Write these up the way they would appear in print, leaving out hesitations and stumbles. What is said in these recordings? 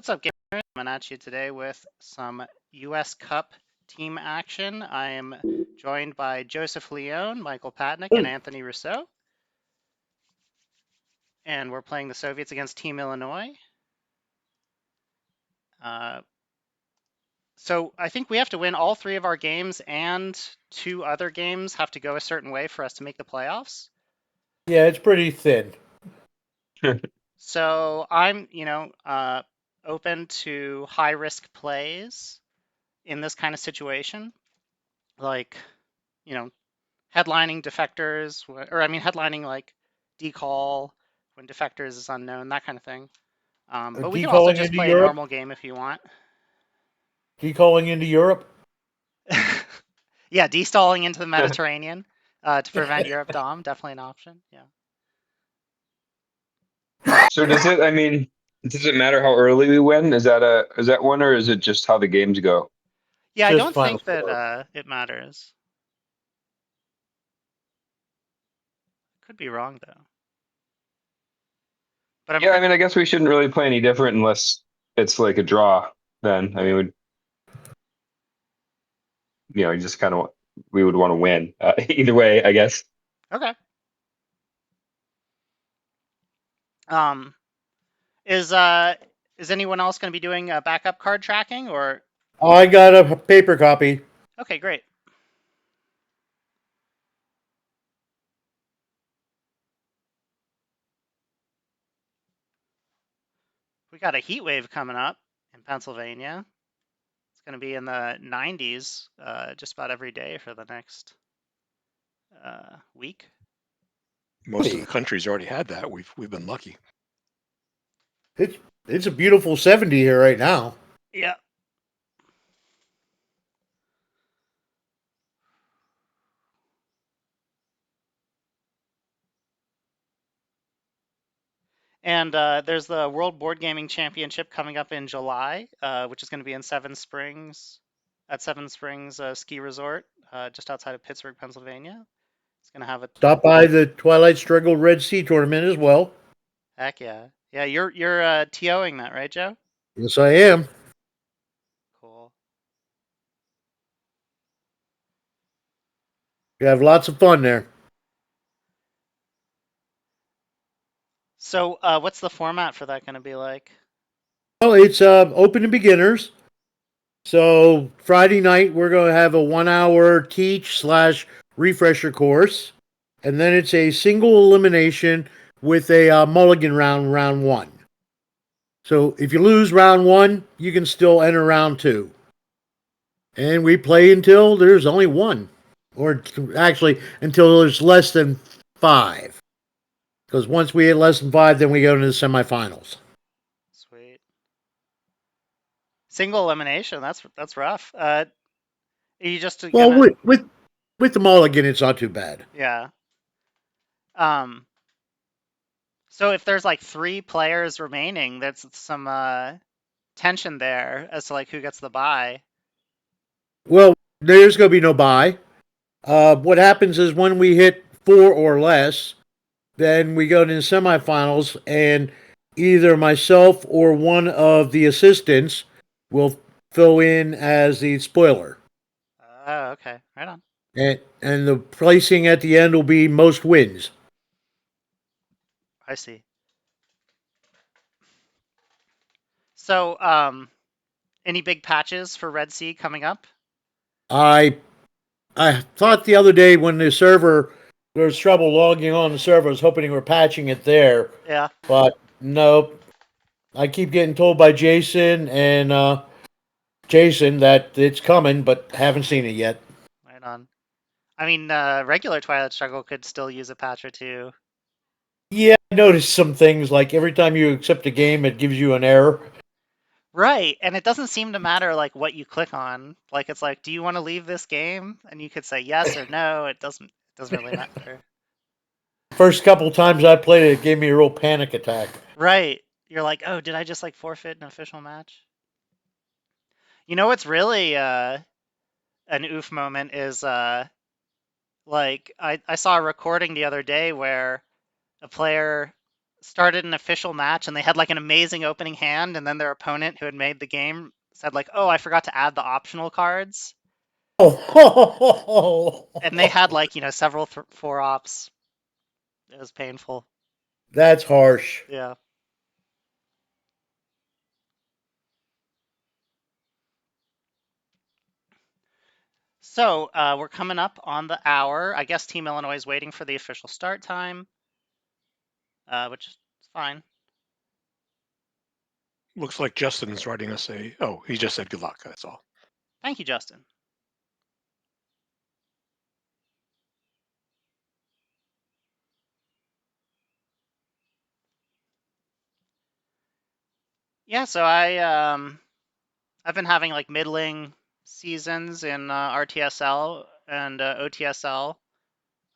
What's up, gamers? Coming at you today with some US Cup team action. I am joined by Joseph Leone, Michael Patnick, and Anthony Rousseau. And we're playing the Soviets against Team Illinois. So I think we have to win all three of our games, and two other games have to go a certain way for us to make the playoffs. Yeah, it's pretty thin. So I'm, open to high risk plays in this kind of situation. Like, headlining defectors, headlining like decall when defectors is unknown, that kind of thing. But we can also Decalling just into play a Europe? normal game if you want. Decalling into Europe? Yeah, destalling into the Mediterranean to prevent Europe Dom, definitely an option. Yeah. So does it matter how early we win? Is that one, or is it just how the games go? Yeah, I Just don't final think that score. it matters. Could be wrong though. But I'm Yeah, I guess we shouldn't really play any different unless it's like a draw. Then we just kind of we would want to win either way, I guess. okay. Um, is anyone else going to be doing backup card tracking or? I got a paper copy. Okay, great. We got a heat wave coming up in Pennsylvania. It's going to be in the 90s just about every day for the next week. Most of the country's already had that. We've been lucky. It's a beautiful 70 here right now. Yeah. And there's the World Board Gaming Championship coming up in July, which is going to be in Seven Springs, at Seven Springs Ski Resort, just outside of Pittsburgh, Pennsylvania. It's going to have a Stop by the Twilight Struggle Red Sea tournament as well. heck yeah. Yeah, you're TOing that, right, Joe? Yes, I am. Cool. You have lots of fun there. So what's the format for that going to be like? Well, it's open to beginners. So Friday night we're going to have a 1 hour teach/refresher course, and then it's a single elimination with a mulligan round one. So if you lose round one, you can still enter round two. And we play until there's only one, or actually until there's less than five. Because once we hit less than five, then we go into the semifinals. Sweet. Single elimination. That's rough. Are you just Well, gonna? with the mulligan, it's not too bad. Yeah. So if there's like three players remaining, there's some tension there as to like who gets the bye. Well, there's going to be no bye. What happens is when we hit four or less, then we go to the semifinals, and either myself or one of the assistants will fill in as the spoiler. Oh, okay. Right on. And the placing at the end will be most wins. I see. So, any big patches for Red Sea coming up? I thought the other day when the server there was trouble logging on the server, I was hoping they were patching it there. Yeah. But nope. I keep getting told by Jason and Jason that it's coming, but haven't seen it yet. Right on. I mean, regular Twilight Struggle could still use a patch or two. Yeah, I noticed some things like every time you accept a game, it gives you an error. Right, and it doesn't seem to matter like what you click on. Like it's like, do you want to leave this game? And you could say yes or no. It doesn't really matter. First couple times I played it, it gave me a real panic attack. Right. You're like, oh, did I just like forfeit an official match? You know what's really an oof moment is like I saw a recording the other day where a player started an official match and they had like an amazing opening hand, and then their opponent who had made the game said like, "Oh, I forgot to add the optional cards," and they had like several four ops. It was painful. That's harsh. Yeah. So we're coming up on the hour. I guess Team Illinois is waiting for the official start time, which is fine. Looks like Justin's writing us a. Oh, he just said good luck. That's all. Thank you, Justin. Yeah, so I've been having like middling seasons in RTSL and OTSL.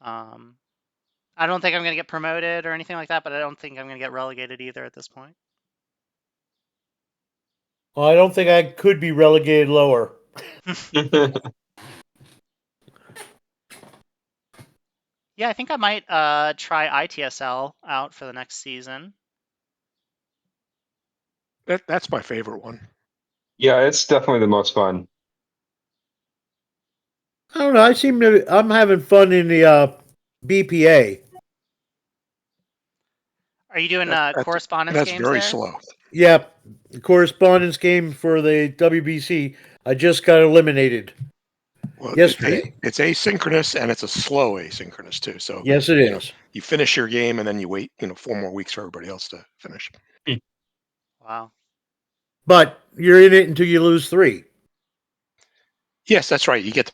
I don't think I'm gonna get promoted or anything like that, but I don't think I'm gonna get relegated either at this point. Well, I don't think I could be relegated lower. Yeah, I think I might try ITSL out for the next season. That's my favorite one. Yeah, it's definitely the most fun. I don't know. I'm having fun in the BPA. Are you doing That's correspondence that's games very there? slow. Yep, the correspondence game for the WBC. I just got eliminated Well, yesterday. it's asynchronous and it's a slow asynchronous too. So Yes, it you know is. you finish your game and then you wait 4 more weeks for everybody else to finish. Wow. But you're in it until you lose 3. Yes, that's right. You get to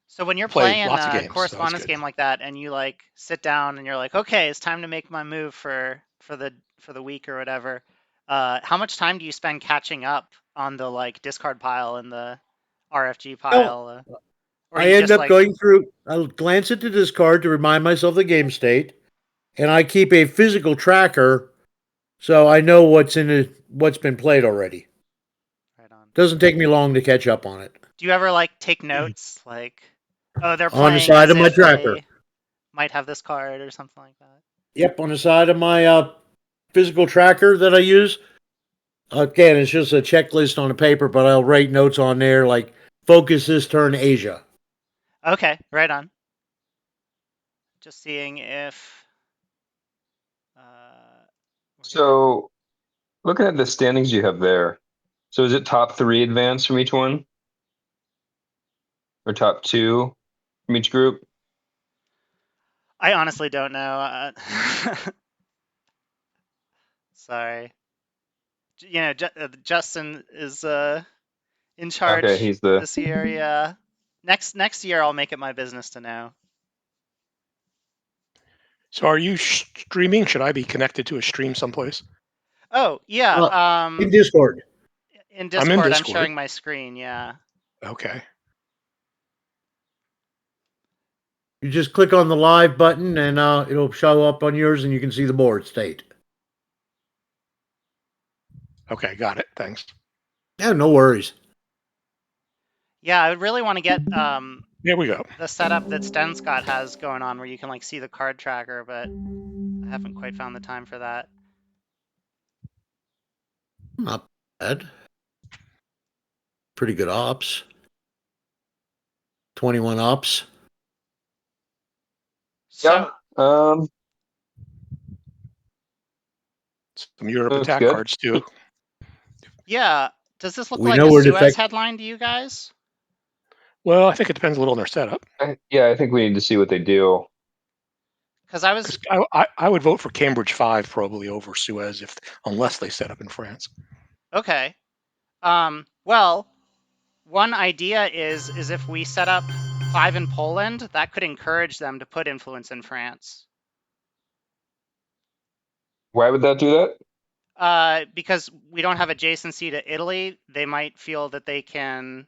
So when you're play playing lots of a games. So that's correspondence good. game like that, and you like sit down and you're like, okay, it's time to make my move for the week or whatever. How much time do you spend catching up on the like discard pile and the RFG Well, pile, or I you end just up like, going through. I'll glance at the discard to remind myself the game state, and I keep a physical tracker so I know what's been played already. right on? Doesn't take me long to catch up on it. Do you ever like take notes like, oh, they're On the playing side as of my if tracker. they might have this card or something like that? Yep, on the side of my physical tracker that I use. Again, it's just a checklist on a paper, but I'll write notes on there like focus this turn Asia. Okay, right on. Just seeing if we're getting. So, looking at the standings you have there, so is it top 3 advance from each one, or top 2 from each group? I honestly don't know. Sorry. Justin is in Okay, charge he's the. this year. Yeah. Next year, I'll make it my business to know. So are you streaming? Should I be connected to a stream someplace? Oh yeah. Uh, in Discord. In I'm in Discord, I'm Discord. sharing my screen. Yeah. Okay. You just click on the live button and it'll show up on yours and you can see the board state. Okay, got it. Thanks. Yeah, no worries. Yeah, I would really want to get Here we go. the setup that Sten Scott has going on, where you can like see the card tracker, but I haven't quite found the time for that. Not bad. Pretty good ops. 21 ops. So Yeah. Some Europe Looks attack good. cards too. yeah, does this look We like know a where to Suez affect. headline to you guys? Well, I think it depends a little on their setup. Yeah, I think we need to see what they do. Because I was Because I would vote for Cambridge 5 probably over Suez unless they set up in France. okay. Well, one idea is if we set up 5 in Poland, that could encourage them to put influence in France. Why would that do that? Because we don't have adjacency to Italy, they might feel that they can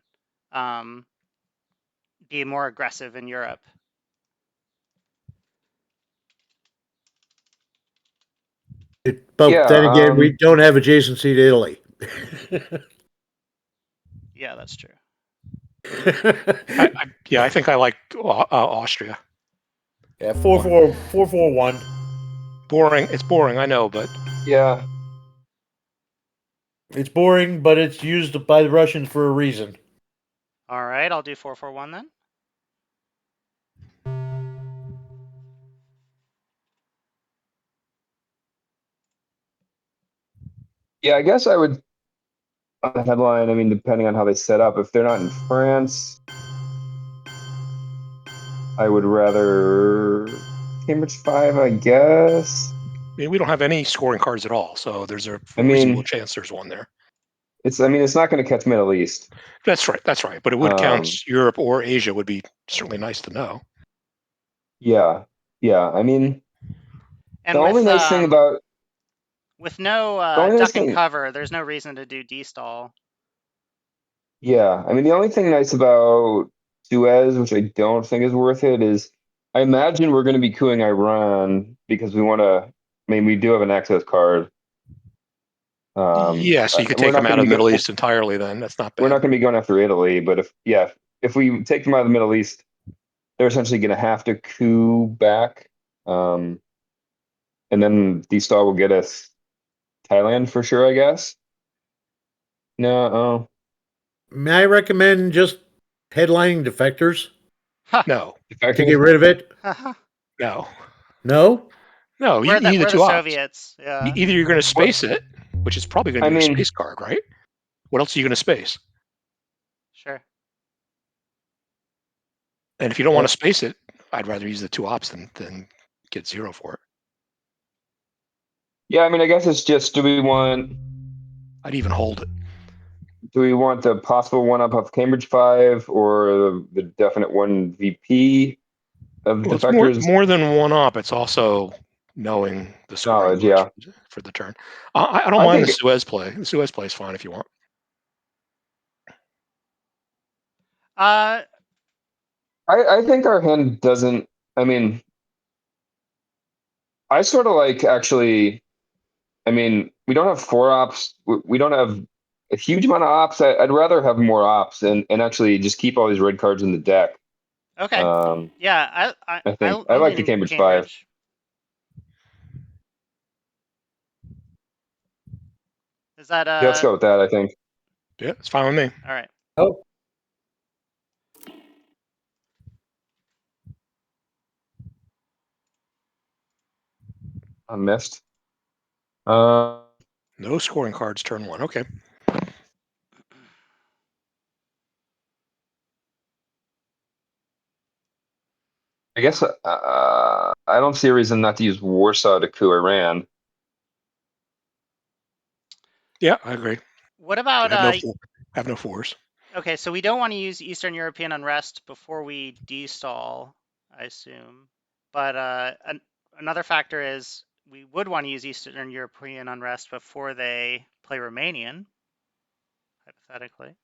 be more aggressive in Europe. But then Yeah. again, we don't have adjacency to Italy. Yeah, that's true. I think I like Austria. Yeah, 4-4-1. Boring. It's boring, I know, but Yeah. It's boring, but it's used by the Russians for a reason. All right, I'll do 4-4-1 then. Yeah, I guess I would on the headline, I mean, depending on how they set up, if they're not in France, I would rather Cambridge 5, I guess. I mean, we don't have any scoring cards at all, so there's a I reasonable mean, chance there's one there. it's not going to catch Middle East. That's right. That's right. But it would count Europe or Asia. Would be certainly nice to know. Yeah. Yeah. I mean, And the only nice thing about with no the only nice duck and thing, cover, there's no reason to do destall. yeah, I mean, the only thing nice about Suez, which I don't think is worth it, is I imagine we're going to be cooing Iran because we want to. I mean, we do have an access card. Yeah, so you could We're take them not out going of to the be Middle East entirely. Then that's not we're bad. not going to be going after Italy, but if we take them out of the Middle East, they're essentially going to have to coup back, and then D-Star will get us Thailand for sure, I guess. No, oh, May I recommend just headlining defectors No, to get defectors. rid of it? no, No? no. You need the We're the two opts. Soviets. Yeah. Either you're going to What space it, which is probably going to I be your mean, space card, right? What else are you going to space? Sure. And if you don't want uh, to space it, I'd rather use the two ops than get 0 for it. yeah, I mean, I guess it's just I'd even hold it. do we want the possible one up of Cambridge 5 or the definite one VP of Well, it's more defectors more than one op. It's also knowing the scoring knowledge? rules Yeah, for the turn. I don't I mind the think Suez play. The Suez play is fine if you want. Uh, I think our hand doesn't. I mean, I sort of like actually. I mean, we don't have four ops. We don't have a huge amount of ops. I'd rather have more ops and actually just keep all these red cards in the deck. okay. Um, Yeah, I think I I'm like the leaning Cambridge 5. Cambridge. Is that Yeah, let's go with that. I think Yeah, it's fine with me. all right? Oh, I missed. Uh, No scoring cards turn 1. Okay. I guess I don't see a reason not to use Warsaw to coup Iran. Yeah, I agree. What But about have no fours. okay, so we don't want to use Eastern European unrest before we destall, I assume. But another factor is we would want to use Eastern European unrest before they play Romanian, hypothetically.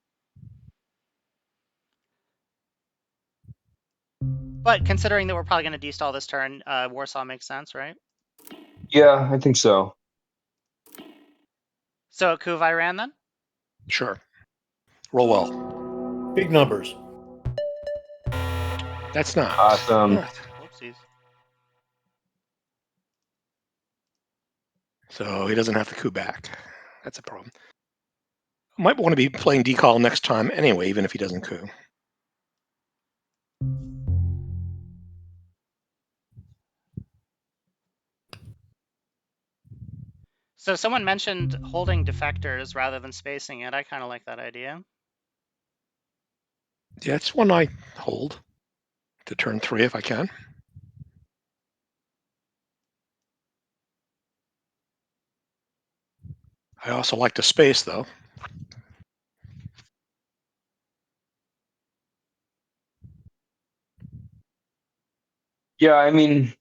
But considering that we're probably going to destall this turn, Warsaw makes sense, right? Yeah, I think so. So coup of Iran then? Sure. Roll well. big numbers. That's not. Awesome. Whoopsies. So he doesn't have to coup back. That's a problem. Might want to be playing decal next time anyway, even if he doesn't coup. So someone mentioned holding defectors rather than spacing it. I kind of like that idea. Yeah, it's one I hold to turn 3 if I can. I also like to space though. Yeah, I mean,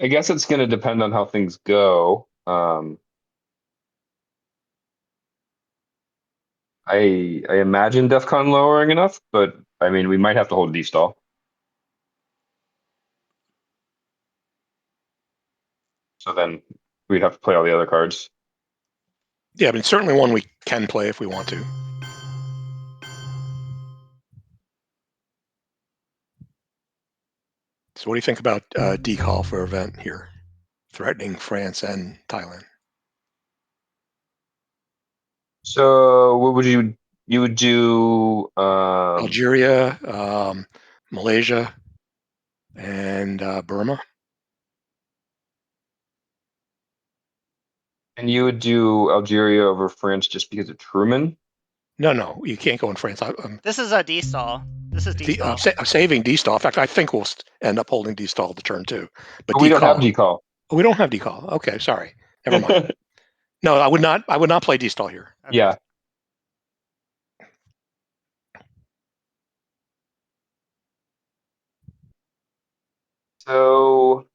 I guess it's going to depend on how things go. I imagine DEFCON lowering enough, but I mean, we might have to hold D-stall. So then we'd have to play all the other cards. Yeah, but it's certainly one we can play if we want to. So what do you think about decall for event here, threatening France and Thailand? So what would you would do? Algeria, Malaysia, and Burma. And you would do Algeria over France just because of Truman? No, you can't go in France. This is a D-stall. This is D-stall. I'm saving D-stall. In fact, I think we'll end up holding D-stall the turn too. But But we don't have decall. decall. Oh, we don't have decall. Okay, sorry. Never mind. No, I would not. I would not play D-stall here. Okay. Yeah. So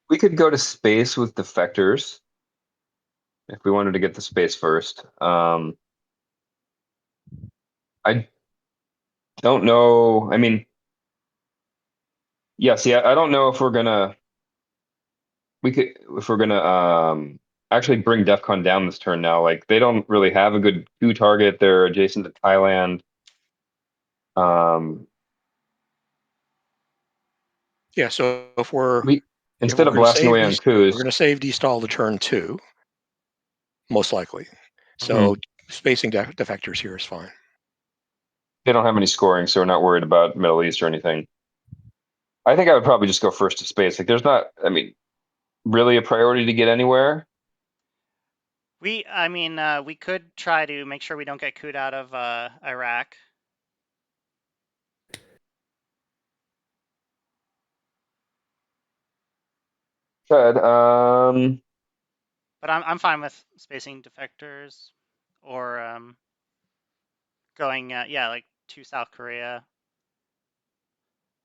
we could go to space with defectors if we wanted to get the space first. I don't know. I mean, yeah, see, I don't know if we could if we're gonna actually bring DEF CON down this turn now. Like they don't really have a good coup target. They're adjacent to Thailand. Um, Yeah. So if we're we instead of going to blasting save away on these, we're coups, going to save D-stall the turn two, most likely. So mhm, spacing defectors here is fine. they don't have any scoring, so we're not worried about Middle East or anything. I think I would probably just go first to space. Like there's not, I mean, really a priority to get anywhere. We could try to make sure we don't get cooed out of Iraq. Good. But I'm fine with spacing defectors or going like to South Korea.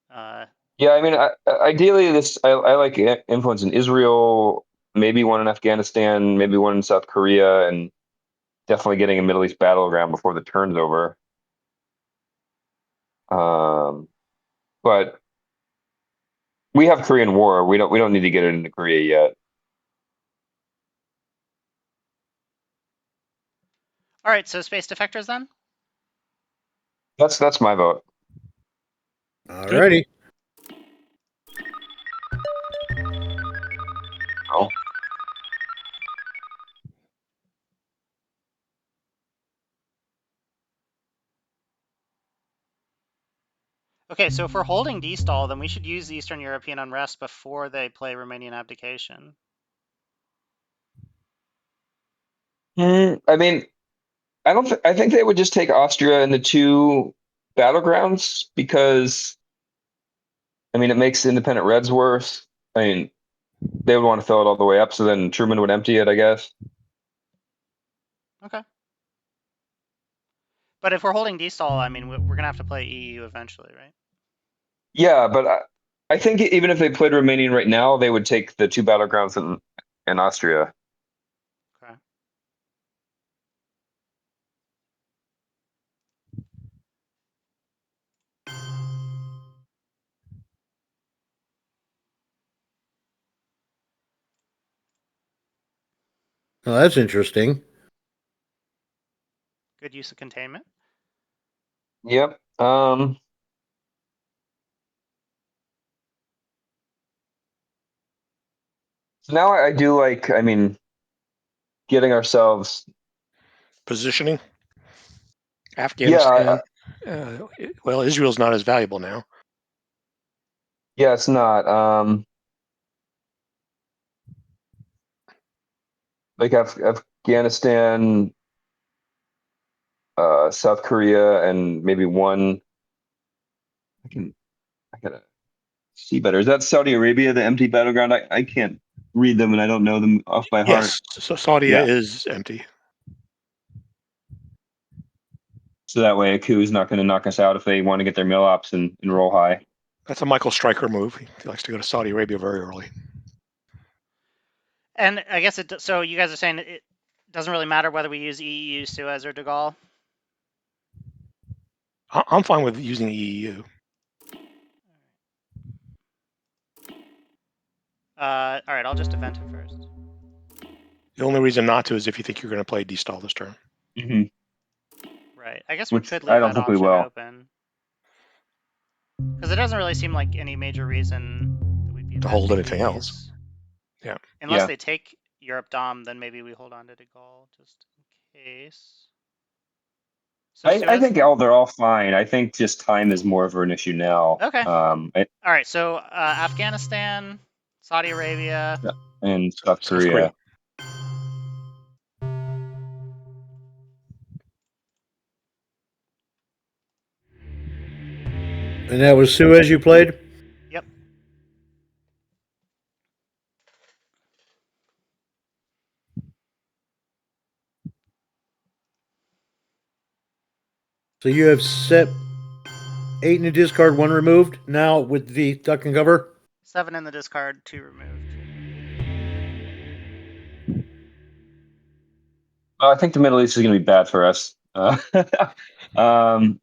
Yeah, I mean, ideally, I like influence in Israel, maybe one in Afghanistan, maybe one in South Korea, and definitely getting a Middle East battleground before the turn's over. Um, but we have Korean War. We don't need to get it into Korea yet. All right, so space defectors then. That's my vote. Good. Alrighty. Oh, Okay, so if we're holding D-stall, then we should use the Eastern European unrest before they play Romanian abdication. I mean, I don't. I think they would just take Austria in the two battlegrounds because I mean it makes independent Reds worse. I mean, they would want to fill it all the way up, so then Truman would empty it, I guess. Okay. But if we're holding D-stall, I mean, we're gonna have to play EU eventually, right? Yeah, but I think even if they played Romanian right now, they would take the two battlegrounds in Austria. Okay. Oh, that's interesting. Good use of containment. Yep. So now I do like, I mean, getting ourselves. Positioning. Yeah, Afghanistan. Well, Israel's not as valuable now. yeah, it's not. Like Afghanistan, South Korea, and maybe one. I gotta see better. Is that Saudi Arabia, the empty battleground? I can't read them and I don't know them off by heart. Yes. So Saudi Yeah. is empty. So that way a coup is not going to knock us out if they want to get their mill ops and roll high. That's a Michael Stryker move. He likes to go to Saudi Arabia very early. And I guess so you guys are saying it doesn't really matter whether we use EU, Suez, or De Gaulle? I'm fine with using the EU. All right, I'll just event it first. The only reason not to is if you think you're going to play D-stall this turn. Hmm. Right. I guess we Which could I leave don't that think we option will. open. Because it doesn't really seem like any major reason that we'd be To that hold big anything else. ease. Yeah. Unless Yeah. they take Europe Dom, then maybe we hold on to De Gaulle just in case. So I think Suez? they're all fine. I think just time is more of an issue now. Okay. All right. So Afghanistan, Saudi Arabia. And South South Korea. And that was Suez you played? Yep. So you have set 8 in the discard, 1 removed now with the duck and cover? 7 in the discard, 2 removed. I think the Middle East is going to be bad for us. Um,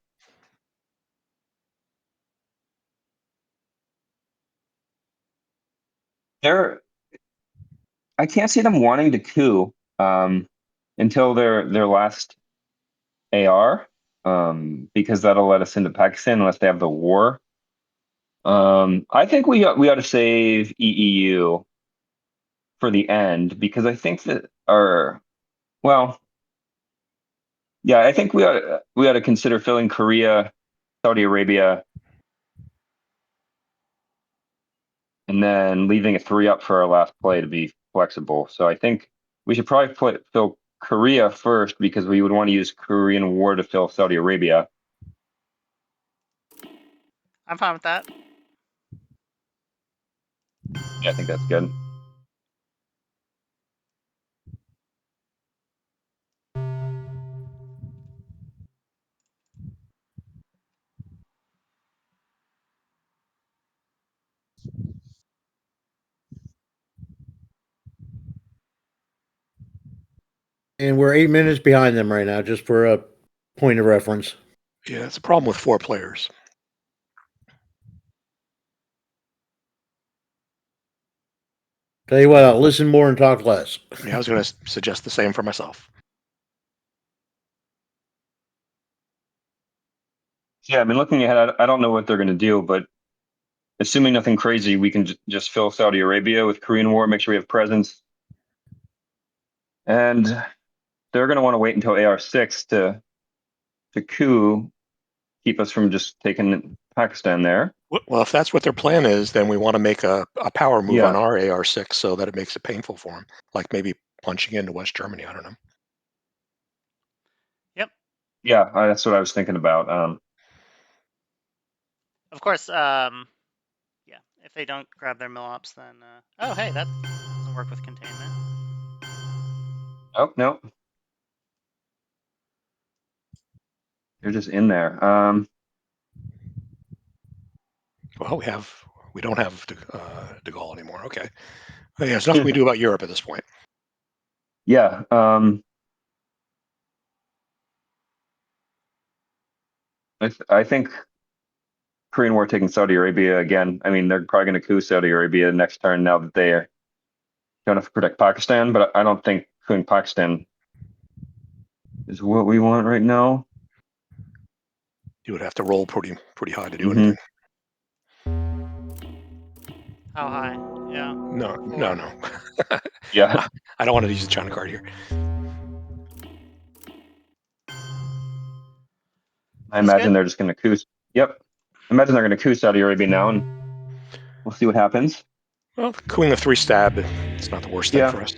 they're I can't see them wanting to coup until their last AR, because that'll let us into Pakistan unless they have the war. I think we ought to save EEU for the end because I think that I think we ought to consider filling Korea, Saudi Arabia, and then leaving a 3 up for our last play to be flexible. So I think we should probably fill Korea first because we would want to use Korean War to fill Saudi Arabia. I'm fine with that. Yeah, I think that's good. And we're 8 minutes behind them right now, just for a point of reference. Yeah, it's a problem with 4 players. Tell you what, I'll listen more and talk less. Yeah, I was going to suggest the same for myself. Yeah, I mean, looking ahead, I don't know what they're going to do, but assuming nothing crazy, we can just fill Saudi Arabia with Korean War, make sure we have presence. And they're going to want to wait until AR6 to coup, keep us from just taking Pakistan there. Well, if that's what their plan is, then we want to make a power move on Yeah. our AR6 so that it makes it painful for them, like maybe punching into West Germany. I don't know. Yep. Yeah, that's what I was thinking about. Of course, yeah, if they don't grab their mill-ops, then... oh, hey, that doesn't work with containment. Oh, no. They're just in there. Well, we don't have De Gaulle anymore. Okay. Yeah, there's nothing we do about Europe at this point. Yeah. I think Korean War taking Saudi Arabia again. I mean, they're probably going to coup Saudi Arabia next turn now that they don't have to protect Pakistan, but I don't think cooing Pakistan is what we want right now. You would have to roll pretty high to do Mhm. anything. How high? Yeah. No. Yeah. I don't want to use the China card here. I This imagine good? they're just going to coup. Yep. I imagine they're going to coup Saudi Arabia now, and we'll see what happens. Well, cooing the 3 stab, it's not the worst thing Yeah. for us.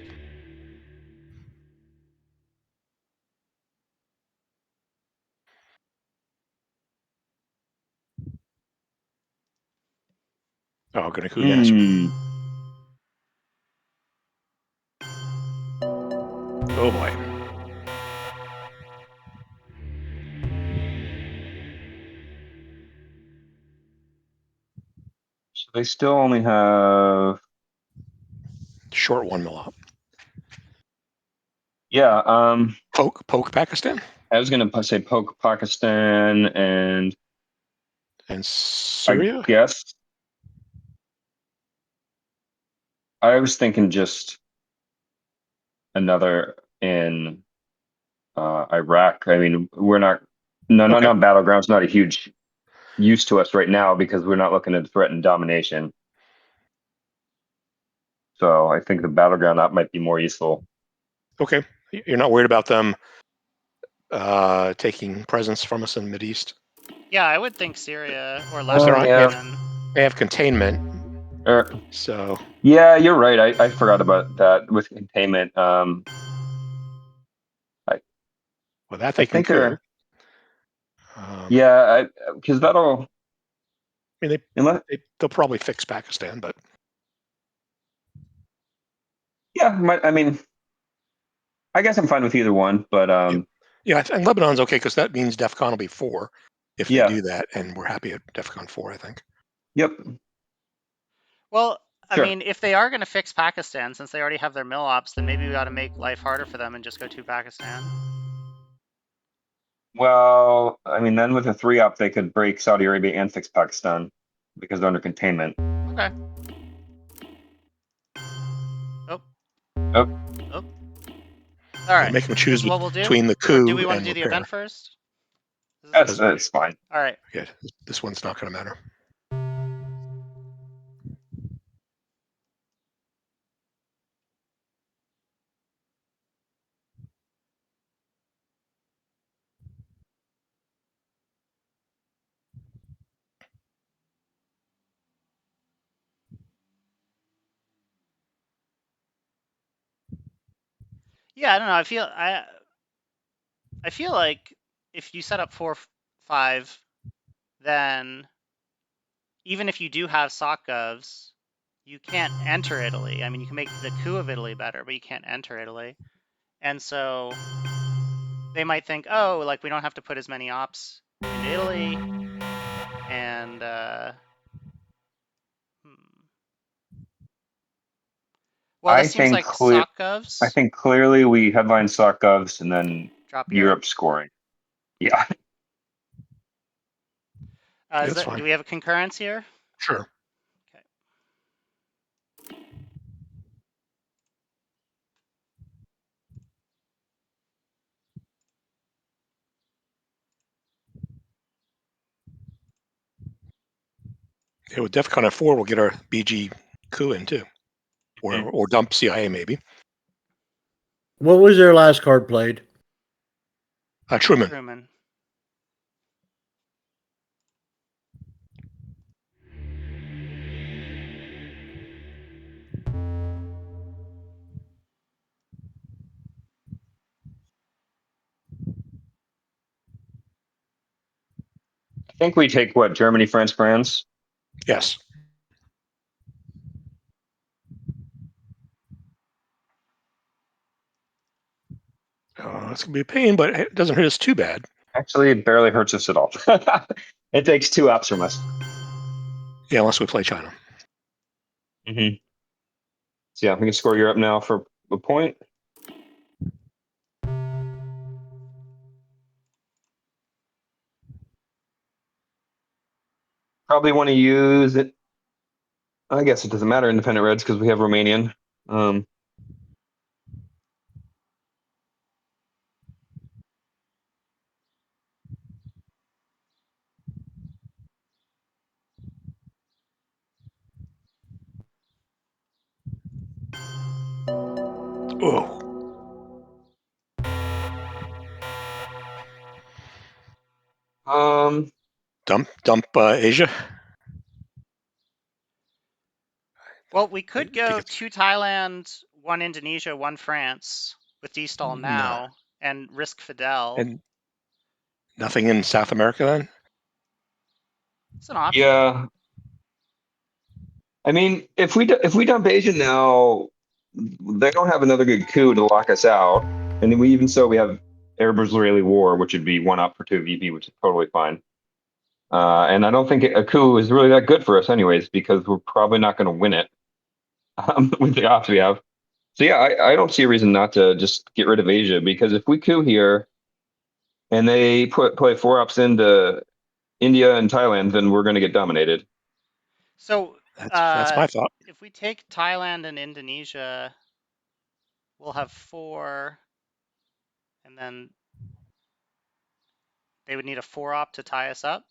Oh, going to coup next. Oh boy. So they still only have. Short 1 mil up. Yeah. Poke Pakistan I was going to say poke Pakistan and I Syria. guess I was thinking just another in Iraq. I mean, we're not Okay. not battlegrounds. Not a huge use to us right now because we're not looking to threaten domination. So I think the battleground that might be more useful. Okay. You're not worried about them taking presence from us in the Mideast? Yeah, I would think Syria or Because Lebanon Yeah. even. they have containment, Er, so yeah, you're right. I forgot about that with containment. well, that I they can think coup. they're yeah, because that'll I mean, unless they'll probably fix Pakistan, but yeah, I mean, I guess I'm fine with either one, but yeah, and Lebanon's okay because that means DEFCON will be 4 if they yeah, do that, and we're happy at DEFCON 4, I think. yep, Well, I sure. mean, if they are going to fix Pakistan, since they already have their mill ops, then maybe we ought to make life harder for them and just go to Pakistan. Well, I mean, then with a 3-op, they could break Saudi Arabia and fix Pakistan because they're under containment. Okay. Oh. Oh. Oh. All right. Make them This choose is what we'll do. between the Or do coup we want to and do the repair. event first? That's fine. All right. Yeah, this one's not going to matter. Yeah, I don't know. I feel like if you set up 4-5, then even if you do have SOC govs, you can't enter Italy. I mean, you can make the coup of Italy better, but you can't enter Italy. And so they might think, oh, like we don't have to put as many ops into Italy, and well, I this seems think like SOC govs clearly we headline SOC govs and then drop Europe. Europe scoring. Yeah. Yeah, that's fine. Do we have a concurrence here? Sure. Okay. Yeah, with DEFCON 4, we'll get our BG coup in too, or dump CIA maybe. What was their last card played? Truman. Truman. I think we take what, Germany, France, France? Yes. It's gonna be a pain, but it doesn't hurt us too bad. Actually, it barely hurts us at all. It takes 2 ops from us. Yeah, unless we play China. Mm-hmm. So yeah, we can score Europe now for a point. Probably want to use it. I guess it doesn't matter, independent reds, because we have Romanian. Oh, Um, dump Asia. Well, we I could think go it's 2 Thailand, 1 Indonesia, 1 France with D-stall no, now and risk Fidel. and nothing in South America then. It's an option. yeah. I mean, if we dump Asia now, they don't have another good coup to lock us out, and then we even so we have Arab-Israeli war, which would be 1 op for 2 VP, which is totally fine. And I don't think a coup is really that good for us, anyways, because we're probably not going to win it with the ops we have. So yeah, I don't see a reason not to just get rid of Asia, because if we coup here and they play 4 ops into India and Thailand, then we're going to get dominated. So That's my thought. if we take Thailand and Indonesia, we'll have 4, and then they would need a 4-op to tie us up,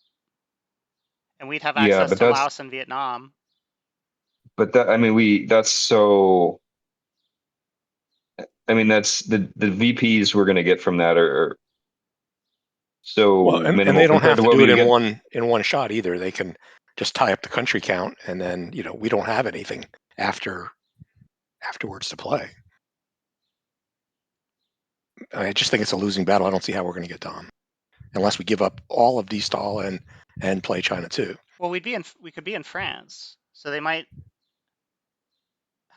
and we'd have Yeah, access but to Laos and Vietnam. I mean, that's so. I mean, that's the VPs we're going to get from that are Well, so and minimal they don't compared have to to what do it we in get. one shot either. They can just tie up the country count, and then we don't have anything afterwards to play. I just think it's a losing battle. I don't see how we're going to get Dom unless we give up all of D-stall and play China too. Well, we could be in France, so they might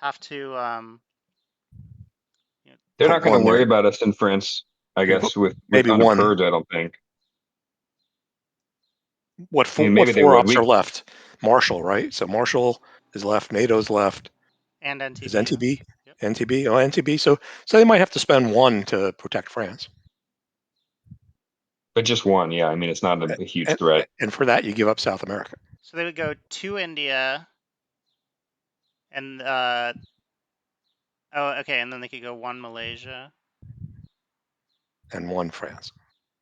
have to They're Put not going to one worry there. about us in France, I Maybe, guess, with maybe under one. purge. I don't think. I mean, What maybe they four would. ops are left? Marshall, right? So Marshall is left. NATO's left. and Is NTB. NTB? Yep. NTB? Oh, NTB. So they might have to spend one to protect France. But just one, yeah. I mean, it's not a huge And, threat. and for that, you give up South America. So they would go to India, and okay, and then they could go 1 Malaysia, And one France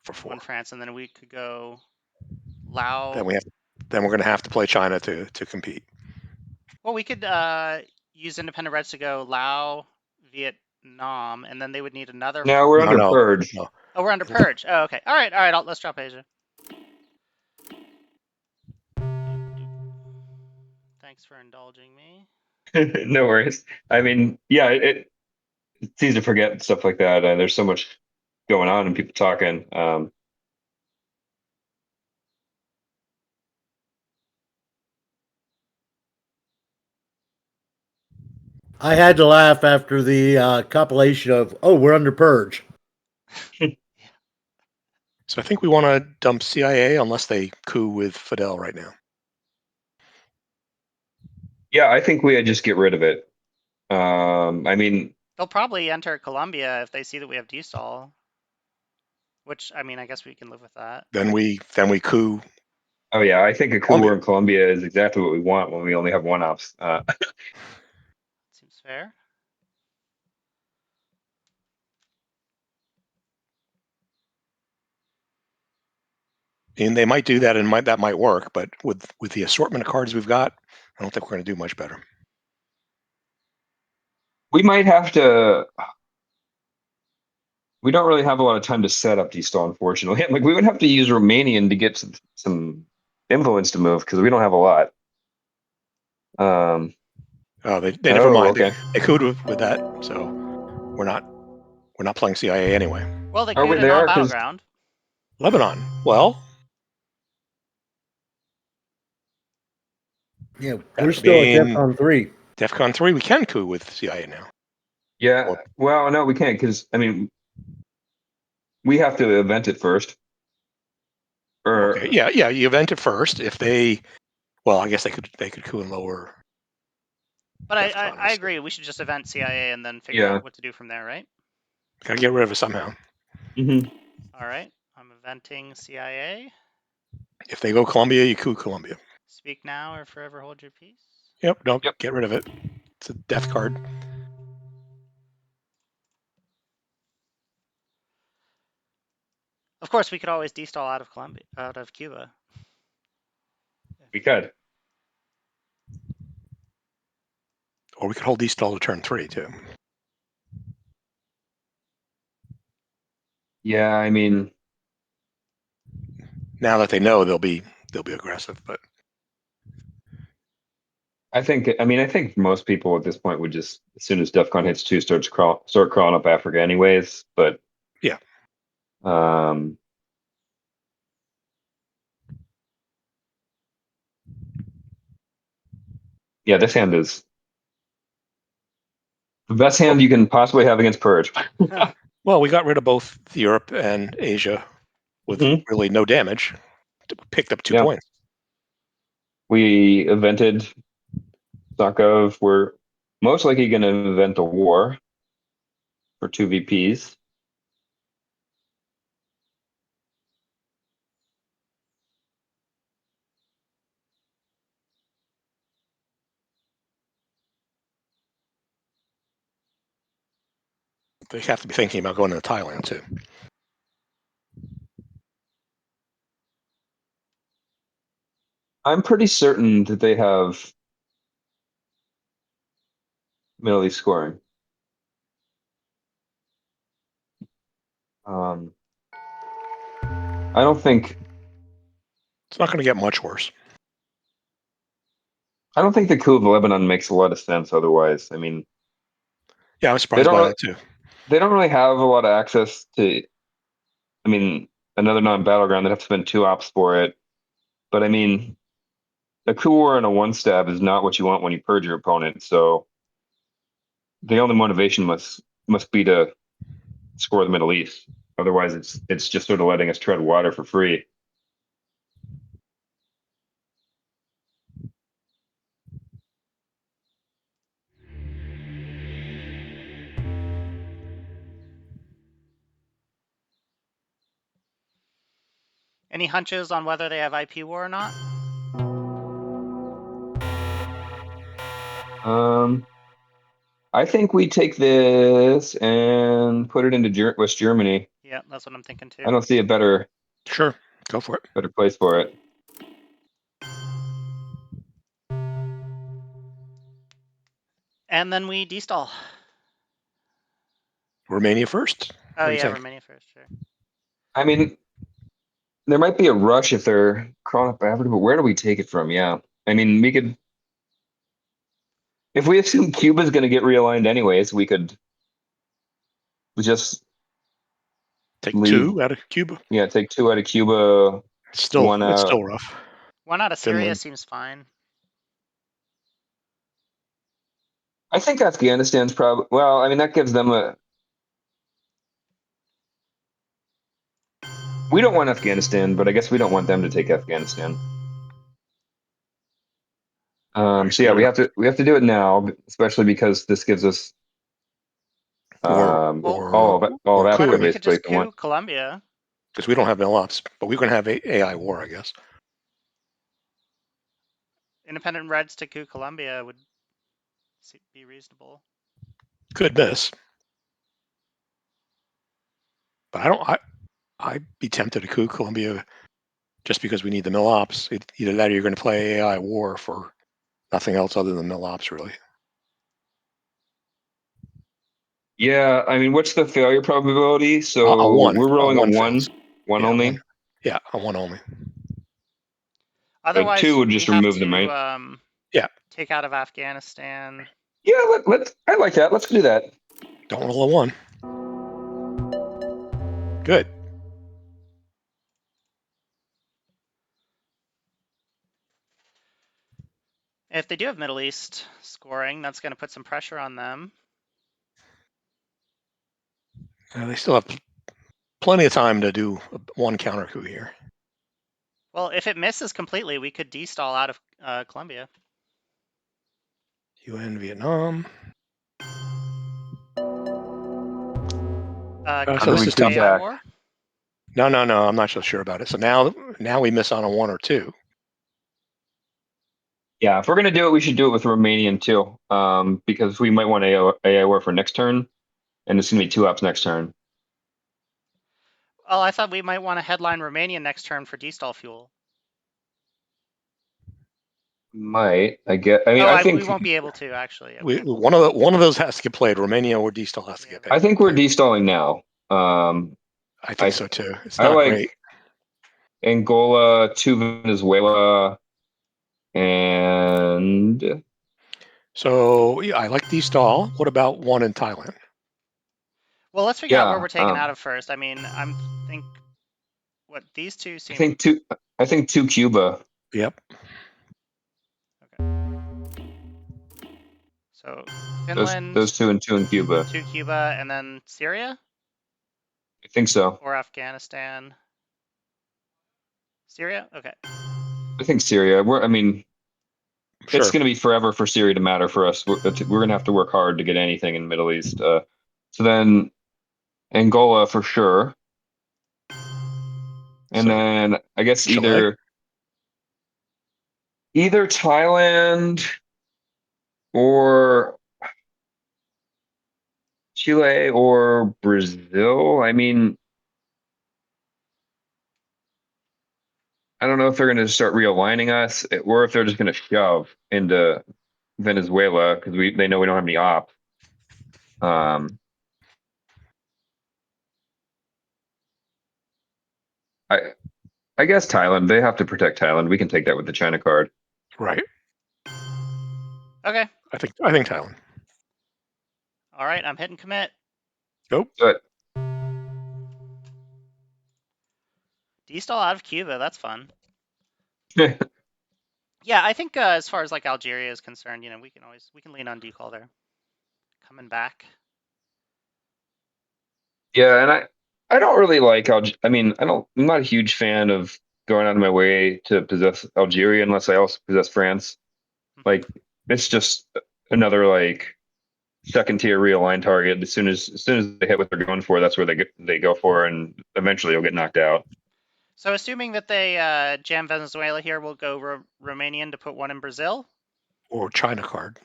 for 4. 1 France, and then we could go Then Laos. we're going to have to play China to compete. Well, we could use independent Reds to go Laos, Vietnam, and then they would need another. Now we're under No. purge. Oh, we're under purge. Oh, okay. All right. Let's drop Asia. Thanks for indulging me. No worries. I mean, yeah, it's easy to forget stuff like that. There's so much going on and people talking. I had to laugh after the compilation of, oh, we're under purge. So I think we want to dump CIA unless they coup with Fidel right now. Yeah, I think we just get rid of it. I mean, They'll probably enter Colombia if they see that we have D-stall. Which, I mean, I guess we can live with that. Then we coup oh yeah, I think a coup Colombia. war in Colombia is exactly what we want when we only have one ops. Seems fair. And they might do that, and that might work. But with the assortment of cards we've got, I don't think we're going to do much better. We might have to. We don't really have a lot of time to set up D-stall, unfortunately. Like we would have to use Romanian to get some influence to move because we don't have a lot. Oh, they never Oh, mind. okay. They could with that, so we're not playing CIA anyway. Well, they Oh could wait, in they are because non-battleground. Lebanon. Well, Yeah, we're I still at mean, DEFCON 3. DEFCON 3, we can coup with CIA now. yeah. Or, Well, no, we can't because I mean we have to event it first. okay, Or yeah, you event it first. If they, well, I guess they could coup and lower But DEFCON. I agree. We should just event CIA and then figure yeah. out what to do from there, right? Gotta get rid of it somehow. Mm-hmm. All right. I'm eventing CIA. If they go Colombia, you coup Colombia. Speak now or forever hold your peace. Yep, don't Yep. get rid of it. It's a death card. Of course, we could always destall out of Cuba. We could. Or we could hold these stall to turn 3 too. Yeah, I mean, Now that they know, they'll be aggressive. But I think most people at this point would just, as soon as DEFCON hits 2, start crawling up Africa anyways. But yeah, um, yeah, this hand is the best hand you can possibly have against Purge. well, we got rid of both Europe and Asia with Mhm. really no damage. Picked up 2 Yeah, points. we evented Sakov. We're most likely going to event a war for 2 VPs. They have to be thinking about going to Thailand too. I'm pretty certain that they have Middle East scoring. Um, I don't think It's not going to get much worse. the coup of Lebanon makes a lot of sense otherwise. I mean, Yeah, I was they surprised don't by re- that too. they don't really have a lot of access to. I mean, another non-battleground. They'd have to spend 2 ops for it. But I mean, a coup war and a one stab is not what you want when you purge your opponent. So the only motivation must be to score the Middle East. Otherwise, it's just sort of letting us tread water for free. Any hunches on whether they have IP war or not? I think we take this and put it into West Germany. Yeah, that's what I'm thinking too. I don't see a better Sure, go for it. place for it. And then we destall. Romania first. Oh What do you yeah, think? Romania first, sure. I mean, there might be a rush if they're crawling up Africa, but where do we take it from? Yeah. I mean, we could, if we assume Cuba's going to get realigned anyways, we just Take leave, 2 out of Cuba. yeah, take 2 out of Cuba, It's 1 out. still rough. One out of Syria Finland. seems fine. I think Afghanistan's probably, well, I mean, that gives them we don't want Afghanistan, but I guess we don't want them to take Afghanistan. Right, So yeah, fair enough. we have to do it now, especially because this gives us Or all of coup, Africa Or I we mean, could basically just if they want. coup Colombia. because we don't have ops, but we're going to have AI war, I guess. Independent Reds to coup Colombia would be reasonable. Could miss, but I don't. I'd be tempted to coup Colombia just because we need the ops. Either that or you're going to play AI war for nothing else other than ops, really. Yeah, I mean, what's the failure probability? A So one. we're A rolling a one fails. one Yeah, only. a one only. A 2 Otherwise, would we just have remove them, to right? Yeah. take out of Afghanistan. Yeah, let's. I like that. Let's do that. Don't roll a 1. Good. If they do have Middle East scoring, that's going to put some pressure on them. They still have plenty of time to do one counter coup here. Well, if it misses completely, we could destall out of Colombia. UN, Vietnam. How So do this we Coup is coup tough. AI back? war. No, I'm not so sure about it. So now we miss on a 1 or 2. Yeah, if we're gonna do it, we should do it with Romanian too, because we might want AI war for next turn, and it's gonna be 2 ops next turn. Oh, I thought we might want to headline Romania next turn for destall fuel. Might I get? I mean, We won't be able to actually. Yeah, One of those has to get played. Romania or D still has to get I think we're played. destalling now. I think I so too. It's I not like great. Angola to Venezuela, and So yeah, I like D stall. What about 1 in Thailand? Well, let's figure out where yeah, we're taking out of first. I mean, think what these two I seem. think two. I think 2 Cuba. Yep. Okay. So Those Finland, those 2 and 2 in Cuba. 2 Cuba, and then Syria I think so. or Afghanistan. Syria. Okay. I think Syria. I mean, it's Sure. going to be forever for Syria to matter for us. We're going to have to work hard to get anything in the Middle East. So then Angola for sure, and So then I guess Chile. either Thailand or Chile or Brazil. I mean, I don't know if they're going to start realigning us or if they're just going to shove into Venezuela because they know we don't have any op. Um, I I guess Thailand. They have to protect Thailand. We can take that with the China card. Right. Okay. I think Thailand. All right. I'm hitting commit. Go. But D-stall out of Cuba. That's fun. Yeah, I think as far as like Algeria is concerned, we can lean on decall there. Coming back. yeah, and I don't really like I mean, I'm not a huge fan of going out of my way to possess Algeria unless I also possess France. Like it's just another like second tier realigned target. As soon as they hit what they're going for, that's where they go for, and eventually you'll get knocked out. So assuming that they jam Venezuela here, we'll go Romanian to put one in Brazil Or China card.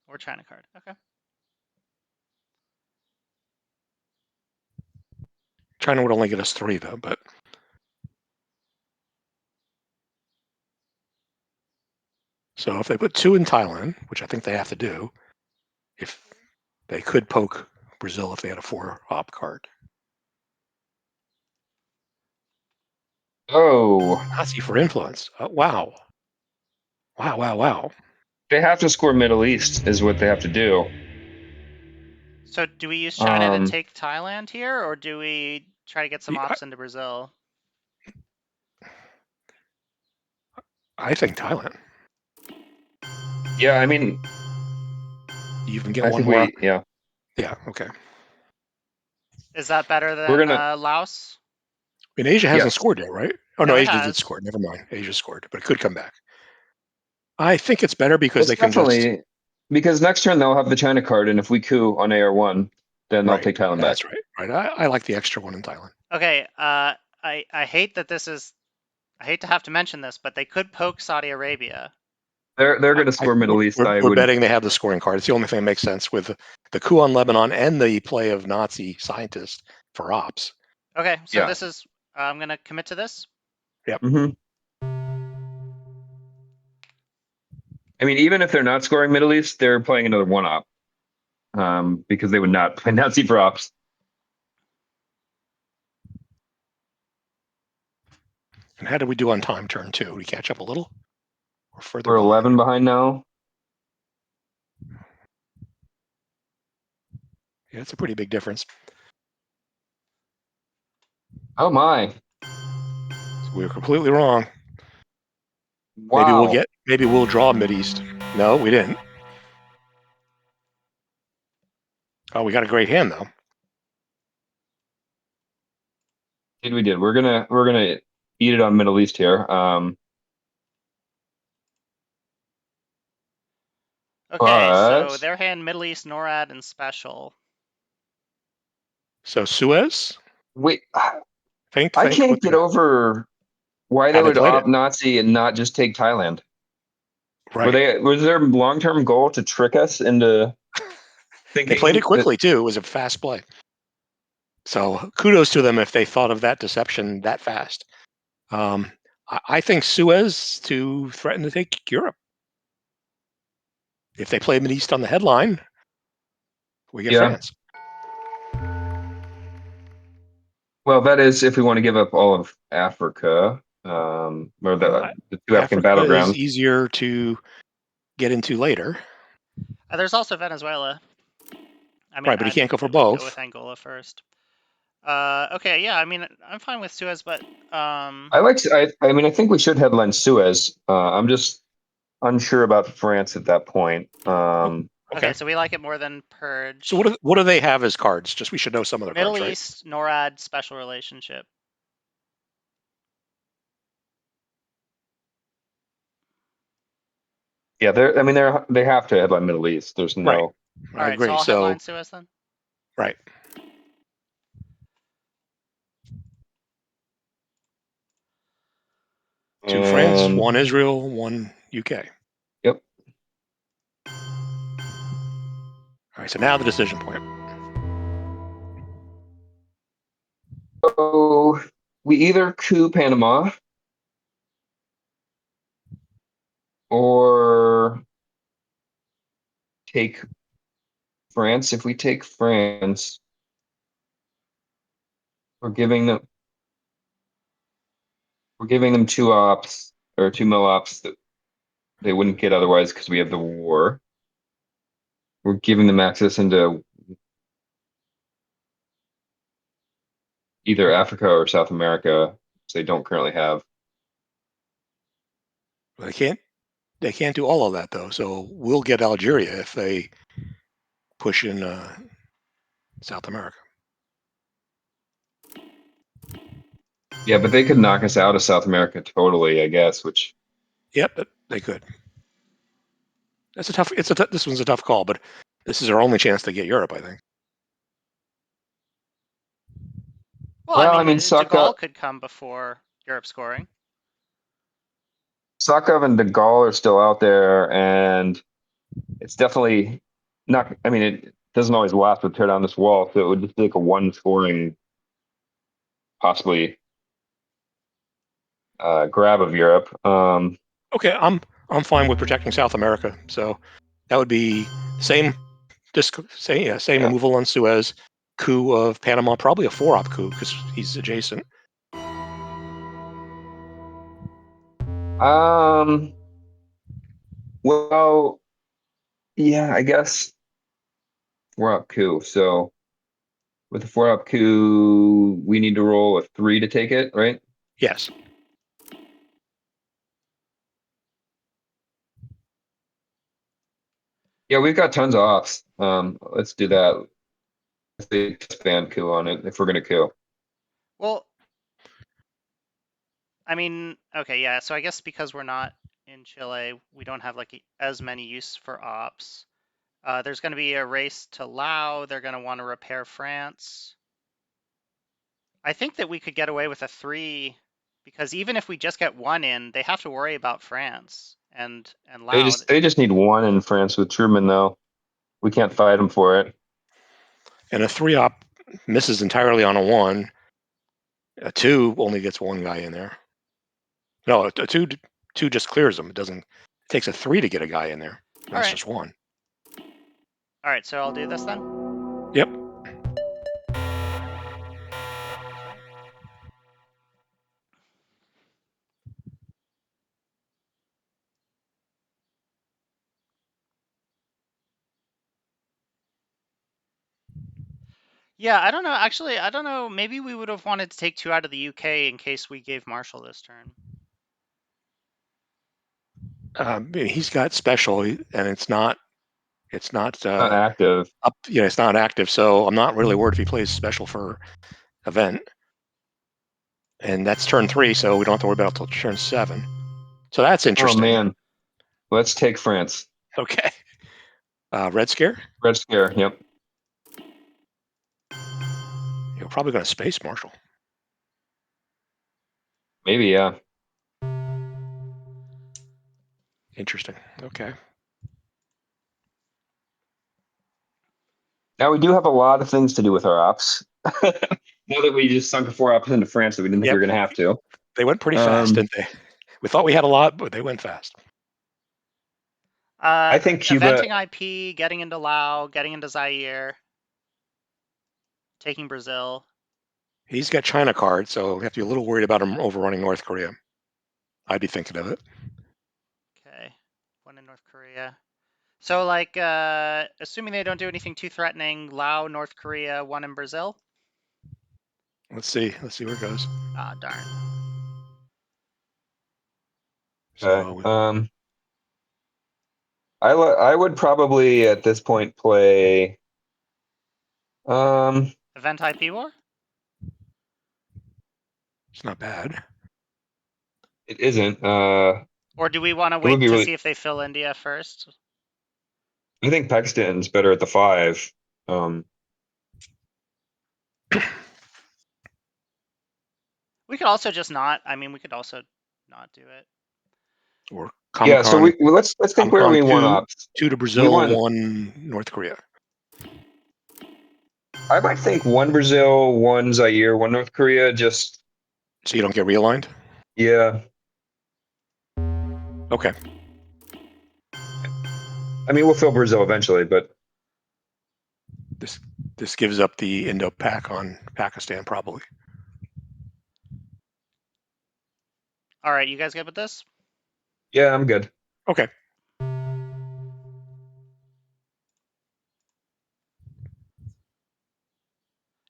or China card. Okay. China would only get us 3 though, but so if they put 2 in Thailand, which I think they have to do, if they could poke Brazil if they had a 4 op card. Oh, Nazi for influence. Oh, wow. Wow. they have to score Middle East is what they have to do. So do we use China to Um, take Thailand here, or do we try to get some ops into Brazil? I think Thailand. yeah, I mean, You even get I one think more. yeah, Yeah, okay. Is that better we're than gonna Laos? I mean, Asia hasn't yes, scored yet, right? Oh, no, No, it Asia did has. score. Never mind. Asia scored, but it could come back. I think it's better because it's they can just. definitely because next turn they'll have the China card, and if we coup on AR1, then they'll Right. take Thailand back. That's right. Right. I like the extra one in Thailand. Okay. I hate that this is. I hate to have to mention this, but they could poke Saudi Arabia. They're going to score Middle East. I We're would. betting they have the scoring card. It's the only thing that makes sense with the coup on Lebanon and the play of Nazi scientists for ops. Okay, so Yeah. this is. I'm gonna commit to this. Mm-hmm. I mean, even if they're not scoring Middle East, they're playing another one op. Because they would not play Nazi for ops. And how did we do on time turn 2? Did we catch up a little or further We're behind? 11 behind now. Yeah, it's a pretty big difference. Oh my! So we were completely wrong. Wow! Maybe we'll draw Mideast. No, we didn't. Oh, we got a great hand though. We did. We're gonna eat it on Middle East here. Okay, so But their hand, Middle East, NORAD, and Special. So Suez, wait, think I can't what get over why how they they would played it. opt Nazi and not just take Thailand. Right. Was their long-term goal to trick us into They played it thinking that? quickly too. It was a fast play. So kudos to them if they thought of that deception that fast. I think Suez to threaten to take Europe. If they play Mideast on the headline, we get Yeah. France. Well, that is if we want to give up all of Africa, or Uh, the two African Africa is battlegrounds. easier to get into later. There's also Venezuela. I mean, Right, but he can't go for we can go with both. Angola first. Okay, yeah. I mean, I'm fine with Suez, but I mean, I think we should headline Suez. I'm just unsure about France at that point. okay. Okay. So we like it more than Purge. So what do they have as cards? Just we should know some of their Middle cards, right? East, NORAD, Special Relationship. Yeah, they have to headline Middle East. There's Right. no. All I right, so agree. I'll So headline Suez then. right. Two France, And one Israel, one UK. yep. All right. So now the decision point. So we either coup Panama or take France. If we take France, we're giving them two ops or two mil ops that they wouldn't get otherwise because we have the war. We're giving them access into either Africa or South America, which they don't currently have. They can't do all of that though. So we'll get Algeria if they push in South America. Yeah, but they could knock us out of South America totally, I guess, which Yep, they could. This one's a tough call, but this is our only chance to get Europe, I think. Well, I well, I mean, mean De Gaulle could come before Europe scoring. Sakov and De Gaulle are still out there, and it's definitely not. I mean, it doesn't always last to tear down this wall, so it would just be like a one scoring, possibly grab of Europe. Okay, I'm fine with protecting South America. So that would be same same Yeah. removal on Suez, coup of Panama, probably a 4-op coup because he's adjacent. Well, yeah, I guess 4-op coup. So with the 4-op coup, we need to roll a 3 to take it, right? Yes. Yeah, we've got tons of ops. Let's do that. Let's expand coup on it if we're gonna coup. Well, I mean, okay, yeah. So I guess because we're not in Chile, we don't have like as many use for ops. There's going to be a race to Laos. They're going to want to repair France. I think that we could get away with a 3 because even if we just get 1 in, they have to worry about France and Laos. They just need 1 in France with Truman though. We can't fight them for it. And a 3-op misses entirely on a 1. A 2 only gets 1 guy in there. No, a 2 just clears them. It takes a 3 to get a guy in there. And that's just 1. All right, so I'll do this then. Yep. Yeah, I don't know. Actually, I don't know. Maybe we would have wanted to take 2 out of the UK in case we gave Marshall this turn. He's got special, and it's not Not active. up. It's not active. So I'm not really worried if he plays special for event. And that's turn 3, so we don't have to worry about it until turn 7. So that's Oh interesting. man, let's take France. Okay. Red Scare? Red Scare. Yep. You're probably going to space Marshall. Maybe, yeah. Interesting. Okay. Now we do have a lot of things to do with our ops. Now that we just sunk a 4-op into France that we didn't think we were going to have to. They went pretty fast, didn't they? We thought we had a lot, but they went fast. I think Cuba. Eventing IP, getting into Laos, getting into Zaire, taking Brazil. He's got China card, so we have to be a little worried about him overrunning North Korea. I'd be thinking of it. Okay, 1 in North Korea. So, like, assuming they don't do anything too threatening, Laos, North Korea, 1 in Brazil. Let's see where it goes. Ah, darn. So, I would probably at this point play. Event IP war? it's not bad. It isn't. Or do we want to would wait be to really- see if they fill India first? I think Pakistan's better at the 5. We could also just not. I mean, we could also not do it. Or Yeah, so let's think where we want ops. 2 to Brazil, want- 1 North Korea. I might think one Brazil, one Zaire, one North Korea. Just So you don't get realigned? yeah. Okay. I mean, we'll fill Brazil eventually, but This gives up the Indo-Pac on Pakistan, probably. All right, you guys good with this? yeah, I'm good. Okay. If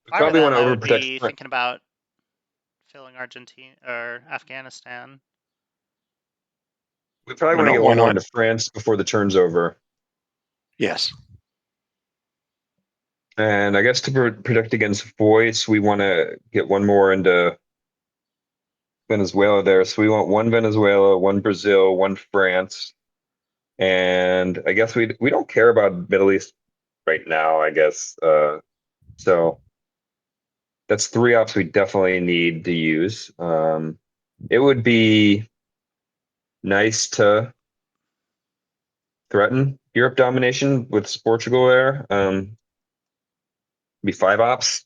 We I were probably want them, to I would overprotect. be thinking about filling Argentina or Afghanistan. We probably Why want to not? get Why one more not? into France before the turn's over. Yes. And I guess to protect against voice, we want to get one more into Venezuela there. So we want one Venezuela, one Brazil, one France. And I guess we don't care about Middle East right now, I guess. So that's three ops we definitely need to use. It would be nice to threaten Europe domination with Portugal there. Be five ops.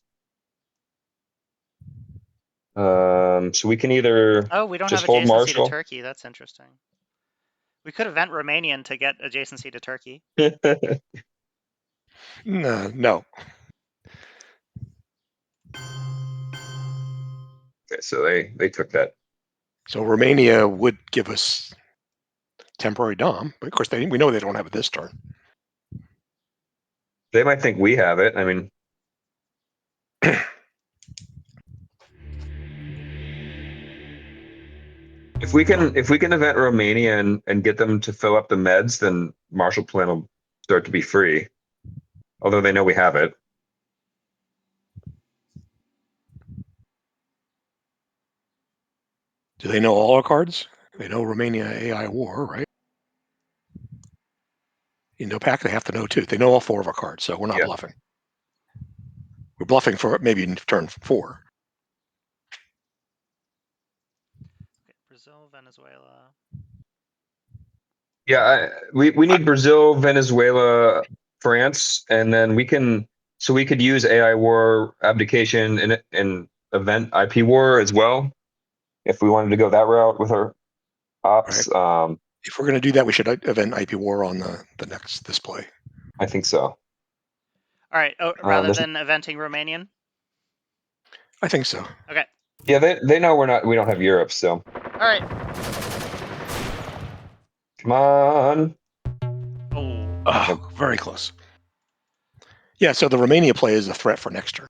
So we can either Oh, we don't have just hold adjacency to Marshall. Turkey. That's interesting. We could event Romanian to get adjacency to Turkey. No. Okay, so they took that. So Romania would give us temporary dom, but of course we know they don't have it this turn. They might think we have it. I mean, if we can event Romania and get them to fill up the meds, then Marshall Plan will start to be free. Although they know we have it. Do they know all our cards? They know Romania AI war, right? Indo-Pac, they have to know too. They know all four of our cards, so we're not Yeah. bluffing. We're bluffing for maybe in turn 4. Okay, Brazil, Venezuela. Yeah, we I, need Brazil, Venezuela, France, and then we could use AI war abdication and event IP war as well if we wanted to go that route with our all right. ops. If we're going to do that, we should event IP war on the next display. I think so. All right. Oh, rather There's than eventing Romanian. I think so. Okay. yeah, they know we don't have Europe, so All right. come on. Oh. Yep. Very close. Yeah, so the Romania play is a threat for next turn.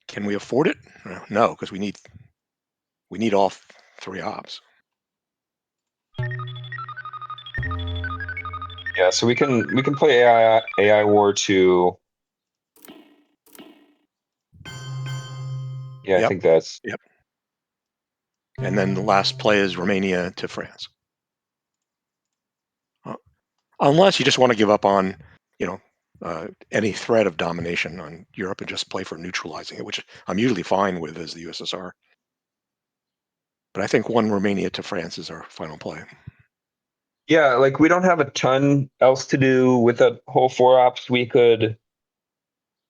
Can we afford it? No, because we need all 3 ops. Yeah, so we can play AI war to yeah, I Yep. think that's Yep. And then the last play is Romania to France. Unless you just want to give up on, any threat of domination on Europe and just play for neutralizing it, which I'm usually fine with as the USSR. But I think one Romania to France is our final play. yeah, like we don't have a ton else to do with the whole four ops. We could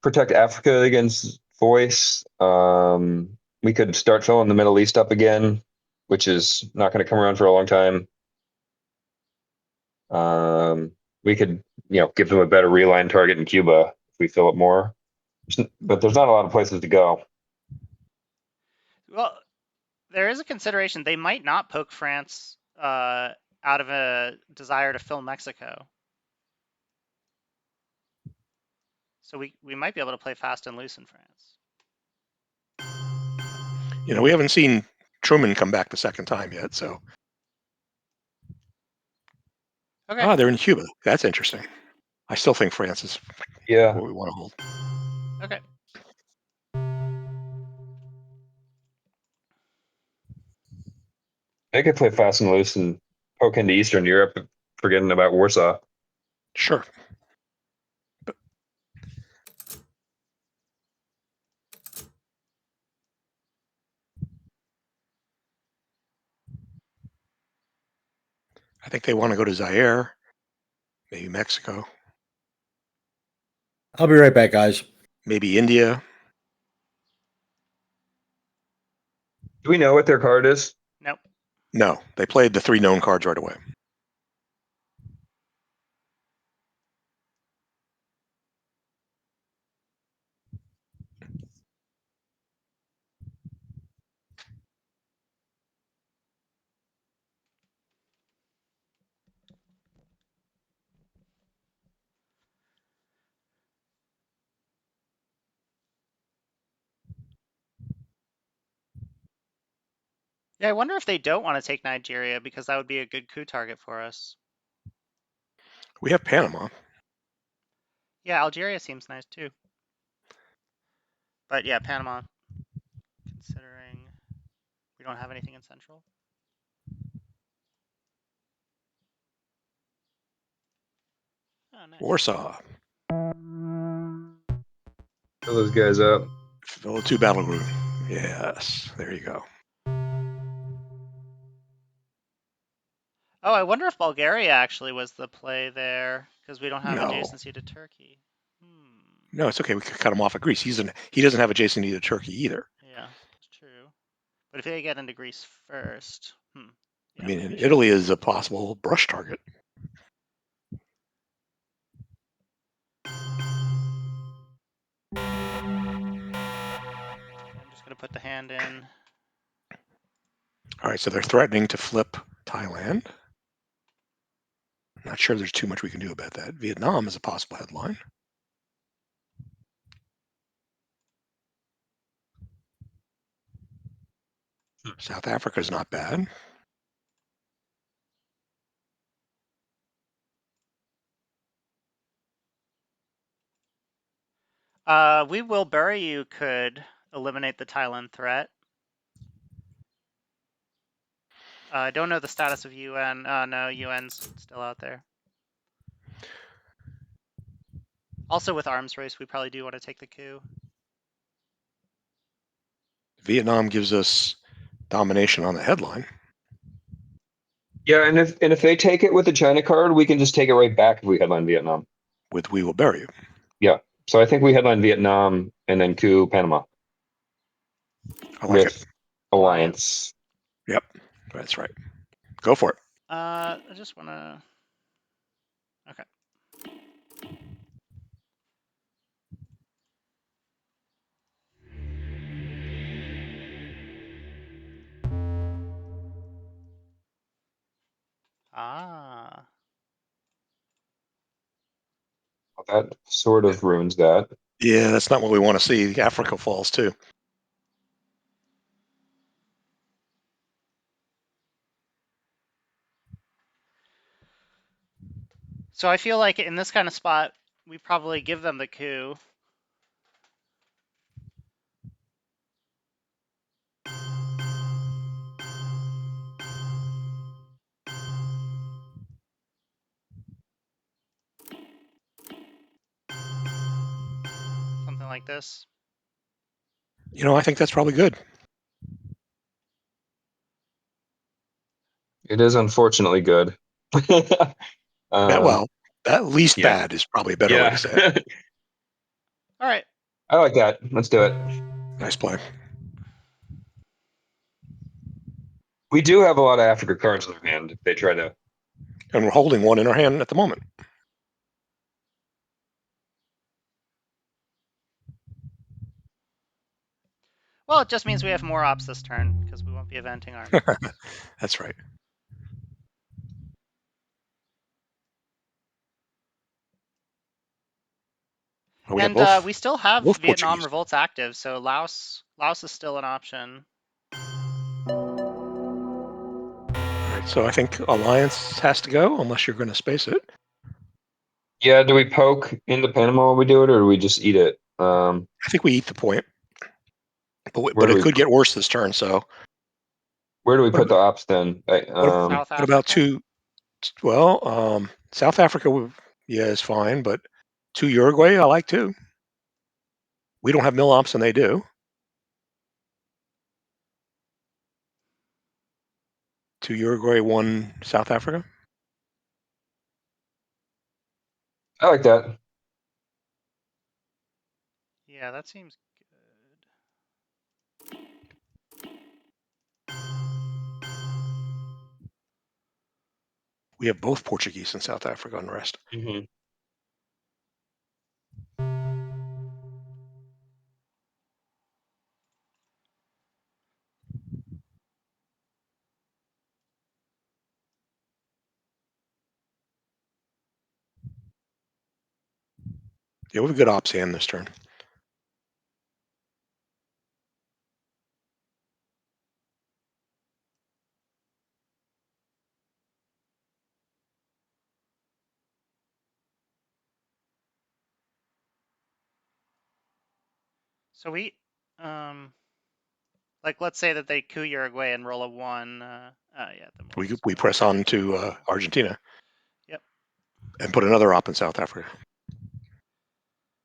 protect Africa against voice. We could start filling the Middle East up again, which is not going to come around for a long time. We could, give them a better reline target in Cuba if we fill it more. But there's not a lot of places to go. Well, there is a consideration. They might not poke France out of a desire to fill Mexico. So we might be able to play fast and loose in France. We haven't seen Truman come back the second time yet, so. Okay. They're in Cuba. That's interesting. I still think France is Yeah, what we want to hold. Okay. they could play fast and loose and poke into Eastern Europe, forgetting about Warsaw. Sure. But I think they want to go to Zaire, maybe Mexico, I'll be right back, guys. maybe India. Do we know what their card is? Nope. No, they played the 3 known cards right away. Yeah, I wonder if they don't want to take Nigeria because that would be a good coup target for us. We have Panama. Yeah, Algeria seems nice too. But yeah, Panama, considering we don't have anything in Central. Oh, nice. Warsaw. Fill those guys up. Fill 2 battle group. Yes, there you go. Oh, I wonder if Bulgaria actually was the play there because we don't have No, adjacency to Turkey. no, it's okay. We could cut him off at Greece. He doesn't have adjacency to Turkey either. Yeah, it's true. But if they get into Greece first, I yeah, mean, maybe we should. Italy is a possible brush target. I'm just gonna put the hand in. All right, so they're threatening to flip Thailand. Not sure there's too much we can do about that. Vietnam is a possible headline. South Africa is not bad. We Will Bury You could eliminate the Thailand threat. I don't know the status of UN. No, UN's still out there. Also, with arms race, we probably do want to take the coup. Vietnam gives us domination on the headline. Yeah, and if they take it with the China card, we can just take it right back if we headline Vietnam. With We Will Bury You. Yeah. So I think we headline Vietnam and then coup Panama I like with it. alliance. Yep, that's right. Go for it. I just want to. Okay. Ah. That sort of ruins that. Yeah, that's not what we want to see. Africa falls too. So I feel like in this kind of spot, we probably give them the coup. Something like this. I think that's probably good. It is unfortunately good. Well, that least Yeah. bad is probably a better way to Yeah. say it. All right. I like that. Let's do it. Nice play. We do have a lot of Africa cards in our hand if they try to. And we're holding one in our hand at the moment. Well, it just means we have more ops this turn because we won't be eventing armies. That's right. We have And both, we still have both Vietnam Portuguese. revolts active, so Laos is still an option. Right, so I think Alliance has to go unless you're going to space it. Yeah, do we poke into Panama when we do it, or do we just eat it? I think we eat the point, Where but do it we could get worse this turn. So where do we what put about, the ops then? South what about Africa. two? Well, South Africa, yeah, is fine, but two Uruguay, I like too. We don't have mill ops, and they do. Two Uruguay, one South Africa. I like that. Yeah, that seems good. We have both Portuguese and South Africa unrest. Mm-hmm. Yeah, we have a good ops hand this turn. So we, like, let's say that they coup Uruguay and roll a 1. Yeah, then we'll just We go. press on to Argentina. Yep. And put another op in South Africa.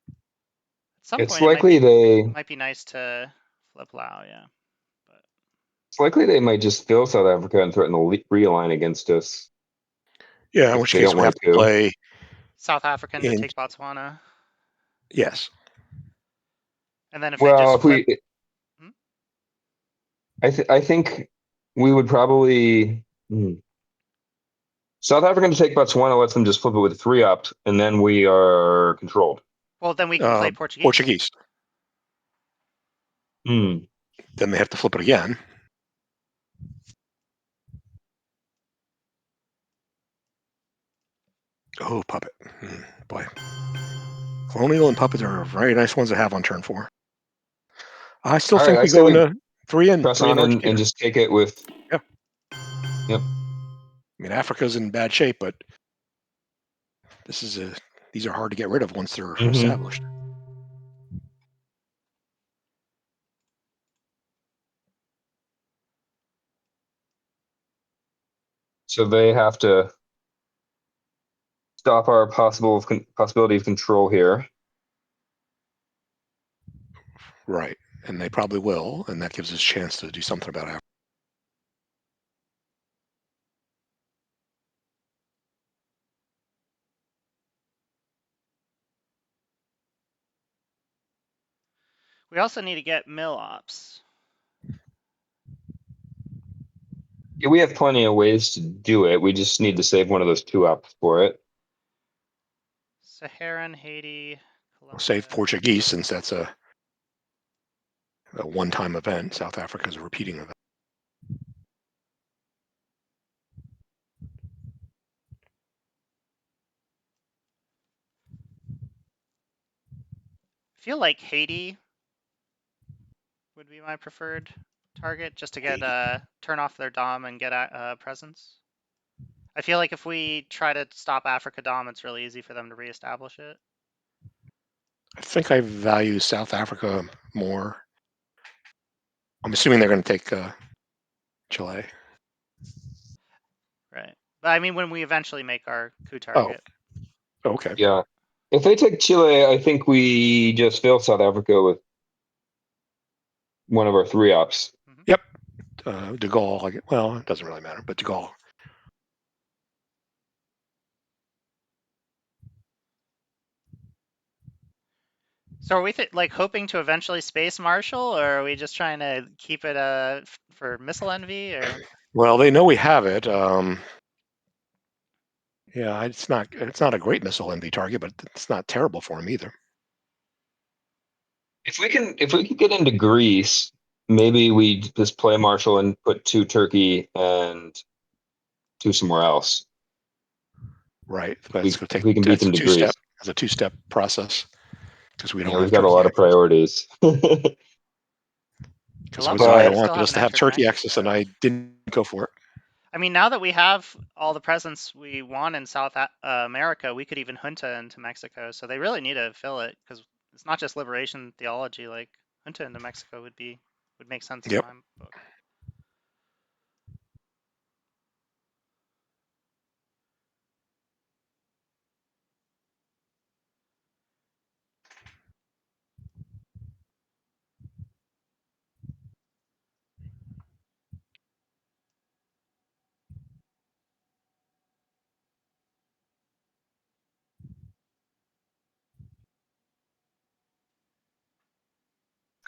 At some It's point, likely it might be nice to flip Lao, yeah. But it's likely they might just fill South Africa and threaten to realign against us Yeah, in if which they case don't we want have to to coup. play. South African to In, take Botswana, yes. and then if they Well, just if flip, we, hmm? I think we would probably South African to take Botswana lets them just flip it with a 3-up, and then we are controlled. Well, then we can play Portuguese. Portuguese. Hmm. Then they have to flip it again. Oh, puppet. Boy. Colonial and puppet are very nice ones to have on turn 4. I still All right, think I we say go we into 3 in press on Argentina. and just take it with. Yeah. Yep. I mean, Africa's in bad shape, but these are hard to get rid of once they're established. So they have to stop our possibility of control here. Right. And they probably will, and that gives us a chance to do something about Africa. We also need to get mill ops. Yeah, we have plenty of ways to do it. We just need to save one of those 2-ups for it. Saharan, Haiti, Colombia. We'll save Portuguese since that's a one-time event. South Africa is a repeating event. I feel like Haiti would be my preferred target, just to get turn off their Dom and get presence. I feel like if we try to stop Africa Dom, it's really easy for them to reestablish it. I think I value South Africa more. I'm assuming they're going to take Chile. Right. But I mean, when we eventually make our coup target. Oh, okay. Yeah. If they take Chile, I think we just fail South Africa with one of our 3-ups. Mm-hmm. Yep. De Gaulle, well, it doesn't really matter, but De Gaulle. So are we like hoping to eventually space Marshall, or are we just trying to keep it for missile envy? Or Well, they know we have it. Yeah, it's not a great missile envy target, but it's not terrible for him either. If we can get into Greece, maybe we just play Marshall and put 2 Turkey and 2 somewhere else. Right. But it's going to If take we can beat that's them a to two-step. Greece. That's a two-step process because we don't Yeah, we've have got a Turkey lot of access. priorities. I Because love I that. I still wanted us haven't to have entered Turkey access, and Mexico. I didn't go for it. I mean, now that we have all the presence we want in South America, we could even junta into Mexico. So they really need to fill it, because it's not just liberation theology. Like, junta into Mexico would make sense in Yep. my book.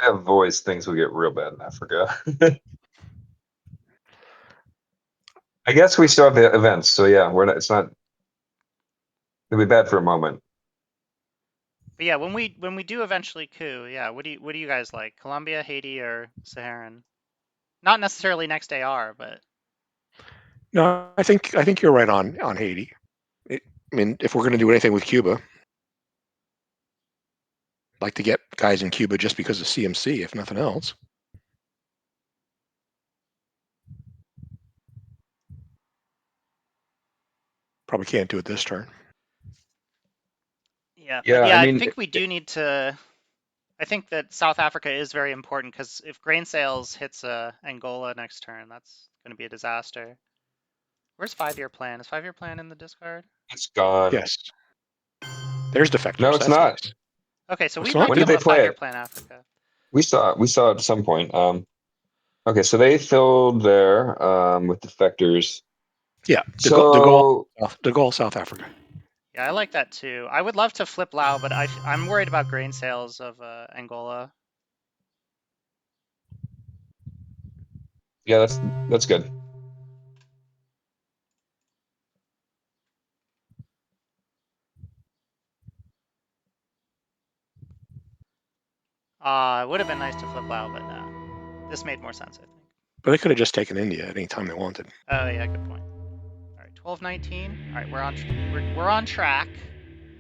have voice, things will get real bad in Africa. I guess we still have the events, so yeah, we're not. It's not. It'll be bad for a moment. But yeah, when we do eventually coup, yeah, what do you guys like? Colombia, Haiti, or Saharan? Not necessarily next AR, but No, I think you're right on Haiti. I mean, if we're going to do anything with Cuba, I'd like to get guys in Cuba just because of CMC, if nothing else. Probably can't do it this turn. yeah, Yeah, but yeah, I I mean, think we do need to. I think that South Africa is very important because if grain sales hits Angola next turn, that's going to be a disaster. Where's 5-year plan? Is 5-year plan in the discard? it's gone. Yes. There's No, defectors. it's That's not. nice. Okay, so we It's not. might When be did able they to play 5-year it? plan Africa. We saw it at some point. Okay, so they filled there with defectors. Yeah, De So Gaulle, South Africa. Yeah, I like that too. I would love to flip Lao, but I'm worried about grain sales of Angola. yeah, that's good. It would have been nice to flip Lao, but no. This made more sense, I think. But they could have just taken India at any time they wanted. Oh yeah, good point. All right, 12-19. All right, we're on track.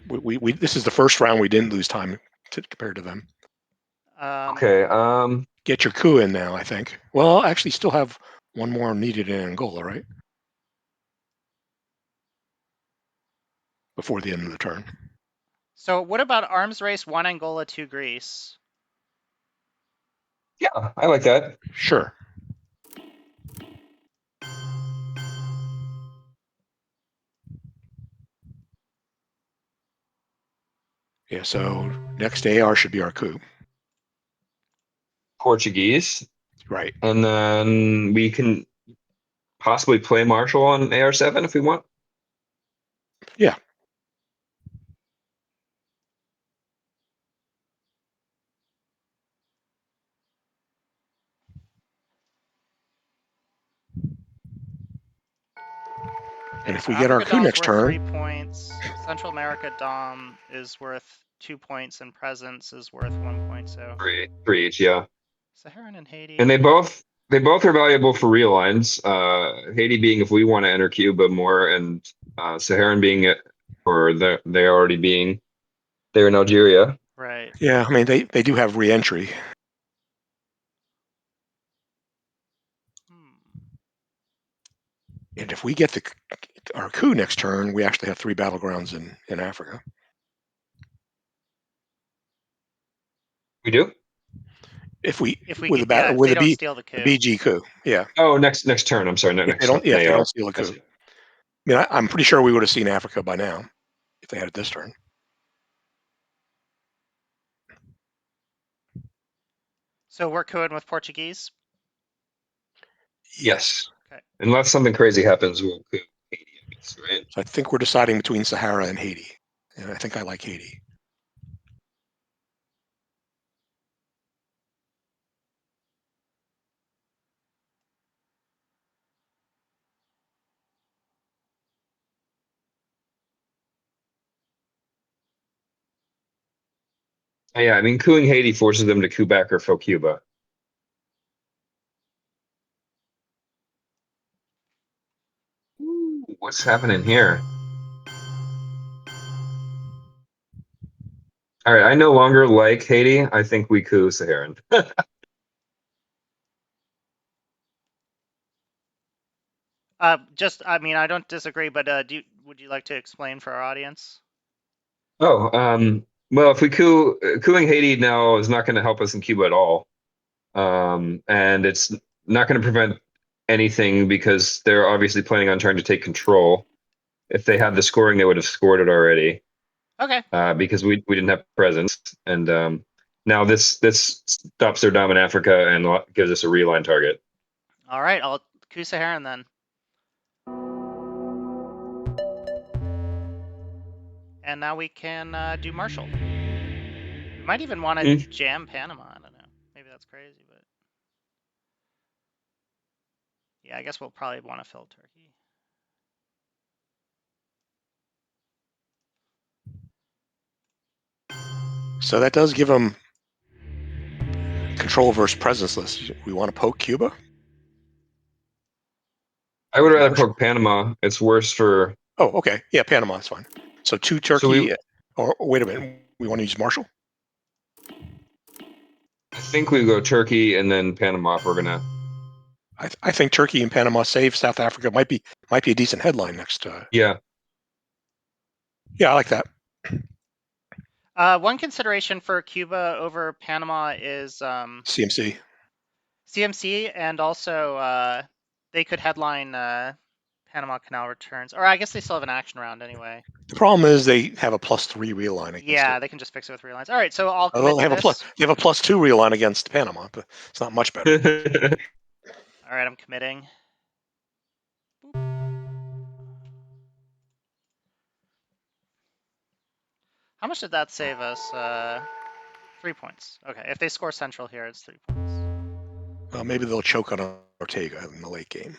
We this is the first round we didn't lose time compared to them. Okay. Get your coup in now, I think. Well, actually, still have one more needed in Angola, right? Before the end of the turn. So what about arms race 1 Angola 2 Greece? Yeah, I like that. Sure. Yeah, so next AR should be our coup. Portuguese, Right. and then we can possibly play Marshall on AR7 if we want. Yeah. Okay, And if so we get our Africa coup Dom's next worth 3 turn, points. Central America Dom is worth 2 points, and Presence is worth 1 point. So Three each, yeah. Saharan and And Haiti. they both are valuable for realigns. Haiti being if we want to enter Cuba more, and Saharan being it for they already being there in Algeria. Right. yeah, I mean they do have re-entry. And if we get our coup next turn, we actually have 3 battlegrounds in Africa. We do? If we with get, if they don't steal the the coup. BG coup, yeah. Oh, next turn. I'm sorry, If they next don't, turn. if they AR. don't steal a I coup, see. I mean, I'm pretty sure we would have seen Africa by now if they had it this turn. So we're cooing with Portuguese. Yes. Okay. Unless something crazy happens, we'll coup Haiti, I guess, right? So I think we're deciding between Sahara and Haiti, and I think I like Haiti. Yeah, I mean, cooing Haiti forces them to coup back or fill Cuba. Ooh, what's happening here? All right, I no longer like Haiti. I think we coup Saharan. I mean, I don't disagree, but would you like to explain for our audience? Oh, well, if we cooing Haiti now is not going to help us in Cuba at all. And it's not going to prevent anything because they're obviously planning on trying to take control. If they had the scoring, they would have scored it already. Okay. Because we didn't have presence, and now this stops their dom in Africa and gives us a reline target. All right, I'll coup Saharan then. And now we can do Marshall. We might even want to jam Panama. I don't know. crazy, but yeah, I guess we'll probably want to fill Turkey. So that does give them control versus presence list. We want to poke Cuba? I would rather Marshall? poke Panama. It's worse for. Oh, okay. Yeah, Panama is fine. So 2 So Turkey, or wait a minute. We want to use Marshall? I think we go Turkey and then Panama if we're gonna. I think Turkey and Panama save South Africa might be a decent headline next. Yeah. Yeah, I like that. One consideration for Cuba over Panama is CMC. CMC, and also they could headline Panama Canal returns, or I guess they still have an action round anyway. The problem is they have a +3 real line against Yeah, it. they can just fix it with relines. All right, so I'll Although commit to this. they have a +2 real line against Panama, but it's not much better. All right, I'm committing. Boop. How much did that save us? 3 points. Okay, if they score central here, it's 3 points. Well, maybe they'll choke on Ortega in the late game.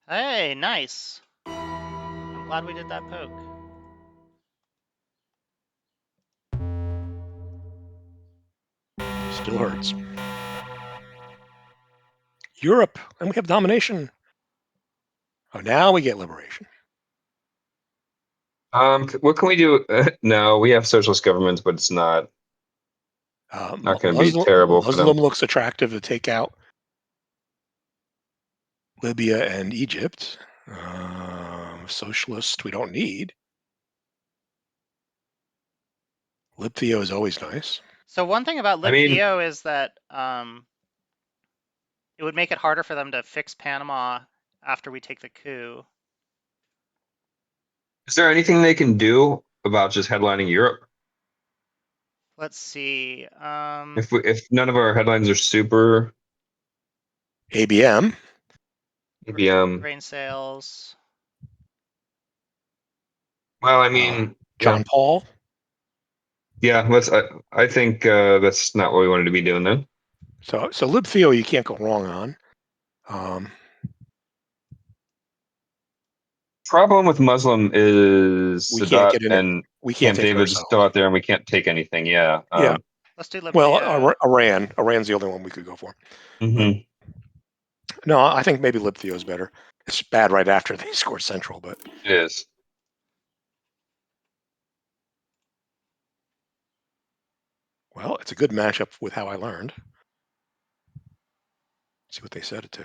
Hey, nice. I'm glad we did that poke. Still hurts. Europe, and we have domination. Oh, now we get liberation. What can we do? No, we have socialist governments, but it's not going to be terrible for them. Muslim looks attractive to take out. Libya and Egypt. Socialist, we don't need. Libtheo is always nice. So one thing about I mean- Libtheo is that it would make it harder for them to fix Panama after we take the coup. Is there anything they can do about just headlining Europe? Let's see. If none of our headlines are super ABM. ABM, Grain sales. well, I mean, John Paul. yeah. I think that's not what we wanted to be doing then. So Libtheo you can't go wrong on. Problem with Muslim is We can't Sadat get in it. and We can't Camp take it David's still ourselves. out there, and we can't take anything. Yeah. Yeah. Let's do Libtheo. Well, Iran's the only one we could go for. Mhm. No, I think maybe Libtheo is better. It's bad right after they score central, but It is. well, it's a good matchup with how I learned. See what they set it to.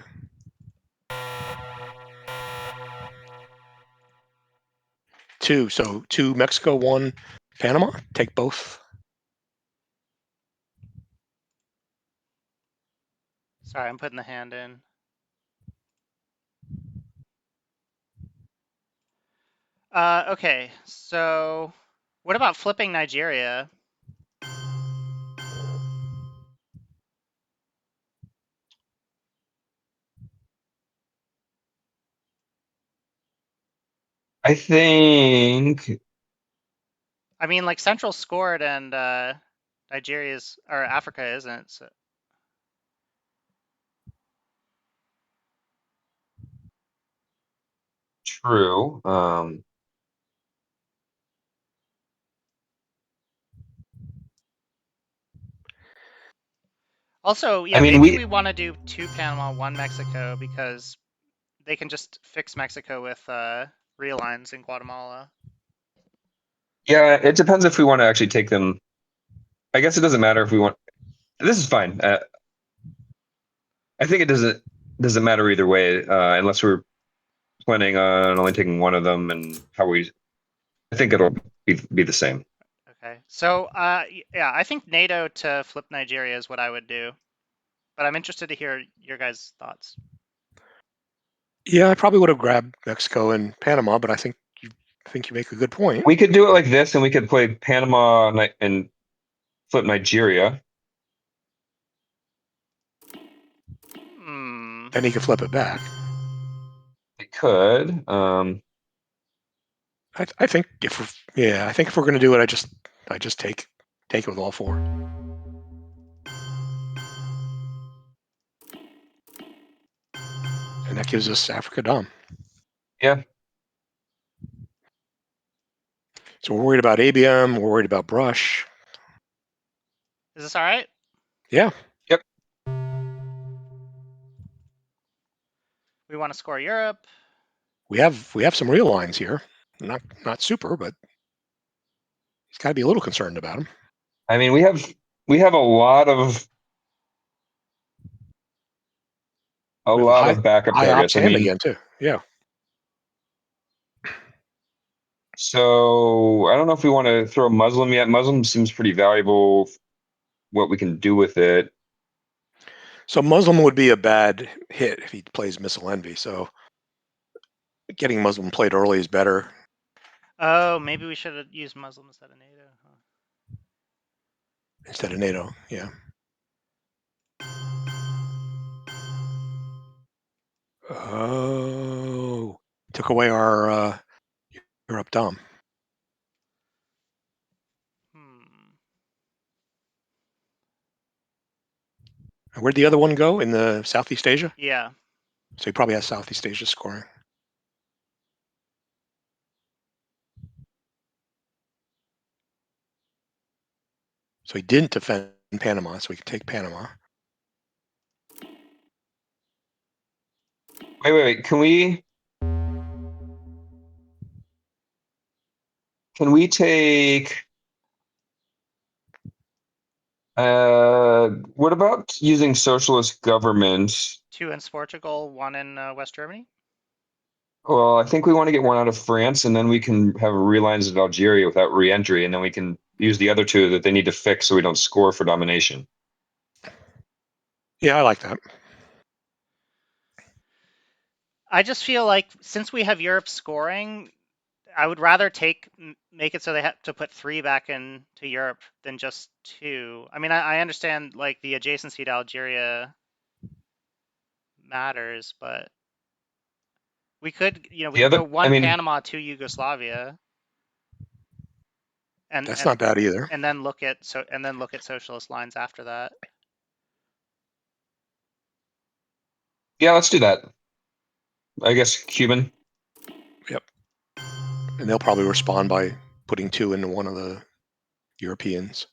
So 2 Mexico, 1 Panama. Take both. Sorry, I'm putting the hand in. Okay, so what about flipping Nigeria? I think I mean, like Central scored and Nigeria's or Africa isn't. So. true. Also, yeah, I mean, maybe we want to do 2 Panama, 1 Mexico because they can just fix Mexico with real lines in Guatemala. yeah, it depends if we want to actually take them. I guess it doesn't matter if we want. This is fine. I think it doesn't matter either way, unless we're planning on only taking one of them and how we. I think it'll be the same. Okay, so yeah, I think NATO to flip Nigeria is what I would do, but I'm interested to hear your guys' thoughts. Yeah, I probably would have grabbed Mexico and Panama, but I think think you make a good point. We could do it like this, and we could play Panama and flip Nigeria. Hmm. Then he could flip it back. We could. I think if we're going to do it, I just take it with all four. And that gives us Africa Dom. Yeah. So we're worried about ABM. We're worried about Brush. Is this all right? Yeah. Yep. We want to score Europe. We have some real lines here. Not super, but he's got to be a little concerned about him. I mean, we have a lot of backup high targets. ops I hand mean, again too. Yeah. so I don't know if we want to throw Muslim yet. Muslim seems pretty valuable. What we can do with it. So Muslim would be a bad hit if he plays Missile Envy. So getting Muslim played early is better. Oh, maybe we should have used Muslim instead of NATO. Huh? Instead of NATO, yeah. Oh, took away our Europe Dom. Where'd the other one go? In the Southeast Asia? Yeah. So he probably has Southeast Asia scoring. So he didn't defend Panama, so we can take Panama. Wait. Can we take? What about using socialist government? 2 in Portugal, 1 in West Germany. Well, I think we want to get one out of France, and then we can have relines of Algeria without re-entry, and then we can use the other 2 that they need to fix so we don't score for domination. Yeah, I like that. I just feel like since we have Europe scoring, I would rather make it so they have to put 3 back into Europe than just 2. I mean, I understand like the adjacency to Algeria matters, but we could, we The could other, go I 1 mean, Panama, 2 Yugoslavia, and That's not bad either. and then look at socialist lines after that. yeah, let's do that. I guess Cuban. Yep. And they'll probably respond by putting 2 into one of the Europeans.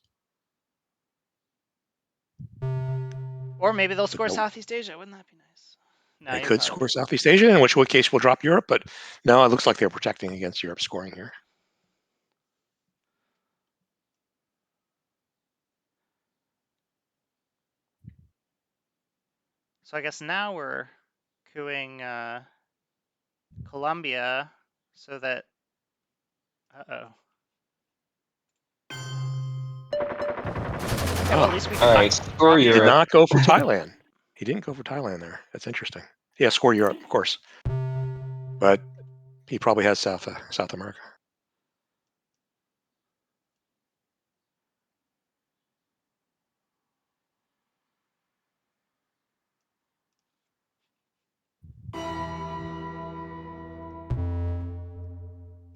Or maybe they'll score Southeast Asia. Wouldn't that be nice? No, They you're could probably score Southeast Asia, in which case we'll drop Europe. But no, it looks like they're protecting against Europe scoring here. So I guess now we're cooing Colombia so that. Uh-oh. Yeah, well, at least we can All right, score He did Europe. not go for Thailand. He didn't go for Thailand there. That's interesting. Yeah, score Europe, of course. But he probably has South America.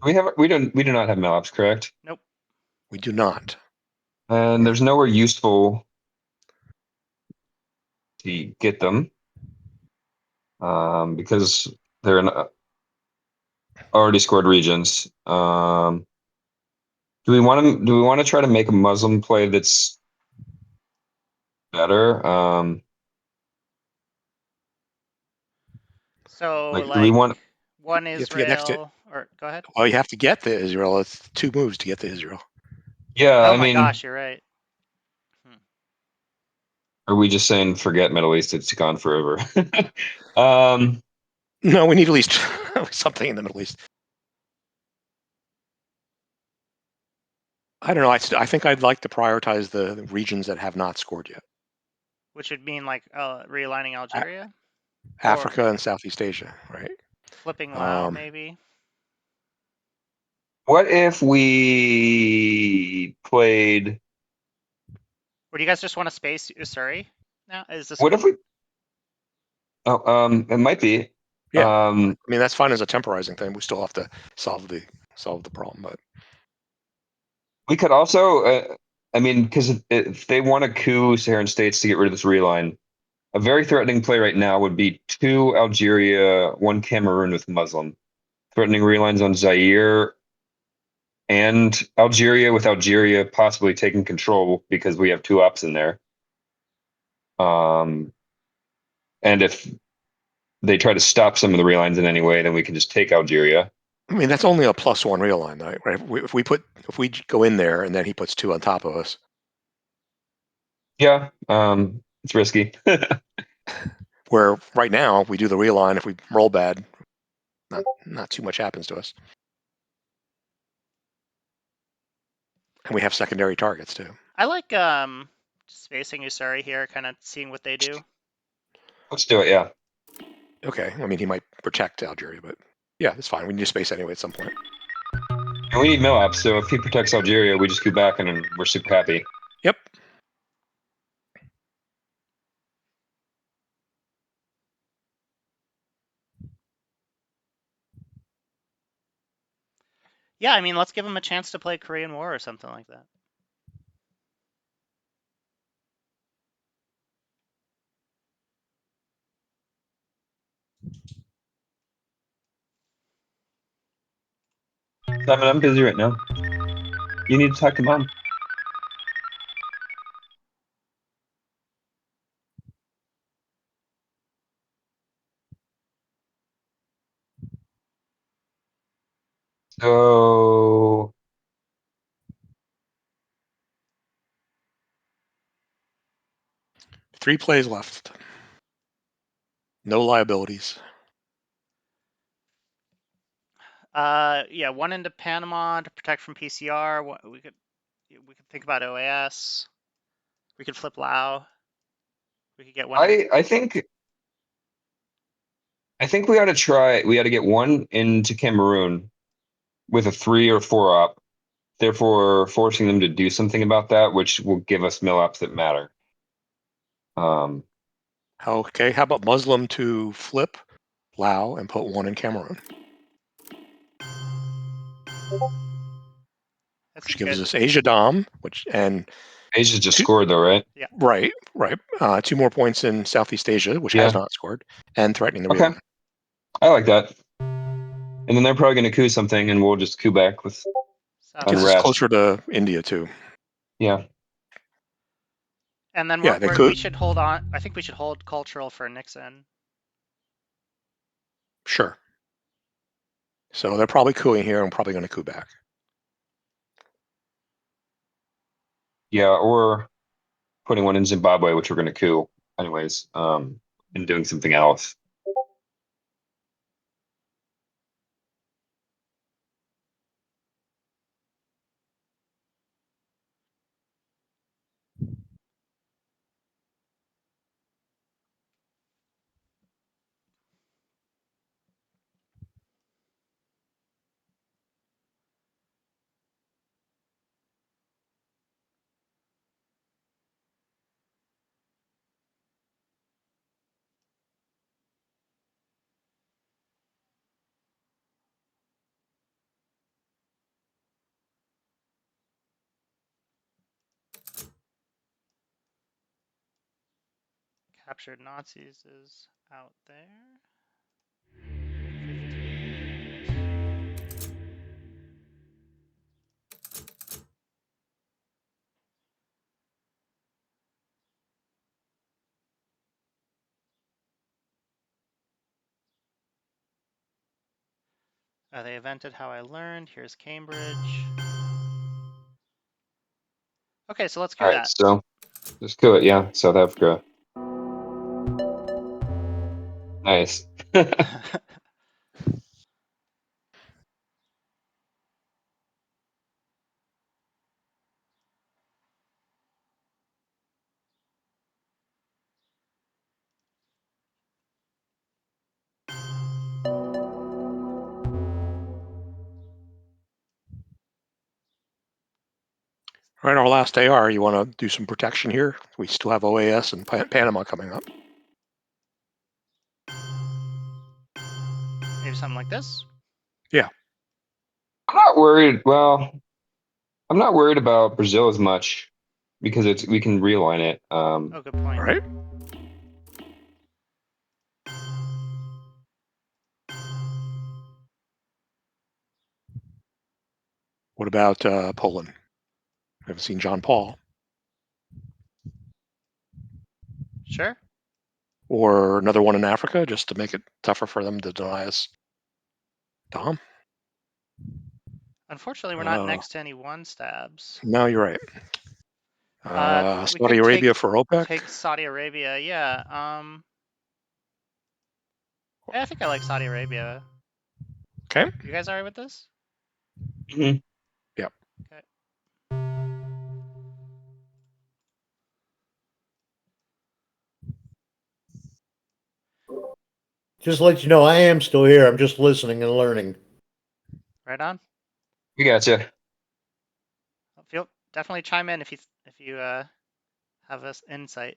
We do not have Malaps, correct? Nope. We do not. And there's nowhere useful to get them, because they're in already scored regions. Do we want to try to make a Muslim play that's better? So Like, do we want? one You have to get next to it. Israel, or go ahead. Well, you have to get to Israel. It's 2 moves to get to Israel. Yeah, Oh I my mean, gosh, you're right. are we just saying forget Middle East? It's gone forever. um, No, we need at least something in the Middle East. I don't know. I think I'd like to prioritize the regions that have not scored yet. Which would mean like realigning Algeria, Africa and Southeast Asia, right? flipping Lao maybe. What if we played? Or do you guys just want to space Usuri now? Is this What good? if we? Oh, it might be. Yeah. Um, I mean, that's fine as a temporizing thing. We still have to solve the problem, but we could also. I mean, because if they want to coup Saharan states to get rid of this reline, a very threatening play right now would be 2 Algeria, 1 Cameroon with Muslim. Threatening relines on Zaire and Algeria, with Algeria possibly taking control because we have 2 ops in there. And if they try to stop some of the relines in any way, then we can just take Algeria. I mean, that's only a +1 real line, right? If we go in there and then he puts 2 on top of us, Yeah, it's risky. where right now we do the real line. If we roll bad, not too much happens to us, and we have secondary targets too. I like spacing Usuri here, kind of seeing what they do. Let's do it. Yeah. Okay, I mean he might protect Algeria, but yeah, it's fine. We need to space anyway at some point. And we need mill ops, so if he protects Algeria, we just go back and we're super happy. Yep. Yeah, I mean, let's give them a chance to play Korean War or something like that. Simon, I'm busy right now. You need to talk to mom. So 3 plays left. No liabilities. Yeah, 1 into Panama to protect from PCR. We could think about OAS. We could flip Lao. We could get 1 in. I think we ought to try. We ought to get 1 into Cameroon with a 3 or 4 op, therefore forcing them to do something about that, which will give us mill ops that matter. Okay, how about Muslim to flip Lao and put 1 in Cameroon, That which seems gives good. us Asia Dom, and Asia just 2, scored though, right? Yeah. right. 2 more points in Southeast Asia, which has Yeah. not scored, and threatening the real Okay. line. I like that. And then they're probably going to coup something, and we'll just coup back with Gets us Southeast. unrest. closer to India too. Yeah. And then Yeah, they we could. should hold on. I think we should hold cultural for Nixon. Sure. So they're probably cooing here and probably going to coup back. Yeah. Or putting 1 in Zimbabwe, which we're going to coup anyways, and doing something else. Captured Nazis is out there. 58. They evented How I Learned. Here's Cambridge. Okay, so let's All coup right. that. So just coup it. Yeah. South Africa. Nice. All right, our last AR. You want to do some protection here? We still have OAS and Panama coming up. Maybe something like this. I'm not worried. Well, I'm not worried about Brazil as much because we can realign it. Oh, good point. All right. What about Poland? I haven't seen John Paul. Sure. Or another one in Africa, just to make it tougher for them to deny us. Dom? Unfortunately, we're not next to any one stabs. No, you're right. We Saudi could Arabia for OPEC. take Saudi Arabia. Yeah. I think I like Saudi Arabia. Okay. You guys alright with this? Mhm. Yep. Okay. Just to let you know, I am still here. I'm just listening and learning. Right on. We gotcha. Definitely chime in if you have this insight.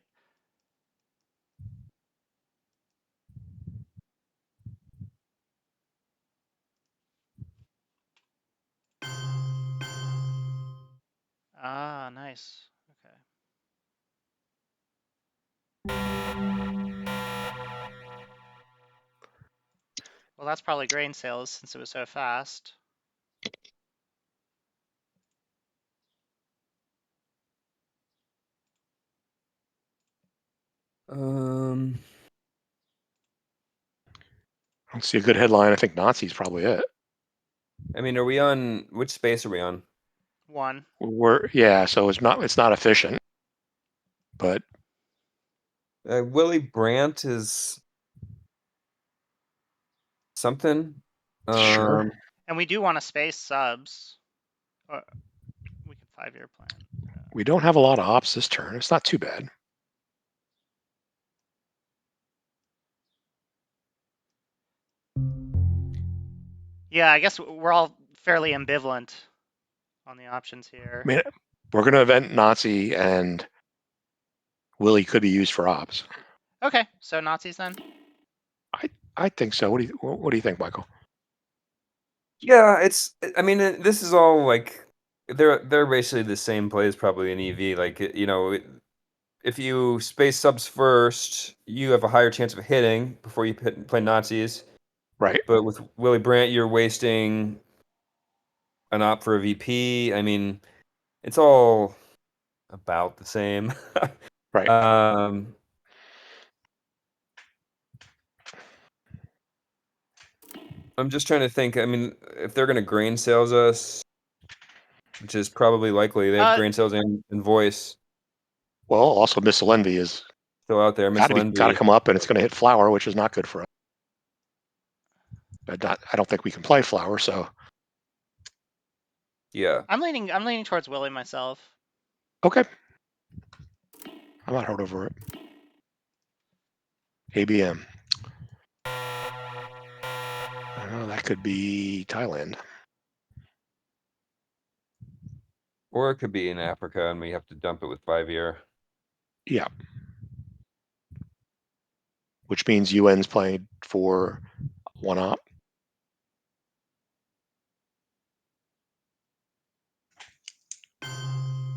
Ah, nice. Okay. Well, that's probably grain sales since it was so fast. I don't see a good headline. I think Nazi's probably it. I mean, are we on which space are we on? One. So it's not efficient. But Willie Brandt is something. sure. And we do want to space subs. Or we could 5-year plan. Yeah. We don't have a lot of ops this turn. It's not too bad. Yeah, I guess we're all fairly ambivalent on the options here. I mean, we're going to event Nazi, and Willie could be used for ops. Okay, so Nazis then. I think so. What do you think, Michael? Yeah, it's. I mean, this is all like they're basically the same plays probably in EV. Like if you space subs first, you have a higher chance of hitting before you play Nazis. Right. But with Willie Brandt, you're wasting an op for a VP. I mean, it's all about the same. Right. I'm just trying to think. I mean, if they're going to grain sales us, which is probably likely, they have grain sales and voice Well, also Miss Lenvy is still out there. Miss got to Lenvy. come up, and it's going to hit Flower, which is not good for us. I don't think we can play Flower, so Yeah. I'm leaning towards Willie myself. okay. I'm not hurt over it. ABM. That could be Thailand. Or it could be in Africa, and we have to dump it with 5-year. Yeah. Which means UN's playing for one op.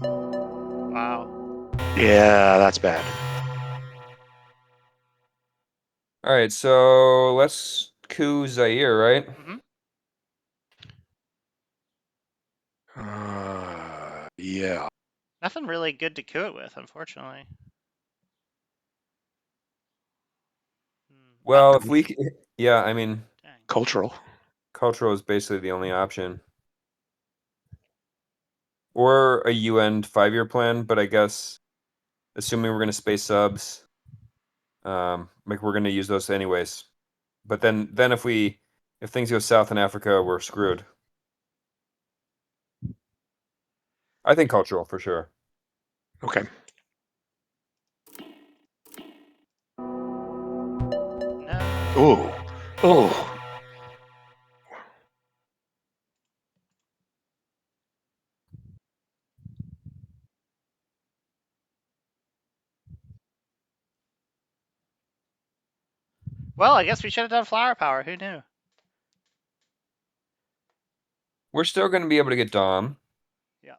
Wow. Yeah, that's bad. All right, so let's coup Zaire, right? Mm-hmm. Yeah. Nothing really good to coup it with, unfortunately. Well, if we, yeah, I mean, Dang. Cultural. cultural is basically the only option. Or a UN 5-year plan, but I guess assuming we're going to space subs, like we're going to use those anyways. But then if things go south in Africa, we're screwed. I think cultural for sure. Okay. No. Oh. Well, I guess we should have done flower power. Who knew? We're still going to be able to get Dom. Yeah.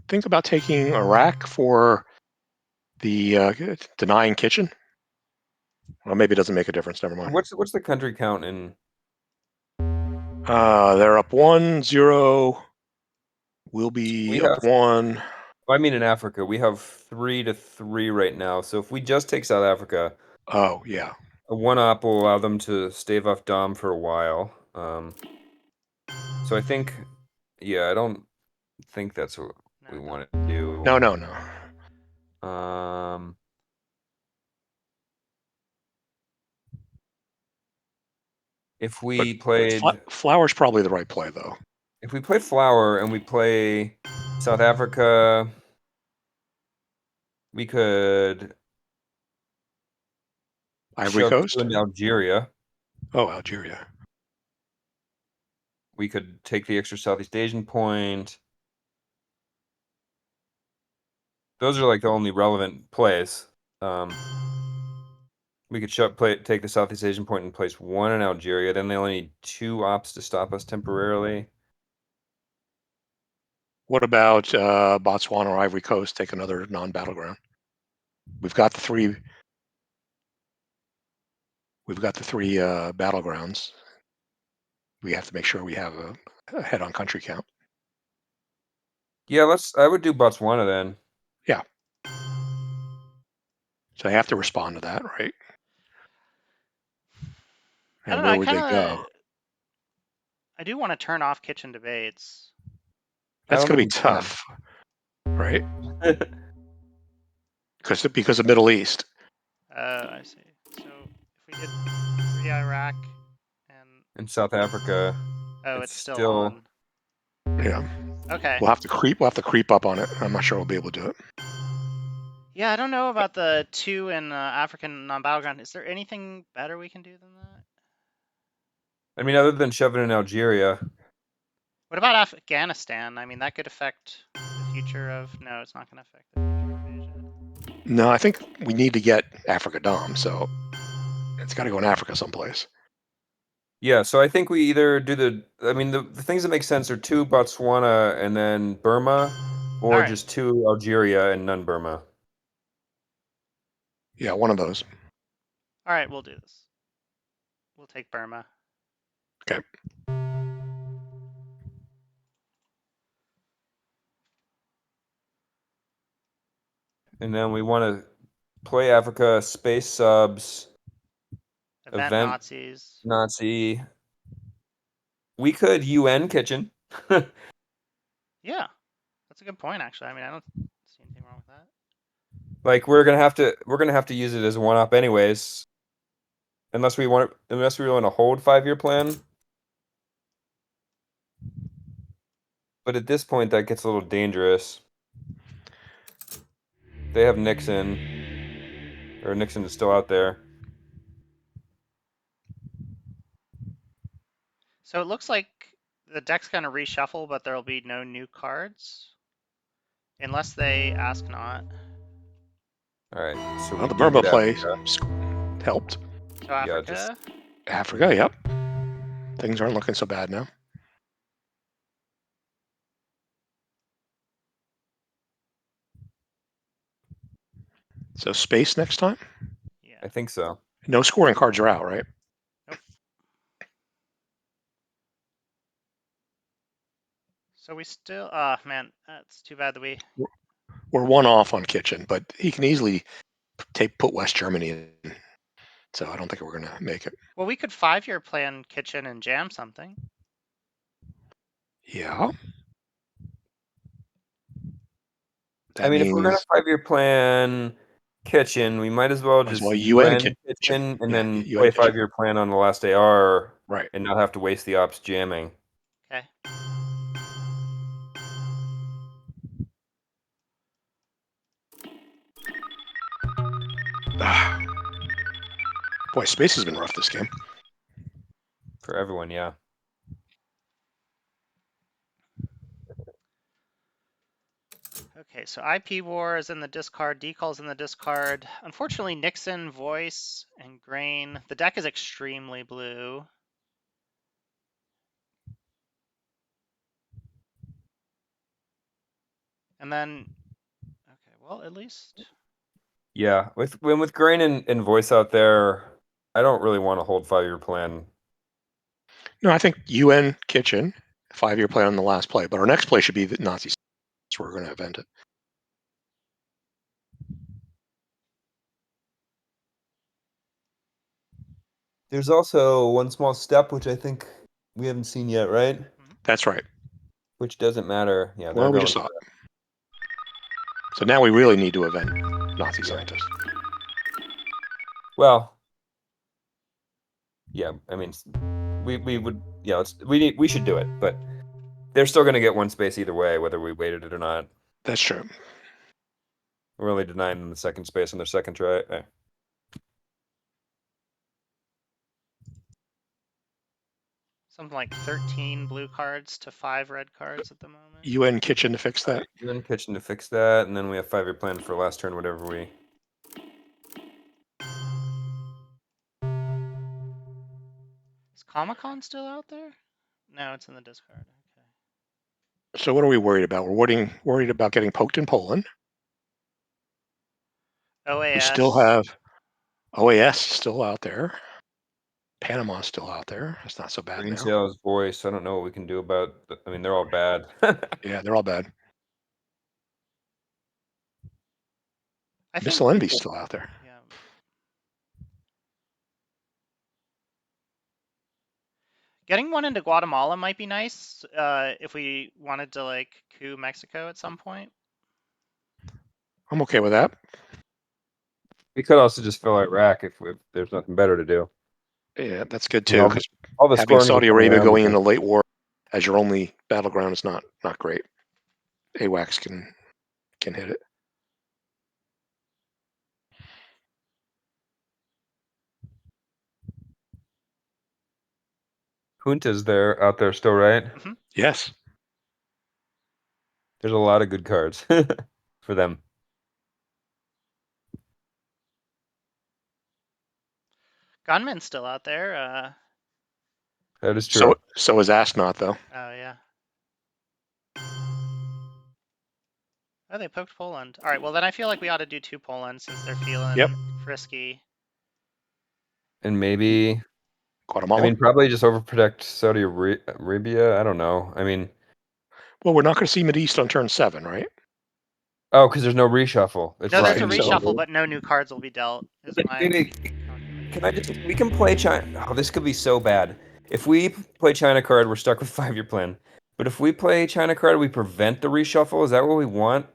Think about taking Iraq for the denying kitchen. Well, maybe it doesn't make a difference. Never mind. What's the country count in? They're up 1-0. We'll be We up have. 1. I mean, in Africa, we have 3-3 right now. So if we just take South Africa, Oh, yeah. a 1-op will allow them to stave off Dom for a while. So I think, yeah, I don't think that's what No, we don't. want to do. No. If we played, Flower's probably the right play, though. if we play Flower and we play South Africa, we could Ivory shove Coast? two into Algeria. Oh, Algeria. We could take the extra Southeast Asian point. Those are like the only relevant plays. We could take the Southeast Asian point and place one in Algeria. Then they only need 2 ops to stop us temporarily. What about Botswana or Ivory Coast? Take another non-battleground. We've got the three. We've got the 3 battlegrounds. We have to make sure we have a head-on country count. Yeah, I would do Botswana then. Yeah. So they have to respond to that, right? I And don't know. where would they go? I do want to turn off kitchen debates. That's going to be think we can. tough, right? because of Middle East. I see. So if we did 3 Iraq and In South Africa, it's still on. Yeah. Okay. We'll have to creep up on it. I'm not sure we'll be able to do it. Yeah, I don't know about the 2 in African non-battleground. Is there anything better we can do than that? I mean, other than shoving in Algeria. What about Afghanistan? I mean, that could affect the future of. No, it's not going to affect the future of Asia. No, I think we need to get Africa Dom, so it's got to go in Africa someplace. Yeah, so I think we either do the things that make sense are 2 Botswana and then Burma, or just 2 Algeria and none Burma. Yeah, one of those. All right, we'll do this. We'll take Burma. Okay. And then we want to play Africa, space subs, Event Nazis. Nazi. We could UN kitchen. Yeah, that's a good point, actually. I mean, I don't see anything wrong with that. Like we're gonna have to use it as a 1-op anyways, unless we want to hold 5-year plan. But at this point, that gets a little dangerous. They have Nixon, or Nixon is still out there. So it looks like the deck's going to reshuffle, but there'll be no new cards. Unless they ask not. All right, so well, the Burma play helped. So Africa? Yeah, Africa, yep. Things aren't looking so bad now. So space next time? Yeah. I think so. No scoring cards are out, right? Nope. So we still, man, that's too bad that we. We're 1 off on kitchen, but he can easily put West Germany in. So I don't think we're going to make it. Well, we could 5-year plan kitchen and jam something. Yeah. I mean, if we're gonna 5-year plan kitchen, we might as well just UN kitchen and then play 5-year plan on the last AR, right, and not have to waste the ops jamming. Okay. Boy, space has been rough this game. For everyone, yeah. Okay, so IP War is in the discard, Decal's in the discard. Unfortunately, Nixon, Voice, and Grain. The deck is extremely blue. And then, okay, well, at least. Yeah, with Grain and Voice out there, I don't really want to hold 5-year plan. No, I think UN Kitchen, 5-year play on the last play, but our next play should be the Nazi. So we're going to event it. There's also one small step, which I think we haven't seen yet, right? That's right. Which doesn't matter. Yeah, Well, we just saw it. So now we really need to event Nazi scientists. Well, yeah, I mean, we would, yeah, we should do it, but they're still going to get one space either way, whether we waited it or not. That's true. We're only denying them the second space on their second try. Something like 13 blue cards to 5 red cards at the moment. UN Kitchen to fix that. UN Kitchen to fix that, and then we have 5-year plan for last turn, whatever we. Is Comic-Con still out there? No, it's in the discard. Okay. So what are we worried about? We're worried about getting poked in Poland. OAS. We still have OAS still out there. Panama's still out there. It's not so bad Green now. Sail's Voice. I don't know what we can do about. I mean, they're all bad. Yeah, they're all bad. I think Missile Envy's still out there. Yeah. Getting one into Guatemala might be nice if we wanted to like coup Mexico at some point. I'm okay with that. We could also just fill Iraq if there's nothing better to do. Yeah, that's good You know, too. Because all the having scoring Saudi will come Arabia around going because- into late war as your only battleground is not great. AWACS can hit it. Junta's there out there still, right? Mhm. Yes. There's a lot of good cards for them. Gunman's still out there. That is true. So is Astronaut though. Oh yeah. Oh, they poked Poland. All right, well then I feel like we ought to do 2 Poland since they're feeling frisky. And maybe Guatemala. I mean, probably just overprotect Saudi Arabia. I don't know. I mean, Well, we're not going to see Mideast on turn 7, right? oh, because there's no reshuffle. It's No, just there's a Right, so- reshuffle, but no new cards will be dealt. Is my Can I just? We can play China. Oh, this could be so bad. If we play China card, we're stuck with 5-year plan. But if we play China card, we prevent the reshuffle. Is that what we want?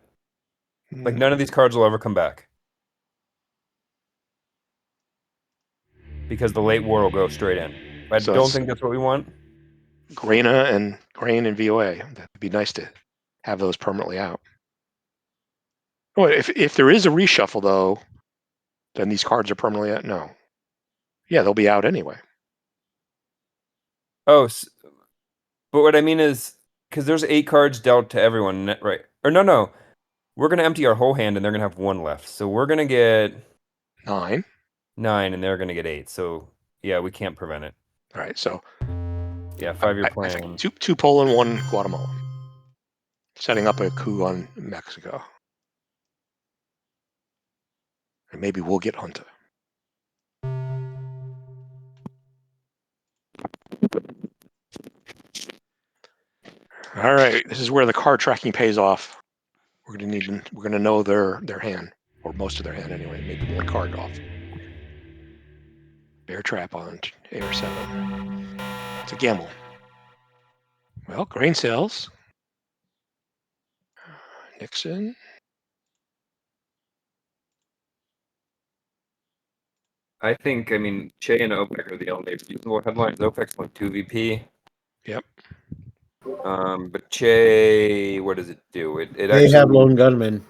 Like none of these cards will ever come back because the late war will go straight in. I So don't it's- think that's what we want. Grain and VOA. That'd be nice to have those permanently out. Oh, if there is a reshuffle though, then these cards are permanently out. No. Yeah, they'll be out anyway. Oh, but what I mean is because there's 8 cards dealt to everyone, right? Or no. We're gonna empty our whole hand, and they're gonna have 1 left. So we're gonna get 9. 9, and they're gonna get 8. So yeah, we can't prevent it. All right. So Yeah, 5-year I plan. think two Poland, 1 Guatemala. Setting up a coup on Mexico. And maybe we'll get Junta. All right, this is where the card tracking pays off. We're gonna know their hand, or most of their hand anyway. Maybe 1 card off. Bear trap on AR7. It's a gamble. Well, grain sales. Nixon. I mean, Che and OPEC are the only reasonable headlines. OPEC's won 2 VP. Yep. But Che, what does it do? It They actually have lone gunmen.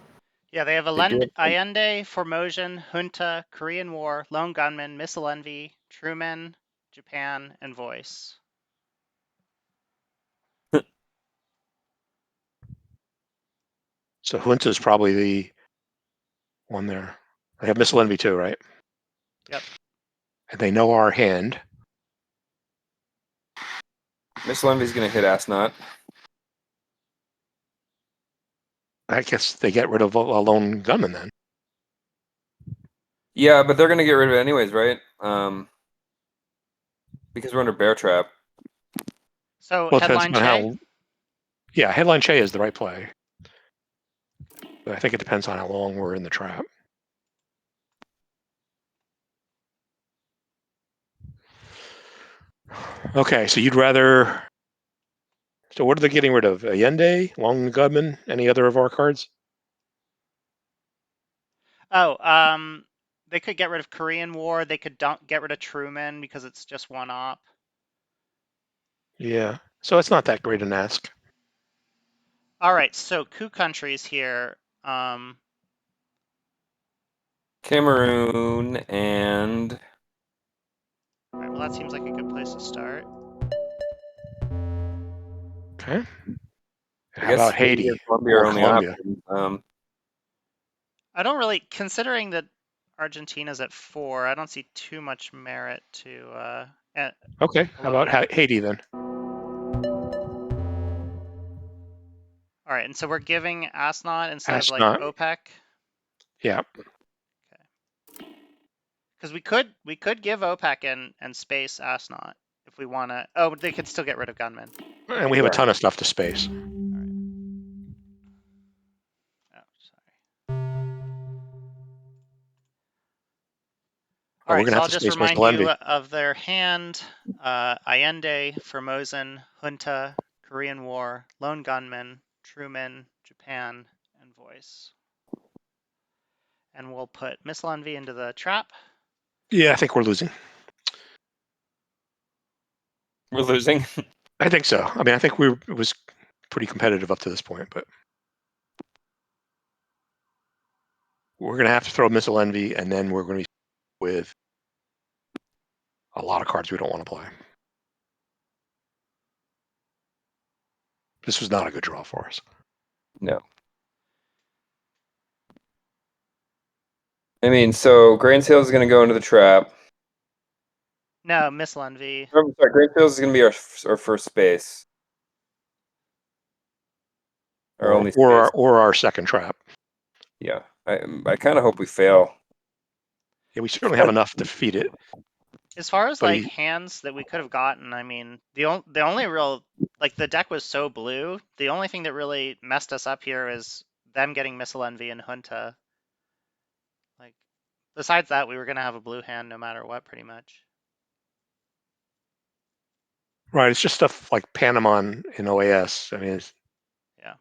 Yeah, they have They do have- Allende, Formosan, Junta, Korean War, Lone Gunman, Missile Envy, Truman, Japan, and Voice. So Junta is probably the one there. They have Missile Envy too, right? Yep. And they know our hand. Miss Envy's gonna hit Asnot. I guess they get rid of a lone gunman then. Yeah, but they're gonna get rid of it anyways, right? Because we're under bear trap. So Well, it depends headline on Che. how. Yeah, headline Che is the right play. But I think it depends on how long we're in the trap. Okay, so you'd rather. So what are they getting rid of? Allende, Lone Gunman, any other of our cards? Oh, they could get rid of Korean War. They could get rid of Truman because it's just one op. Yeah, so it's not that great an ask. All right, so coup countries here. Cameroon and All right, well, that seems like a good place to start. Okay. I How guess about Haiti Haiti and Colombia or are only Colombia? options. I don't really, considering that Argentina's at 4, I don't see too much merit to. Okay, how about Haiti then? All right, and so we're giving Asnot instead of like Asnot. OPEC. Yeah. Because we could give OPEC and space Asnot if we want to. Oh, they could still get rid of gunmen. And we have a ton of stuff to space. Oh, sorry. All We're right, gonna so have I'll to just space remind Missile you Envy. of their hand: Allende, Formosan, Junta, Korean War, Lone Gunman, Truman, Japan, and Voice. And we'll put Missile Envy into the trap. Yeah, I think we're losing. We're losing. I think so. I mean, I think it was pretty competitive up to this point, but we're gonna have to throw Missile Envy, and then we're gonna be with a lot of cards we don't want to play. This was not a good draw for us. No. I mean, so Grain Sales is gonna go into the trap. No, Missile Envy. Oh, sorry, Grain Sales is gonna be our first space. Our only space. Or our second trap. Yeah, I kind of hope we fail. Yeah, we certainly have enough to feed it. As far as But like hands that we could have gotten, I mean, the only real, like, the deck was so blue. The only thing that really messed us up here is them getting Missile Envy and Junta. Like, besides that, we were gonna have a blue hand no matter what, pretty much. Right, it's just stuff like Panamon in OAS. I mean, it's Yeah.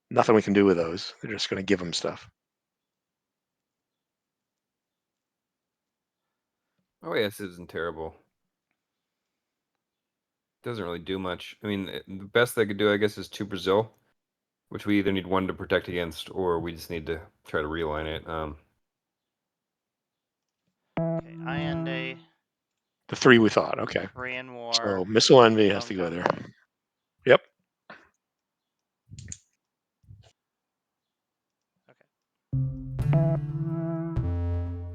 nothing we can do with those. They're just going to give them stuff. Oh yes, isn't terrible. Doesn't really do much. I mean, the best they could do, I guess, is 2 Brazil, which we either need 1 to protect against, or we just need to try to realign it. Okay, Allende, The 3 we thought. Okay. Korean War. So Missile Envy has Lone to go there. Gunman. Yep. Okay.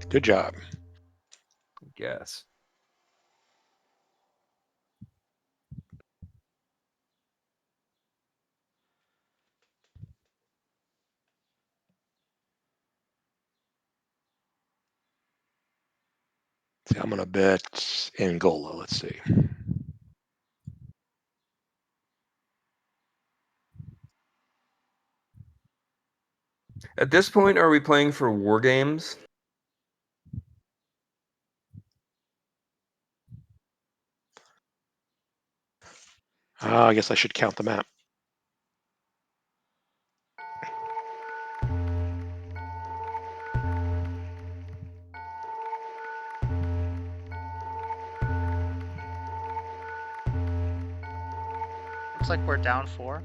Good job. I guess. See, I'm going to bet Angola. Let's see. At this point, are we playing for war games? I guess I should count the map. Looks like we're down 4.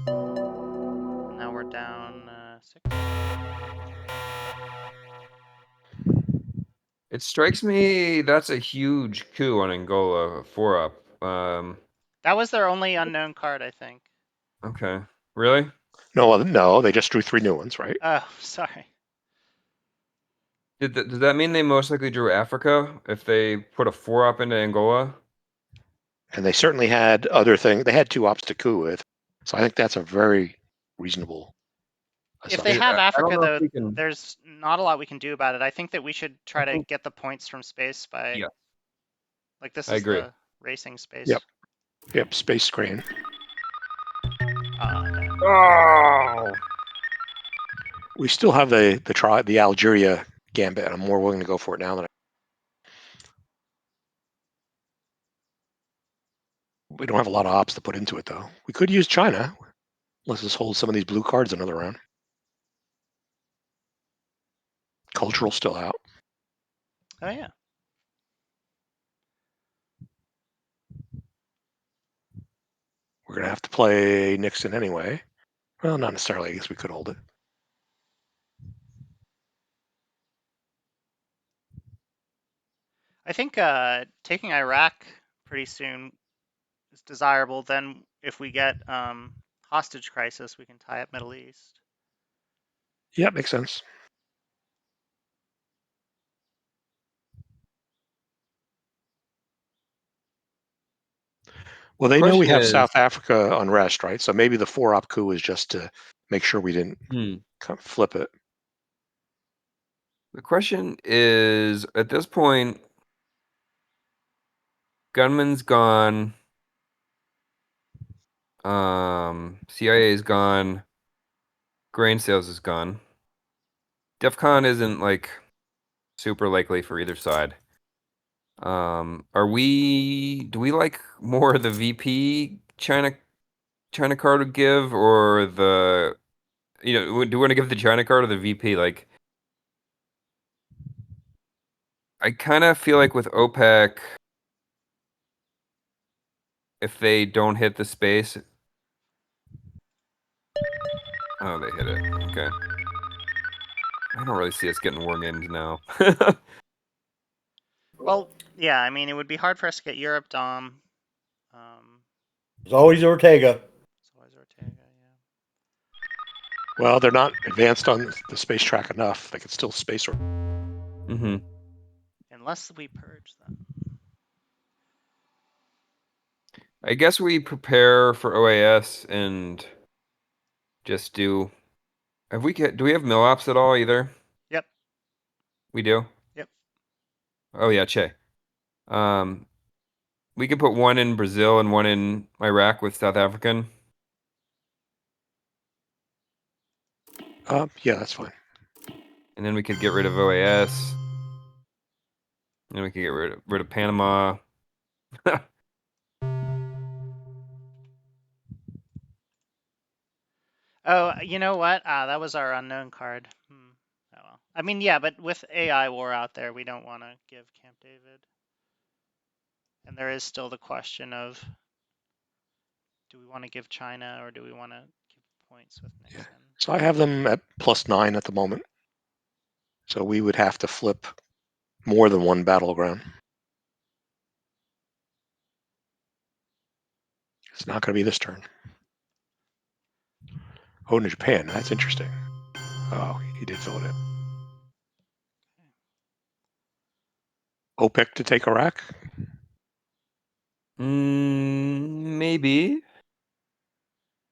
Now we're down 6. It strikes me that's a huge coup on Angola 4-up. That was their only unknown card, I think. Okay. Really? No, they just drew 3 new ones, right? Oh, sorry. Does that mean they most likely drew Africa if they put a 4-up into Angola? And they certainly had other things. They had 2 ops to coup with, so I think that's a very reasonable If they assumption. have I don't Africa, know if though, we can. there's not a lot we can do about it. I think that we should I try to think. get the points from space by, Yeah, like, this I is agree. the racing space. Yep. Yep, space crane. Damn. Oh. We still have the Algeria gambit. I'm more willing to go for it now than we don't have a lot of ops to put into it though. We could use China. Let's just hold some of these blue cards another round. Cultural still out. Oh, yeah. We're gonna have to play Nixon anyway. Well, not necessarily. I guess we could hold it. I think taking Iraq pretty soon is desirable. Then if we get hostage crisis, we can tie up Middle East. Yeah, makes sense. Well, they know we Question have is, South Africa unrest, right? So maybe the 4-op coup is just to make sure we didn't flip it. the question is, at this point, Gunman's gone. CIA is gone. Grain sales is gone. DEFCON isn't like super likely for either side. Do we like more the VP China card would give, or the, do we want to give the China card or the VP? Like, I kind of feel like with OPEC, if they don't hit the space, oh, they hit it. Okay. I don't really see us getting war games now. Well, yeah, I mean, it would be hard for us to get Europe Dom. There's always Ortega. It's always Ortega, yeah. Well, they're not advanced on the space track enough. They could still space. Mm-hmm. Unless we purge them. I guess we prepare for OAS and just do. Do we have mill ops at all either? Yep. We do. Yep. Oh yeah, Che. We could put one in Brazil and one in Iraq with South African. Yeah, that's fine. And then we could get rid of OAS. And then we could get rid of Panama. Oh, you know what? That was our unknown card. Oh well. I mean, yeah, but with AI war out there, we don't want to give Camp David. And there is still the question of, do we want to give China or do we want to give points with Nixon? Yeah. So I have them at +9 at the moment. So we would have to flip more than one battleground. It's not going to be this turn. Oh, to Japan. That's interesting. Oh, he did fill it in. OPEC to take Iraq? Maybe.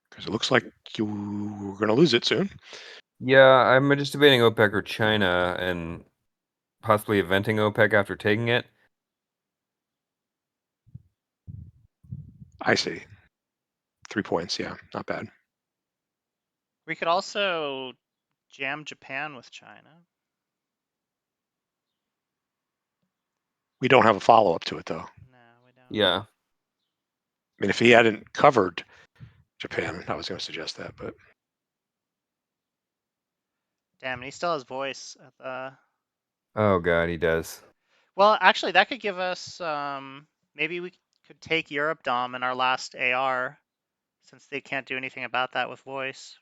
Because it looks like you were going to lose it soon. Yeah, I'm just debating OPEC or China and possibly eventing OPEC after taking it. I see. 3 points. Yeah, not bad. We could also jam Japan with China. We don't have a follow-up to it, though. No, we don't. Yeah. I mean, if he hadn't covered Japan, I was going to suggest that, but Damn, and he still has voice at the. Oh god, he does. Well, actually, that could give us. Maybe we could take Europe Dom in our last AR, since they can't do anything about that with voice.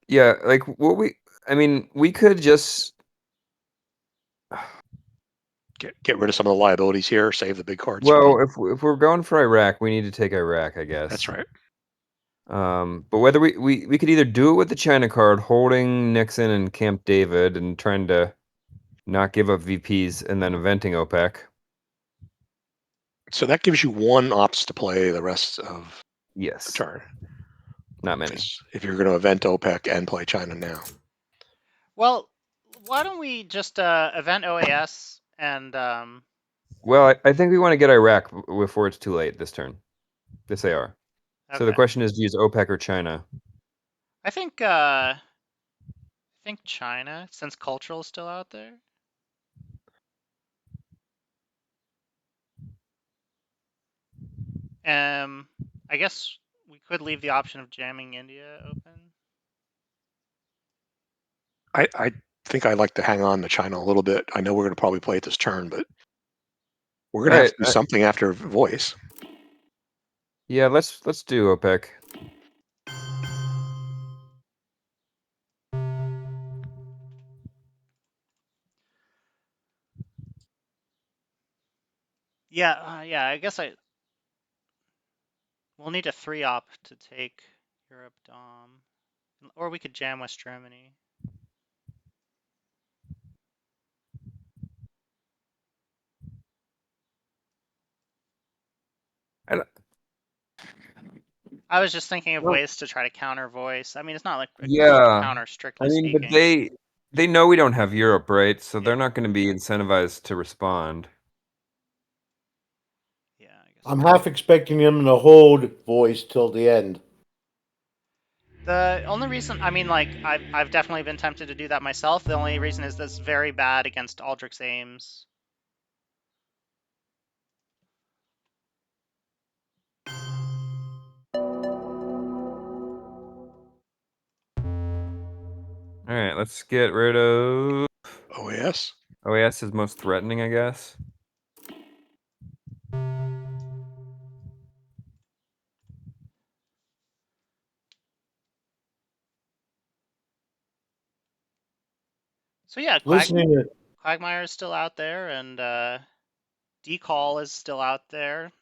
Yeah, like I mean, we could just Get rid of some of the liabilities here. Save the big cards. Well, if we're going for Iraq, we need to take Iraq, I guess. That's right. But whether we could either do it with the China card, holding Nixon and Camp David, and trying to not give up VPs, and then eventing OPEC. So that gives you one ops to play the rest of the Yes, turn. not many. If you're going to event OPEC and play China now. Well, why don't we just event OAS and Well, I think we want to get Iraq before it's too late this turn. This AR. So the okay. question is, do you use OPEC or China? I think China, since cultural is still out there. I guess we could leave the option of jamming India open. I think I'd like to hang on to China a little bit. I know we're going to probably play it this turn, but we're going to have to do something after voice. Yeah, let's do OPEC. Yeah, yeah. I guess we'll need a 3-op to take Europe Dom, or we could jam West Germany. I was just thinking of ways to try to counter voice. I mean, it's not like a counter, strictly but speaking. they know we don't have Europe, right? So they're Yeah. not going to be incentivized to respond. Yeah, I guess. I'm half expecting them to hold voice till the end. The only reason, I mean, like, I've definitely been tempted to do that myself. The only reason is that's very bad against Aldrich's aims. All right, let's get rid of OAS. OAS is most threatening, I guess. So yeah, Listening to Quagmire is still out there, and Decall is still out there.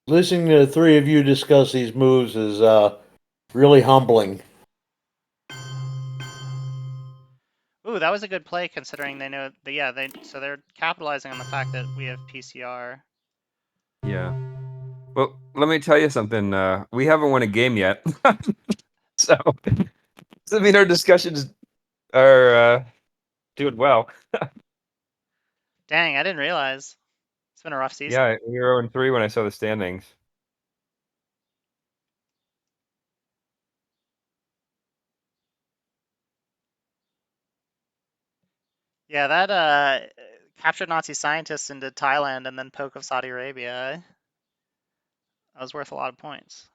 listening to the three of you discuss these moves is really humbling. Ooh, that was a good play considering they know. So they're capitalizing on the fact that we have PCR. Yeah. Well, let me tell you something. We haven't won a game yet, so doesn't mean our discussions are doing well. Dang, I didn't realize. It's been a rough season. Yeah, we were 0-3 when I saw the standings. Yeah, that captured Nazi scientists into Thailand and then poke of Saudi Arabia. That was worth a lot of points.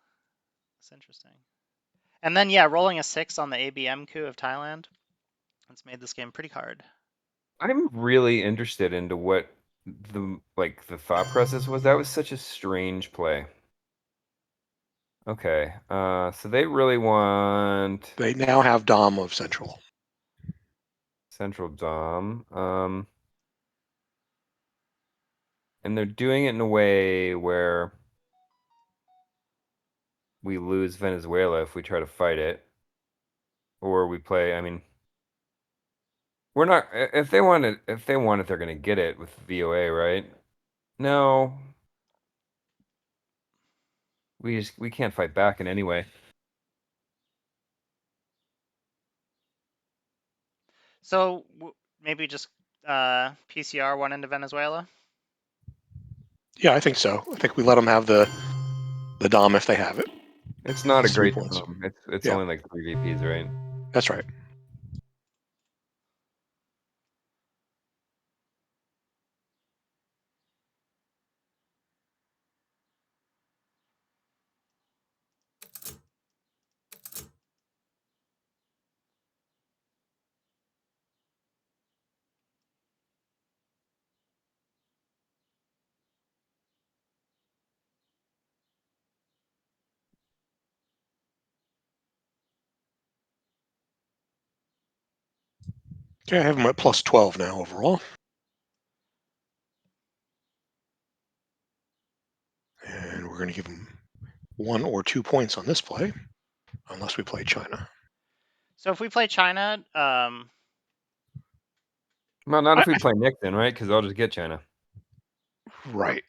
It's interesting. And then yeah, rolling a 6 on the ABM coup of Thailand. That's made this game pretty hard. I'm really interested into what the thought process was. That was such a strange play. Okay, so they really want They now have Dom of Central. Central Dom. And they're doing it in a way where we lose Venezuela if we try to fight it. Or we play, I mean, we're not if they want it, they're gonna get it with VOA, right? No. We can't fight back in any way. So maybe just PCR one into Venezuela. Yeah, I think so. I think we let them have the Dom if they have it. It's not a great points. Dom. It's Yeah. only like 3 VPs, right? That's right. Okay, I have him at plus 12 now overall. And we're going to give him 1 or 2 points on this play, unless we play China. So if we play China, Well, not if we play Nixon, right? Because I'll just get China. Right.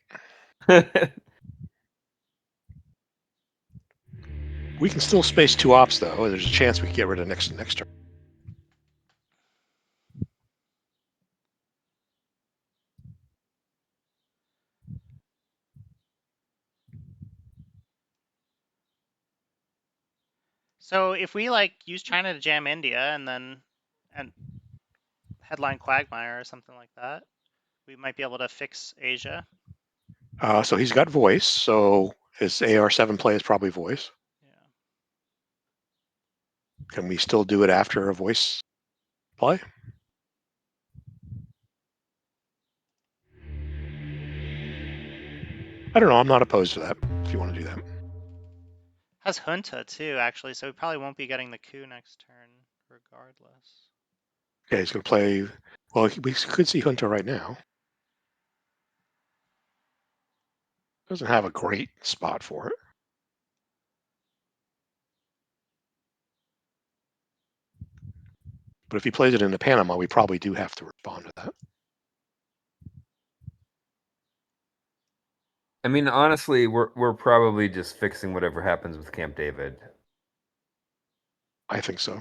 We can still space 2 ops, though. There's a chance we can get rid of Nixon next turn. so if we use China to jam India and headline Quagmire or something like that, we might be able to fix Asia. So he's got voice, so his AR7 play is probably voice. Yeah. Can we still do it after a voice play? I don't know. I'm not opposed to that, if you want to do that. Has Junta too, actually, so we probably won't be getting the coup next turn regardless. Yeah, he's going to play. Well, we could see Junta right now. Doesn't have a great spot for it. But if he plays it into Panama, we probably do have to respond to that. I mean, honestly, we're probably just fixing whatever happens with Camp David. I think so.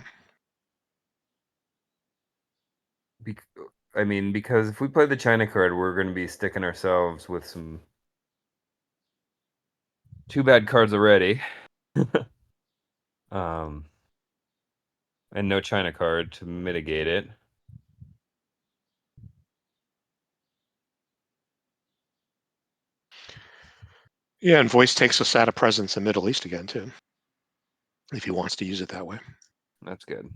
I mean, because if we play the China card, we're going to be sticking ourselves with some two bad cards already. And no China card to mitigate it. Yeah, and voice takes us out of presence in Middle East again, too, if he wants to use it that way. That's good.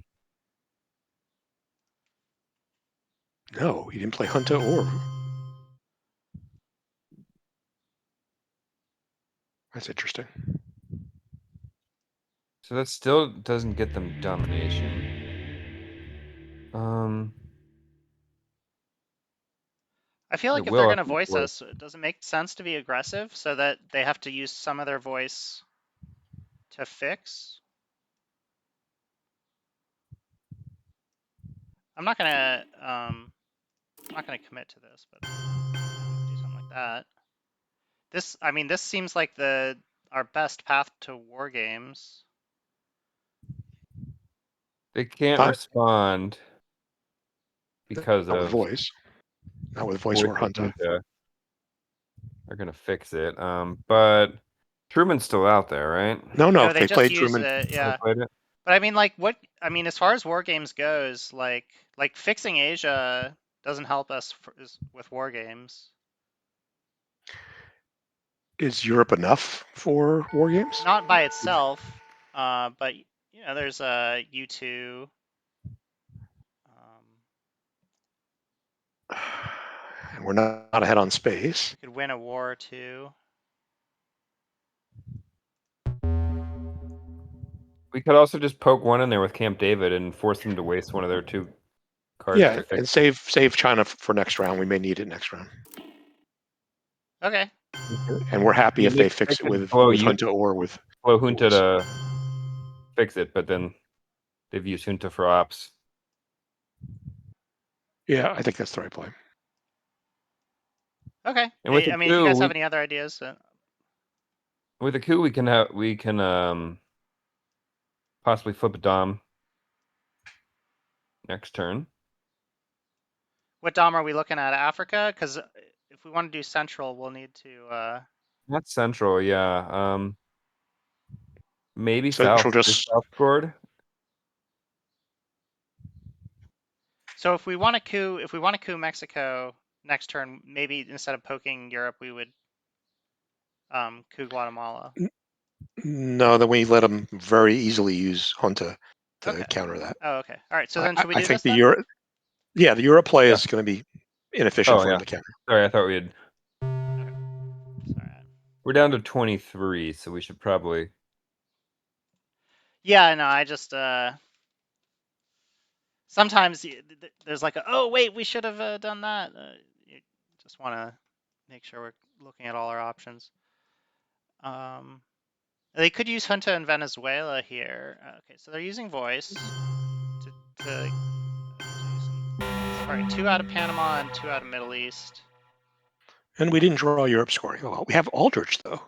No, he didn't play Junta or... That's interesting. So that still doesn't get them domination. I feel like It if they're will going to after voice fourth. us, does it make sense to be aggressive so that they have to use some of their voice to fix? I'm not gonna commit to this, but do something like that. This seems like our best path to war games. They can't But respond because not with of voice. Not with voice or Junta. They're gonna fix it. But Truman's still out there, right? No, No, they they just played use Truman. it, yeah. They played it? But as far as war games goes, like fixing Asia doesn't help us with war games. Is Europe enough for war games? Not by itself, but there's U2. And we're not ahead on space. We could win a war or two. We could also just poke one in there with Camp David and force them to waste one of their two cards. Yeah, to fix and save China for next round. We may need it next round. Okay. And we're happy if they fix it with Junta or with blow Junta voice. to fix it, but then they've used Junta for ops. Yeah, I think that's the right play. Okay. And with I mean, if you guys have any other ideas, with the coup, we can possibly flip a dom next turn. what dom are we looking at? Africa? Because if we want to do central, we'll need to. Not central, yeah. Maybe Central south. just South scored. So if we want to coup Mexico next turn, maybe instead of poking Europe, we would coup Guatemala. No, then we let them very easily use Junta to counter that. Oh, okay. All right. So then should we do I think this then? the Europe play is going to be inefficient for him to counter. Sorry, I thought we had. Okay. Sorry. We're down to 23, so we should probably. Yeah, no, I just sometimes there's like, oh wait, we should have done that. You just want to make sure we're looking at all our options. They could use Junta in Venezuela here. Okay, so they're using voice to all right, 2 out of Panama and 2 out of Middle East. And we didn't draw Europe scoring. Well, we have Aldrich, though.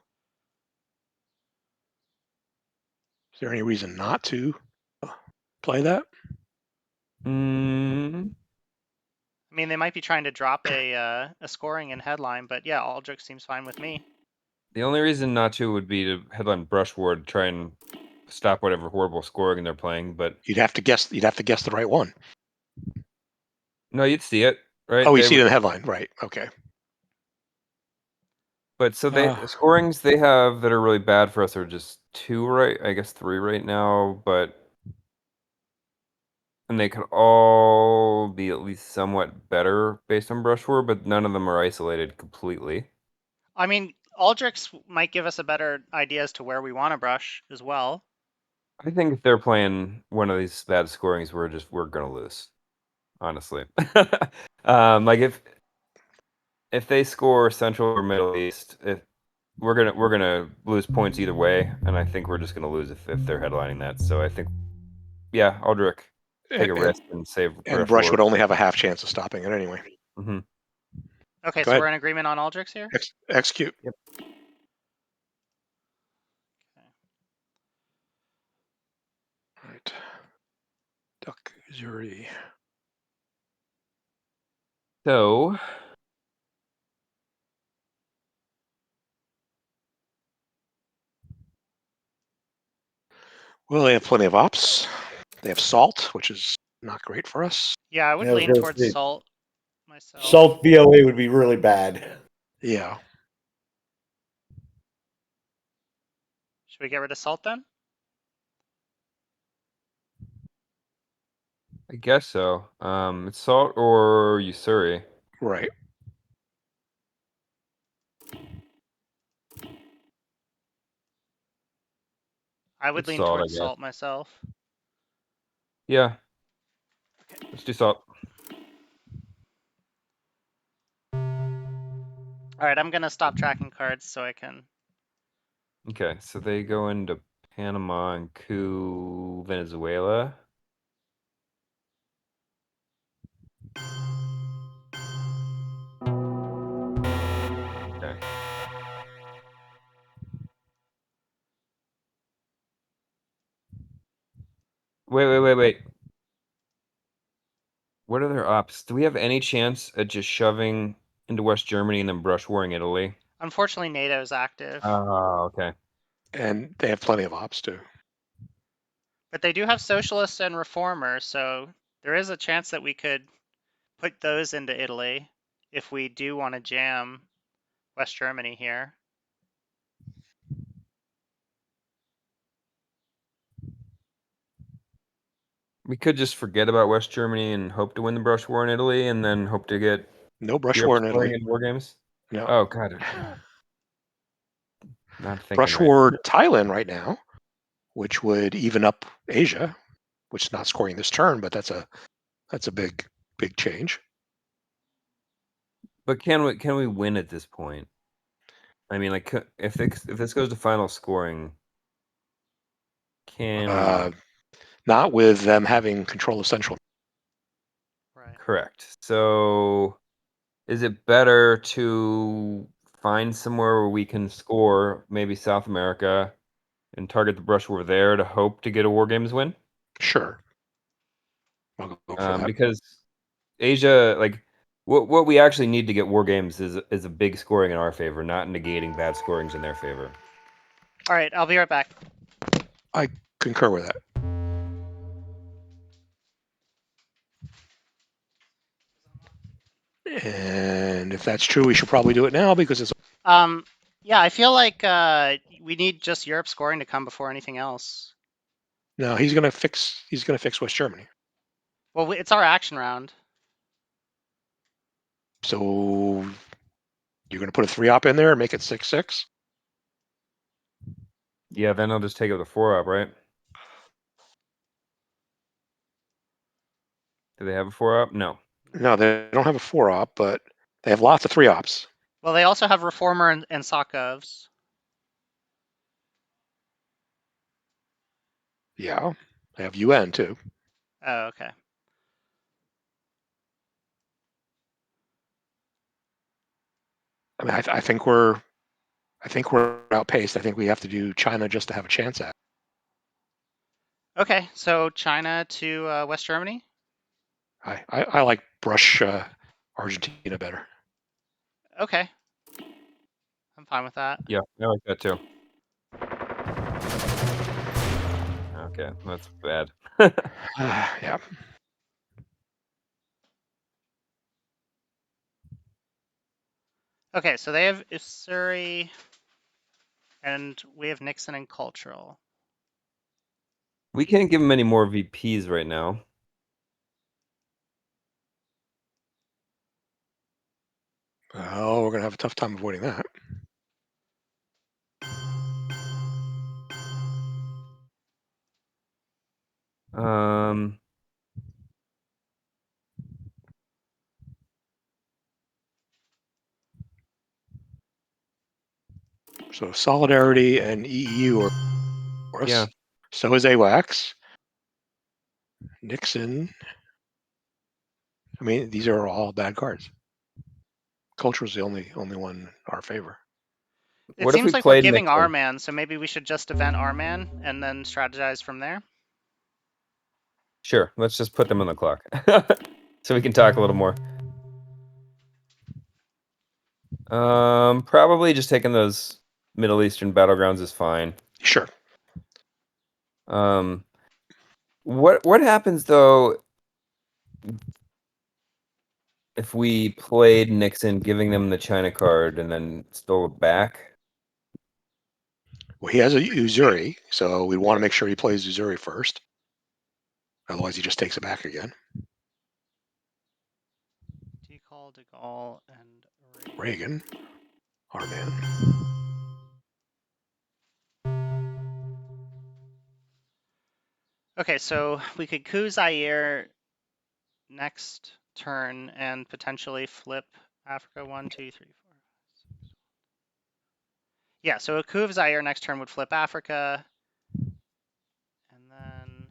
Is there any reason not to play that? Mm, I mean, they might be trying to drop a scoring and headline, but yeah, Aldrich seems fine with me. the only reason not to would be to headline Brushwood, try and stop whatever horrible scoring they're playing. But You'd have to guess the right one. no, you'd see it, right? Oh, you They see it would, in the headline, right? Okay. but so the scorings they have that are really bad for us are just 2, right? I guess 3 right now, and they could all be at least somewhat better based on Brushwood, but none of them are isolated completely. I mean, Aldrich might give us a better idea as to where we want to brush as well. I think if they're playing one of these bad scorings, we're gonna lose. Honestly, like if they score Central or Middle East, if we're gonna lose points either way, and I think we're just gonna lose if they're headlining that. So I think, yeah, Aldrich, take a risk and save And Brush Brush would War. only have a half chance of stopping it anyway. Mm-hmm. Okay, Go so ahead. we're in agreement on Aldrich here? Execute. Yep. Right. Duck, Missouri. So Well, they have plenty of ops. They have salt, which is not great for us. Yeah, I would Yeah, I was lean gonna towards say, Salt myself. Salt VOA would be really bad. Yeah. Should we get rid of Salt then? I guess so. It's Salt or Usuri. Right. I would It's lean Salt, I towards guess. Salt myself. Yeah. Let's do Salt. All right, I'm gonna stop tracking cards so I can. Okay, so they go into Panama and coup Venezuela. Okay. Wait. What are their ops? Do we have any chance at just shoving into West Germany and then brush warring Italy? Unfortunately, NATO's active, Oh, okay. And they have plenty of ops too. but they do have socialists and reformers, so there is a chance that we could put those into Italy if we do want to jam West Germany here. We could just forget about West Germany and hope to win the brush war in Italy and then hope to get No brush Europe war in scoring Italy. in war games. No. Oh, God. Not thinking Brush right. war Thailand right now, which would even up Asia, which is not scoring this turn, but that's a big change. But can we win at this point? I mean, like, if this goes to final scoring, can we? Not with them having control of Central. Right. Correct. So, is it better to find somewhere where we can score, maybe South America, and target the brush war there to hope to get a War Games win? Sure. I'll go for that. Because Asia, like, what we actually need to get War Games is a big scoring in our favor, not negating bad scorings in their favor. All right, I'll be right back. I concur with that. And if that's true, we should probably do it now because it's. Yeah, I feel like we need just Europe scoring to come before anything else. No, he's gonna fix West Germany. Well, it's our action round. So you're gonna put a 3-op in there and make it 6-6. Yeah, then I'll just take it with a 4-op, right? Do they have a 4-op? No. No, they don't have a 4-op, but they have lots of 3-ops. Well, they also have Reformer and Sokovs. Yeah, they have UN too. Oh, okay. I mean, I think we're outpaced. I think we have to do China just to have a chance at it. Okay, so China to West Germany. I like brush Argentina better. Okay, I'm fine with that. Yeah, I like that too. Okay, that's bad. Yeah. Okay, so they have Usuri, and we have Nixon and Cultural. We can't give them any more VPs right now. Oh, we're gonna have a tough time avoiding that. Um, So Solidarity and EU are for us. Yeah. So is AWACS. Nixon. I mean, these are all bad cards. Culture is the only one in our favor. It What if we seems like we're played giving our Nixon? man, so maybe we should just event our man and then strategize from there. Sure, let's just put them on the clock. So we can talk a little more. Probably just taking those Middle Eastern battlegrounds is fine. Sure. What happens though if we played Nixon, giving them the China card and then stole it back? Well, he has a Uzuri, so we want to make sure he plays Uzuri first. Otherwise, he just takes it back again. Decall, De Gaulle, and Reagan, our man. Okay, so we could coup Zaire next turn and potentially flip Africa 1, 2, 3, 4. Yeah, so a coup of Zaire next turn would flip Africa, and then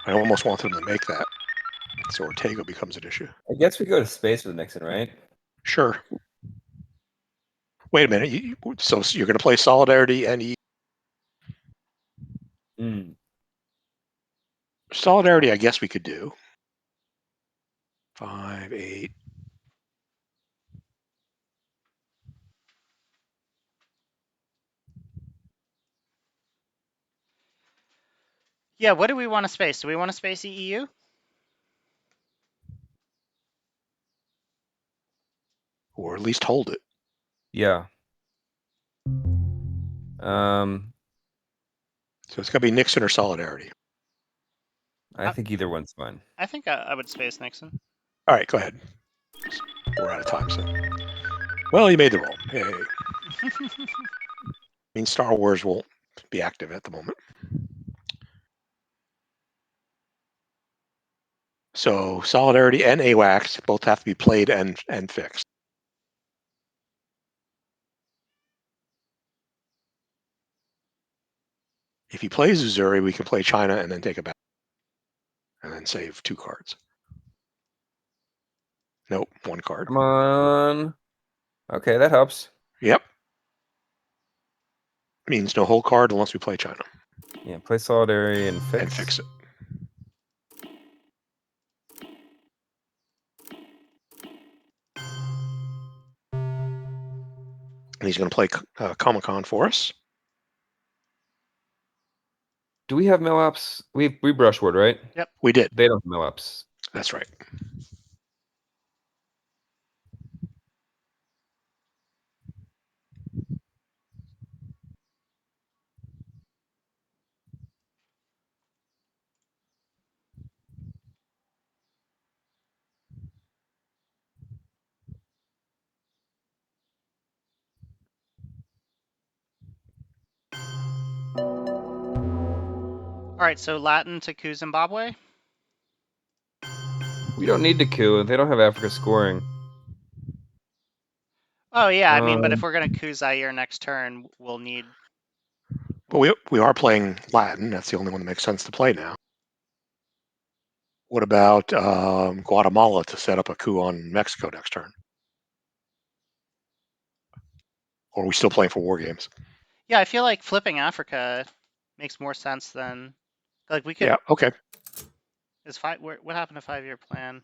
I almost wanted him to make that, so Ortega becomes an issue. I guess we go to space with Nixon, right? Sure. Wait a minute. So you're going to play Solidarity and Solidarity? I guess we could do 5, 8. yeah, what do we want to space? Do we want to space EU? Or at least hold it. Yeah. So it's going to be Nixon or Solidarity. I think either one's fine. I think I would space Nixon. All right, go ahead. We're out of time, so. Well, you made the roll. Hey. I mean, Star Wars won't be active at the moment. So Solidarity and AWACS both have to be played and fixed. If he plays Uzuri, we can play China and then take it back. And then save 2 cards. Nope, 1 card. Come on. Okay, that helps. Yep. Means no whole card unless we play China. Yeah, play Solidarity and fix. And fix it. And he's going to play Comic-Con for us. Do we have mill-ups? We brushwood, right? Yep. We did. They don't have mill-ups. That's right. All right, so Latin to coup Zimbabwe. We don't need to coup. They don't have Africa scoring. Oh yeah, I mean, but if we're gonna coup Zaire next turn, we'll need. But we are playing Latin. That's the only one that makes sense to play now. What about Guatemala to set up a coup on Mexico next turn? Or are we still playing for war games? Yeah, I feel like flipping Africa makes more sense than like we could. Yeah. Okay. Is what happened to 5-year plan?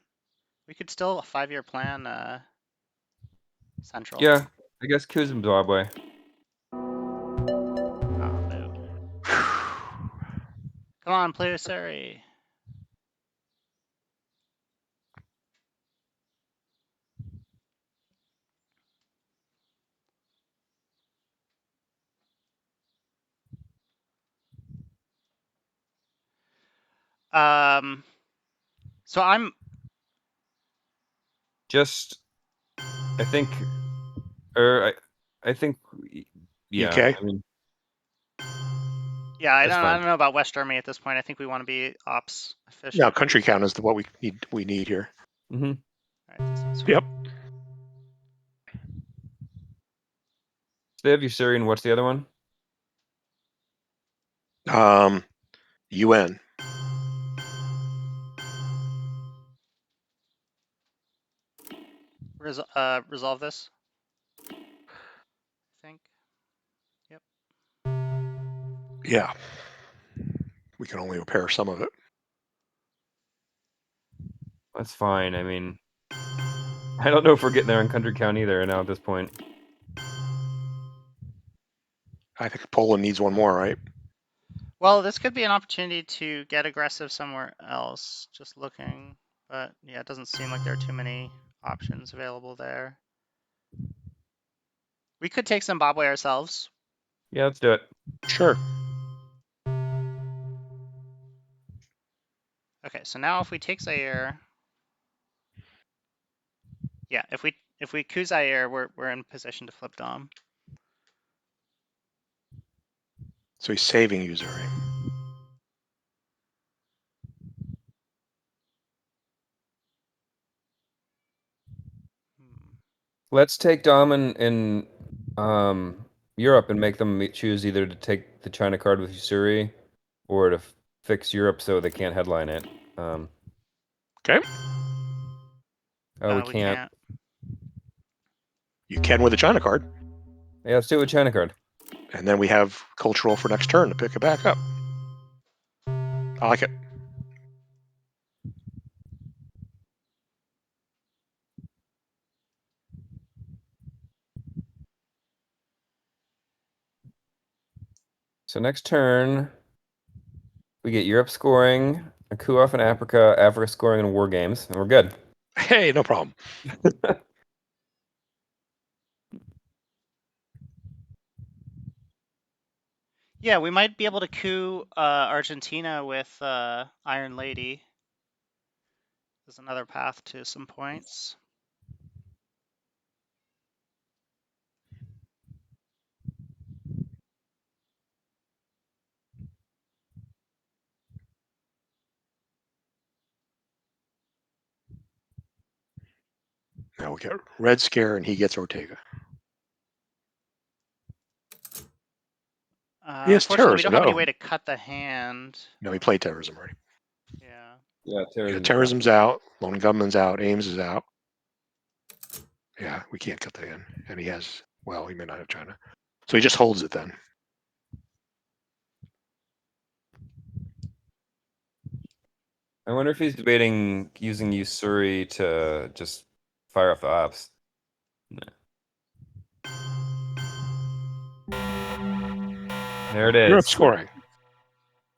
We could still a 5-year plan Central. Yeah, I guess coup Zimbabwe. Oh no. Come on, play Surrey. So I'm Just, I think, I think, yeah. UK. I mean, yeah, I that's don't fine. know about West Germany at this point. I think we want to be ops efficient. No, country count is what we need here. Mm-hmm. All right, this one's Yep. So they have Usuri, and what's the other one? UN. Resolve this. I think. Yep. Yeah. We can only repair some of it. That's fine. I mean, I don't know if we're getting there in country count either now at this point. I think Poland needs one more, right? Well, this could be an opportunity to get aggressive somewhere else. Just looking, but yeah, it doesn't seem like there are too many options available there. We could take Zimbabwe ourselves. Yeah, let's do it. Sure. Okay, so now if we take Zaire, yeah, if we coup Zaire, we're in position to flip Dom. So he's saving Usuri. Let's take Dom in Europe and make them choose either to take the China card with Usuri or to fix Europe so they can't headline it. Okay. Oh, we We can't. can't. You can with a China card. Yeah, let's do it with China card. And then we have cultural for next turn to pick it back up. I like it. So next turn, we get Europe scoring, a coup off in Africa, Africa scoring in war games, and we're good. Hey, no problem. Yeah, we might be able to coup Argentina with Iron Lady. There's another path to some points. Now we get Red Scare and he gets Ortega. He has Unfortunately, we don't terrorism. have any No. way to cut the hand. No, he played terrorism already. Yeah. Yeah, Yeah, terrorism's out. Lone Gunman's out. Ames is out. Yeah, we can't cut the hand. And he has, well, he may not have China. So he just holds it then. I wonder if he's debating using Usuri to just fire off the ops. There it is. Europe scoring.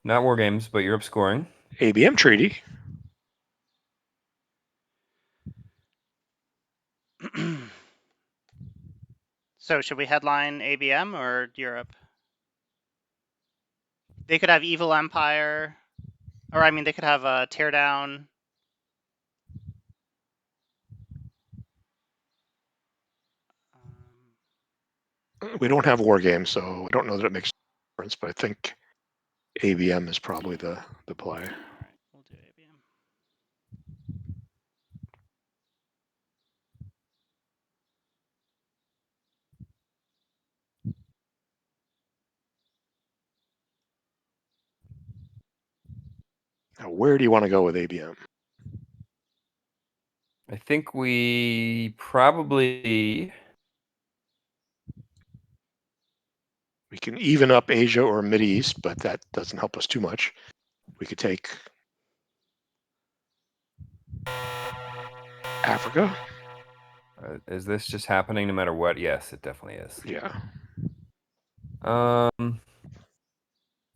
Not war games, but Europe scoring. ABM treaty. So should we headline ABM or Europe? They could have Evil Empire, or I mean, they could have a Teardown. We don't have war games, so I don't know that it makes a difference, but I think ABM is probably the play. All right, we'll do ABM. Now, where do you want to go with ABM? I think we probably. We can even up Asia or Mideast, but that doesn't help us too much. We could take Africa. Is this just happening no matter what? Yes, it definitely is. Yeah.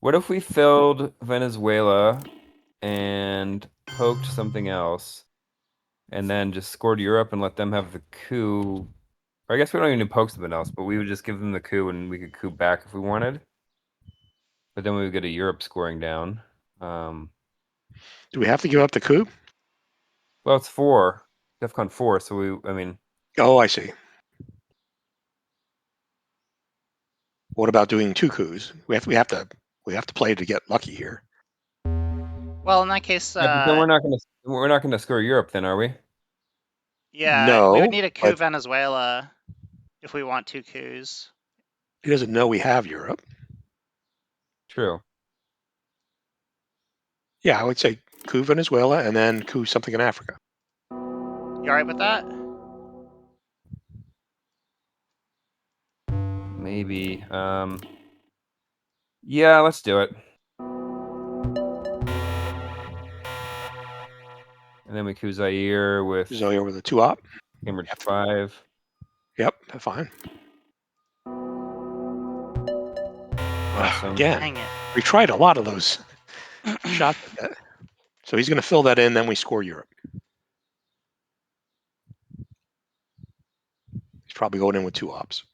What if we filled Venezuela and poked something else, and then just scored Europe and let them have the coup? Or I guess we don't even need to poke something else, but we would just give them the coup and we could coup back if we wanted. But then we would get a Europe scoring down. Do we have to give up the coup? Well, it's 4. DEFCON 4, so I mean. Oh, I see. What about doing 2 coups? We have to play to get lucky here. Well, in that case, Yeah, but then we're not gonna score Europe, then, are we? yeah, we would No, need a coup but Venezuela if we want 2 coups. he doesn't know we have Europe. True. Yeah, I would say coup Venezuela and then coup something in Africa. You all right with that? Maybe. Yeah, let's do it. And then we coup Zaire with Zaire with a 2-op. Cambridge 5. Yep, that's fine. Awesome. Again, Dang it. we tried a lot of those shots. So he's going to fill that in, then we score Europe. He's probably going in with 2 ops.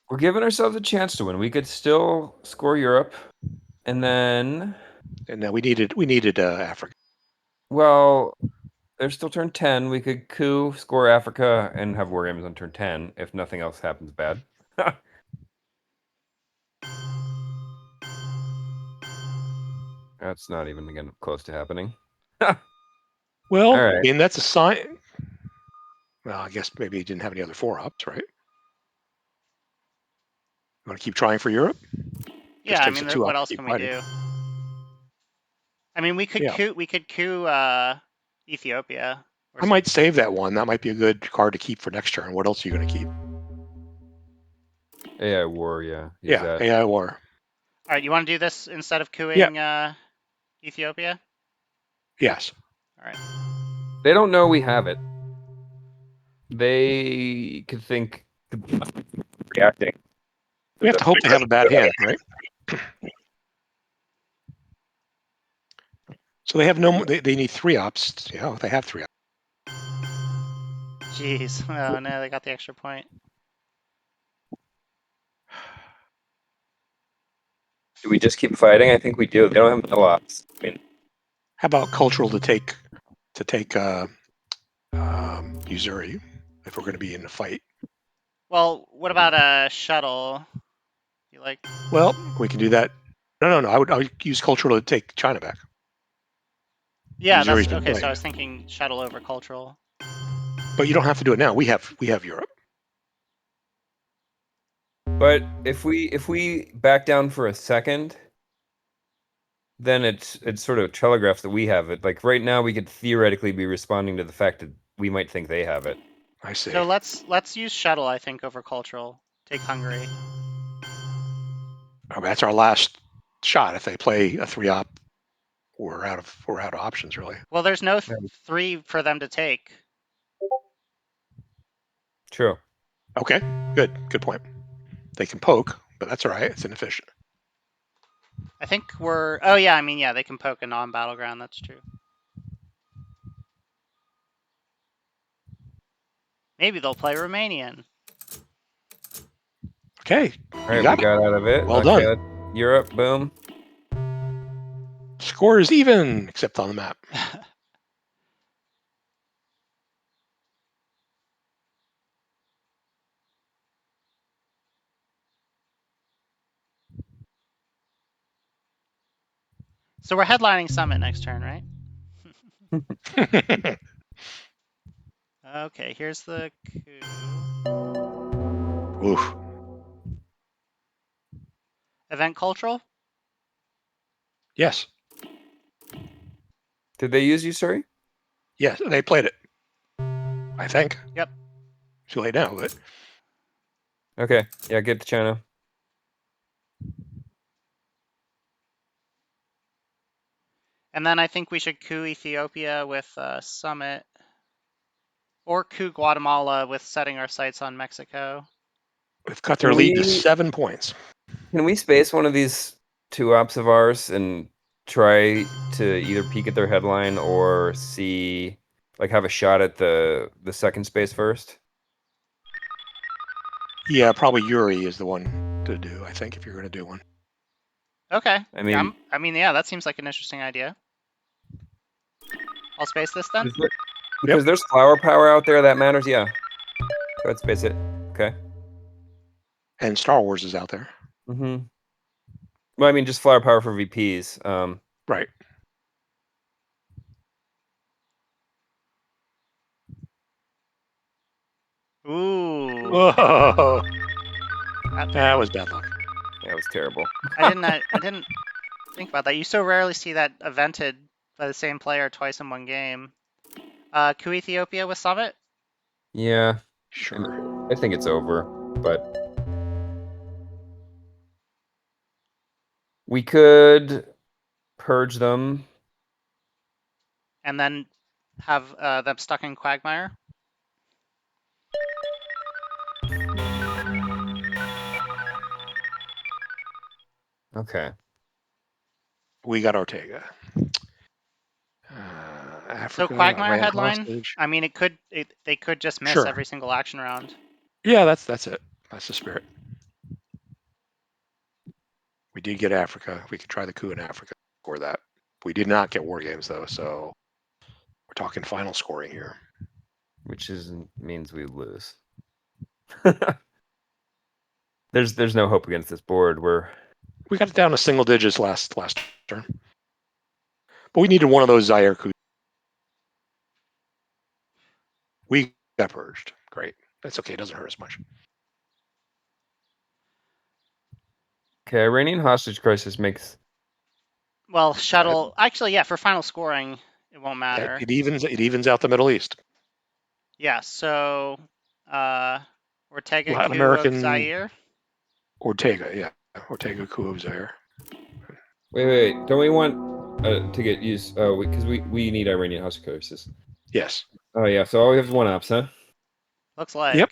We're giving ourselves a chance to win. We could still score Europe, and then. And then we needed Africa. Well, there's still turn 10. We could coup, score Africa, and have war games on turn 10 if nothing else happens bad. That's not even again close to happening. Well, All right. I mean, that's a sign. Well, I guess maybe he didn't have any other 4-ops, right? You want to keep trying for Europe? Yeah, I takes mean, a 2-op what to else keep can we fighting. do? I mean, we could Yeah. coup Ethiopia. I might save that one. That might be a good card to keep for next turn. What else are you going to keep? AI war, yeah. Use Yeah, that. AI war. All right, you want to do this instead of cooing Ethiopia? Yes. All right. They don't know we have it. They could think reacting. We have to hope they have a bad hand, right? So they have no. They need 3-ops. Yeah, they have 3-ops. Jeez. Oh no, they got the extra point. Do we just keep fighting? I think we do. They don't have middle ops. I mean, How about cultural to take Missouri if we're going to be in a fight? Well, what about a shuttle? You like? Well, we can do that. No. I would use cultural to take China back. Yeah, Missouri's that's been okay. So I playing. was thinking shuttle over cultural. But you don't have to do it now. We have Europe. but if we back down for a second, then it's sort of telegraphs that we have it. Like right now, we could theoretically be responding to the fact that we might think they have it. I see. So let's use shuttle. I think over cultural. Take Hungary. Oh, that's our last shot. If they play a 3-op, we're out of options really. Well, there's no 3 for them to take. True. Okay, good point. They can poke, but that's all right. It's inefficient. I think we're. Oh yeah, I mean yeah, they can poke a non-battleground. That's true. Maybe they'll play Romanian. Okay. All right, got we got out of it. Well okay, done. Europe, boom. Score is even, except on the map. So we're headlining Summit next turn, right? Okay, here's the coup. Oof. Event cultural. Yes. Did they use you, sorry? Yes, they played it. I think. Yep. Too late now, but Okay, yeah, get to China. And then I think we should coup Ethiopia with Summit, or coup Guatemala with setting our sights on Mexico. we've cut their lead to 7 points. Can we space one of these 2 ops of ours and try to either peek at their headline or see, like, have a shot at the second space first? Yeah, probably Yuri is the one to do, I think, if you're going to do one. Okay. I mean, Yeah, that seems like an interesting idea. I'll space this then. because there's flower power out there that matters. Yeah, go ahead, space it. Okay. And Star Wars is out there. Mm-hmm. Well, I mean, just flower power for VPs. Right. Ooh. Whoa. That was bad luck. That was terrible. I didn't think about that. You so rarely see that evented by the same player twice in one game. Coup Ethiopia with Summit. Yeah, Sure. I think it's over, but we could purge them. And then have them stuck in Quagmire. Okay. We got Ortega. Africa, So Quagmire Iran headline. hostage. I mean, they could just miss Sure. every single action round. Yeah, that's it. That's the spirit. We did get Africa. We could try the coup in Africa for that. We did not get war games though, so we're talking final scoring here. Which means we lose. There's no hope against this board. We got it down to single digits last turn, but we needed one of those Zaire coups. We got purged. Great. That's okay. It doesn't hurt as much. Okay, Iranian hostage crisis makes. Well, shuttle. Actually, yeah, for final scoring, it won't matter. It evens out the Middle East. Yeah. So, Ortega Latin coup American of Zaire. Ortega, yeah, Ortega coup of Zaire. Wait. Don't we want to get used? Because we need Iranian hostage crisis. Yes. Oh yeah. So all we have is 1 ops, huh? Looks like. Yep.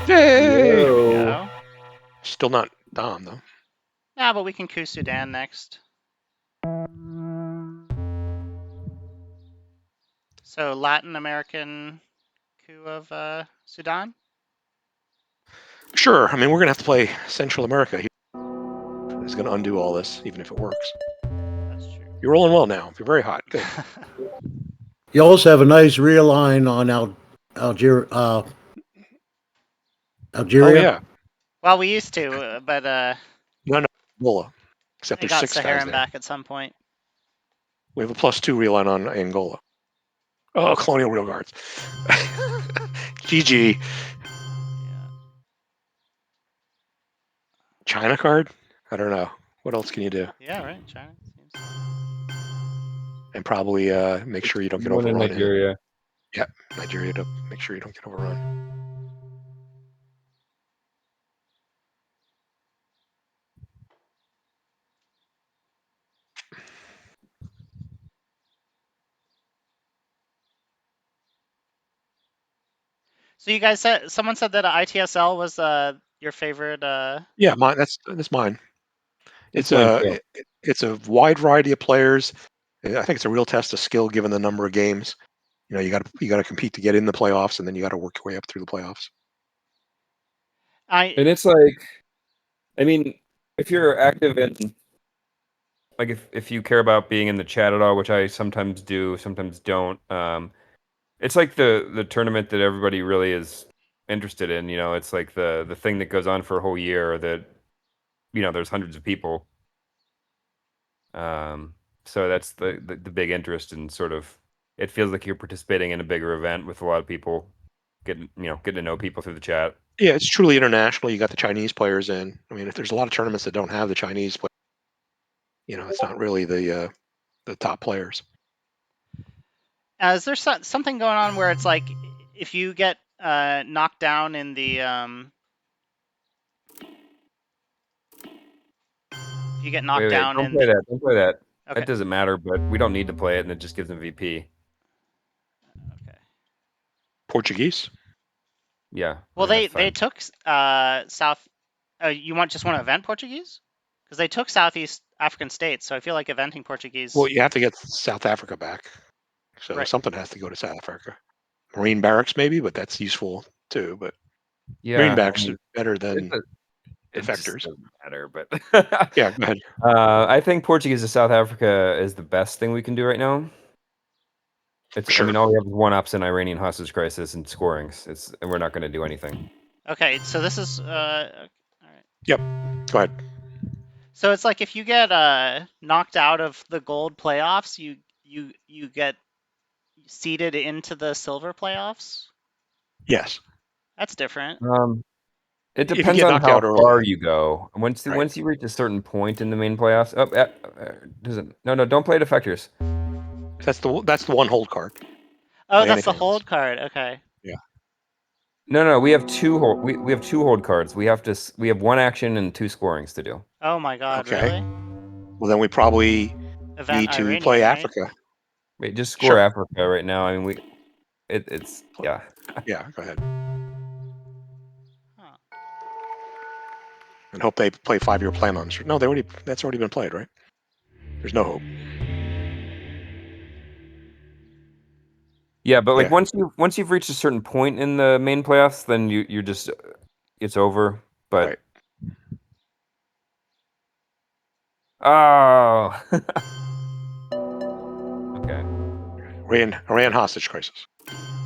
Yay! There we go. Still not Dom though. Yeah, but we can coup Sudan next. So Latin American coup of Sudan. Sure. I mean, we're gonna have to play Central America. It's gonna undo all this, even if it works. That's true. You're rolling well now. You're very hot. Good. You also have a nice realign on Algeria. Oh yeah. Well, we used to, but No, Angola. Except they there's got 6 guys Saharan there. back at some point. We have a +2 real line on Angola. Oh, Colonial Real Guards. GG. Yeah. China card? I don't know. What else can you do? Yeah, right. China seems. And probably make sure you don't get One in overrun. Nigeria. Yep, Nigeria to make sure you don't get overrun. So you guys said someone said that ITSL was your favorite. Yeah, mine. That's mine. It's It's mine a too. it's a wide variety of players. I think it's a real test of skill given the number of games. You know, you got to compete to get in the playoffs, and then you got to work your way up through the playoffs. And it's like, I mean, if you're active in, like, if you care about being in the chat at all, which I sometimes do, sometimes don't, it's like the tournament that everybody really is interested in. It's like the thing that goes on for a whole year that, there's hundreds of people. So that's the big interest in sort of, it feels like you're participating in a bigger event with a lot of people getting to know people through the chat. Yeah, it's truly international. You got the Chinese players in. I mean, if there's a lot of tournaments that don't have the Chinese players, it's not really the top players. Is there something going on where it's like if you get knocked down in the if you get knocked Wait, down don't in play the that. Don't play that. okay That doesn't matter, but we don't need to play it, and it just gives them VP. okay. Portuguese. Yeah. Well, that's they fine. took South. You just want to event Portuguese? Because they took Southeast African states, so I feel like eventing Portuguese. Well, you have to get South Africa back, so Right. something has to go to South Africa. Marine barracks maybe, but that's useful too. But Yeah, Marine barracks is better than it just defectors. doesn't matter, but Yeah, go ahead. I think Portuguese to South Africa is the best thing we can do right now. Sure. I mean, all we have is one option: Iranian hostage crisis and scorings. And we're not going to do anything. Okay, so this is all right. Yep. Go ahead. So it's like if you get knocked out of the gold playoffs, you get seeded into the silver playoffs. Yes. That's different. It If you depends get on knocked how out early. far you go. Once Right. you reach a certain point in the main playoffs, no, don't play defectors. That's the one hold card. Oh, Play that's the anything else. hold card. Okay. Yeah. No, we have two hold. We have two hold cards. We have one action and two scorings to do. Oh my God, Okay. really? Well, then we probably Event need to play Iranian, right? Africa. Wait, just score Sure. Africa right now. I mean, it's yeah. Yeah. Go ahead. Huh. And hope they play 5-year plan on this. No, that's already been played, right? There's no hope. Yeah, but like Yeah. once you've reached a certain point in the main playoffs, then you're just it's over. But Right. oh, okay. Iran hostage crisis.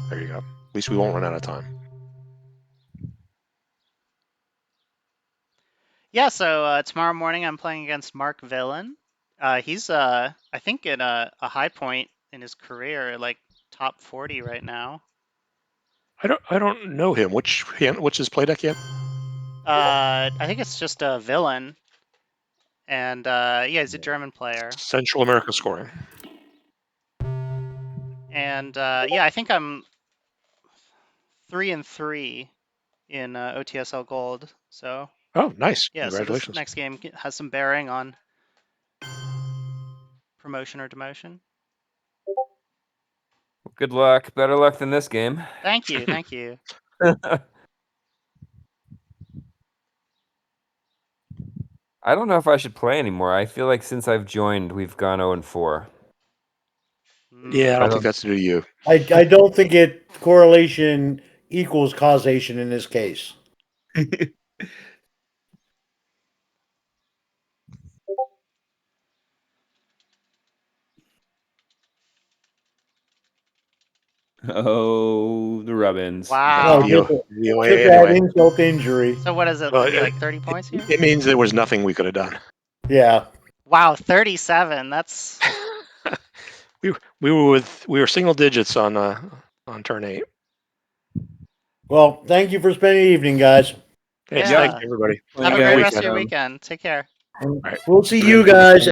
There you go. At least we won't run out of time. Yeah, so tomorrow morning I'm playing against Mark Villain. He's I think in a high point in his career, like top 40 right now. I don't know him. What's his play deck yet? I think it's just a Villain, and yeah, he's a German player. Central America scoring. And yeah, I think I'm 3-3 in OTSL Gold. So Oh, nice. yeah, so this Congratulations. next game has some bearing on promotion or demotion. Good luck. Better luck than this game. Thank you, thank you. I don't know if I should play anymore. I feel like since I've joined, we've gone 0-4. Yeah, I don't I think that's to do you. I don't think correlation equals causation in this case. Oh, the rub-ins. Wow. No, VOA just add anyway. insult to injury. So what is it? Well, Maybe like 30 points here? It means there was nothing we could have done. Yeah. Wow, 37. That's we were single digits on turn 8. Well, thank you for spending the evening, guys. Hey, Yeah. thank you, everybody. Have a good great rest of weekend. your weekend. Take care. And Right. we'll see you guys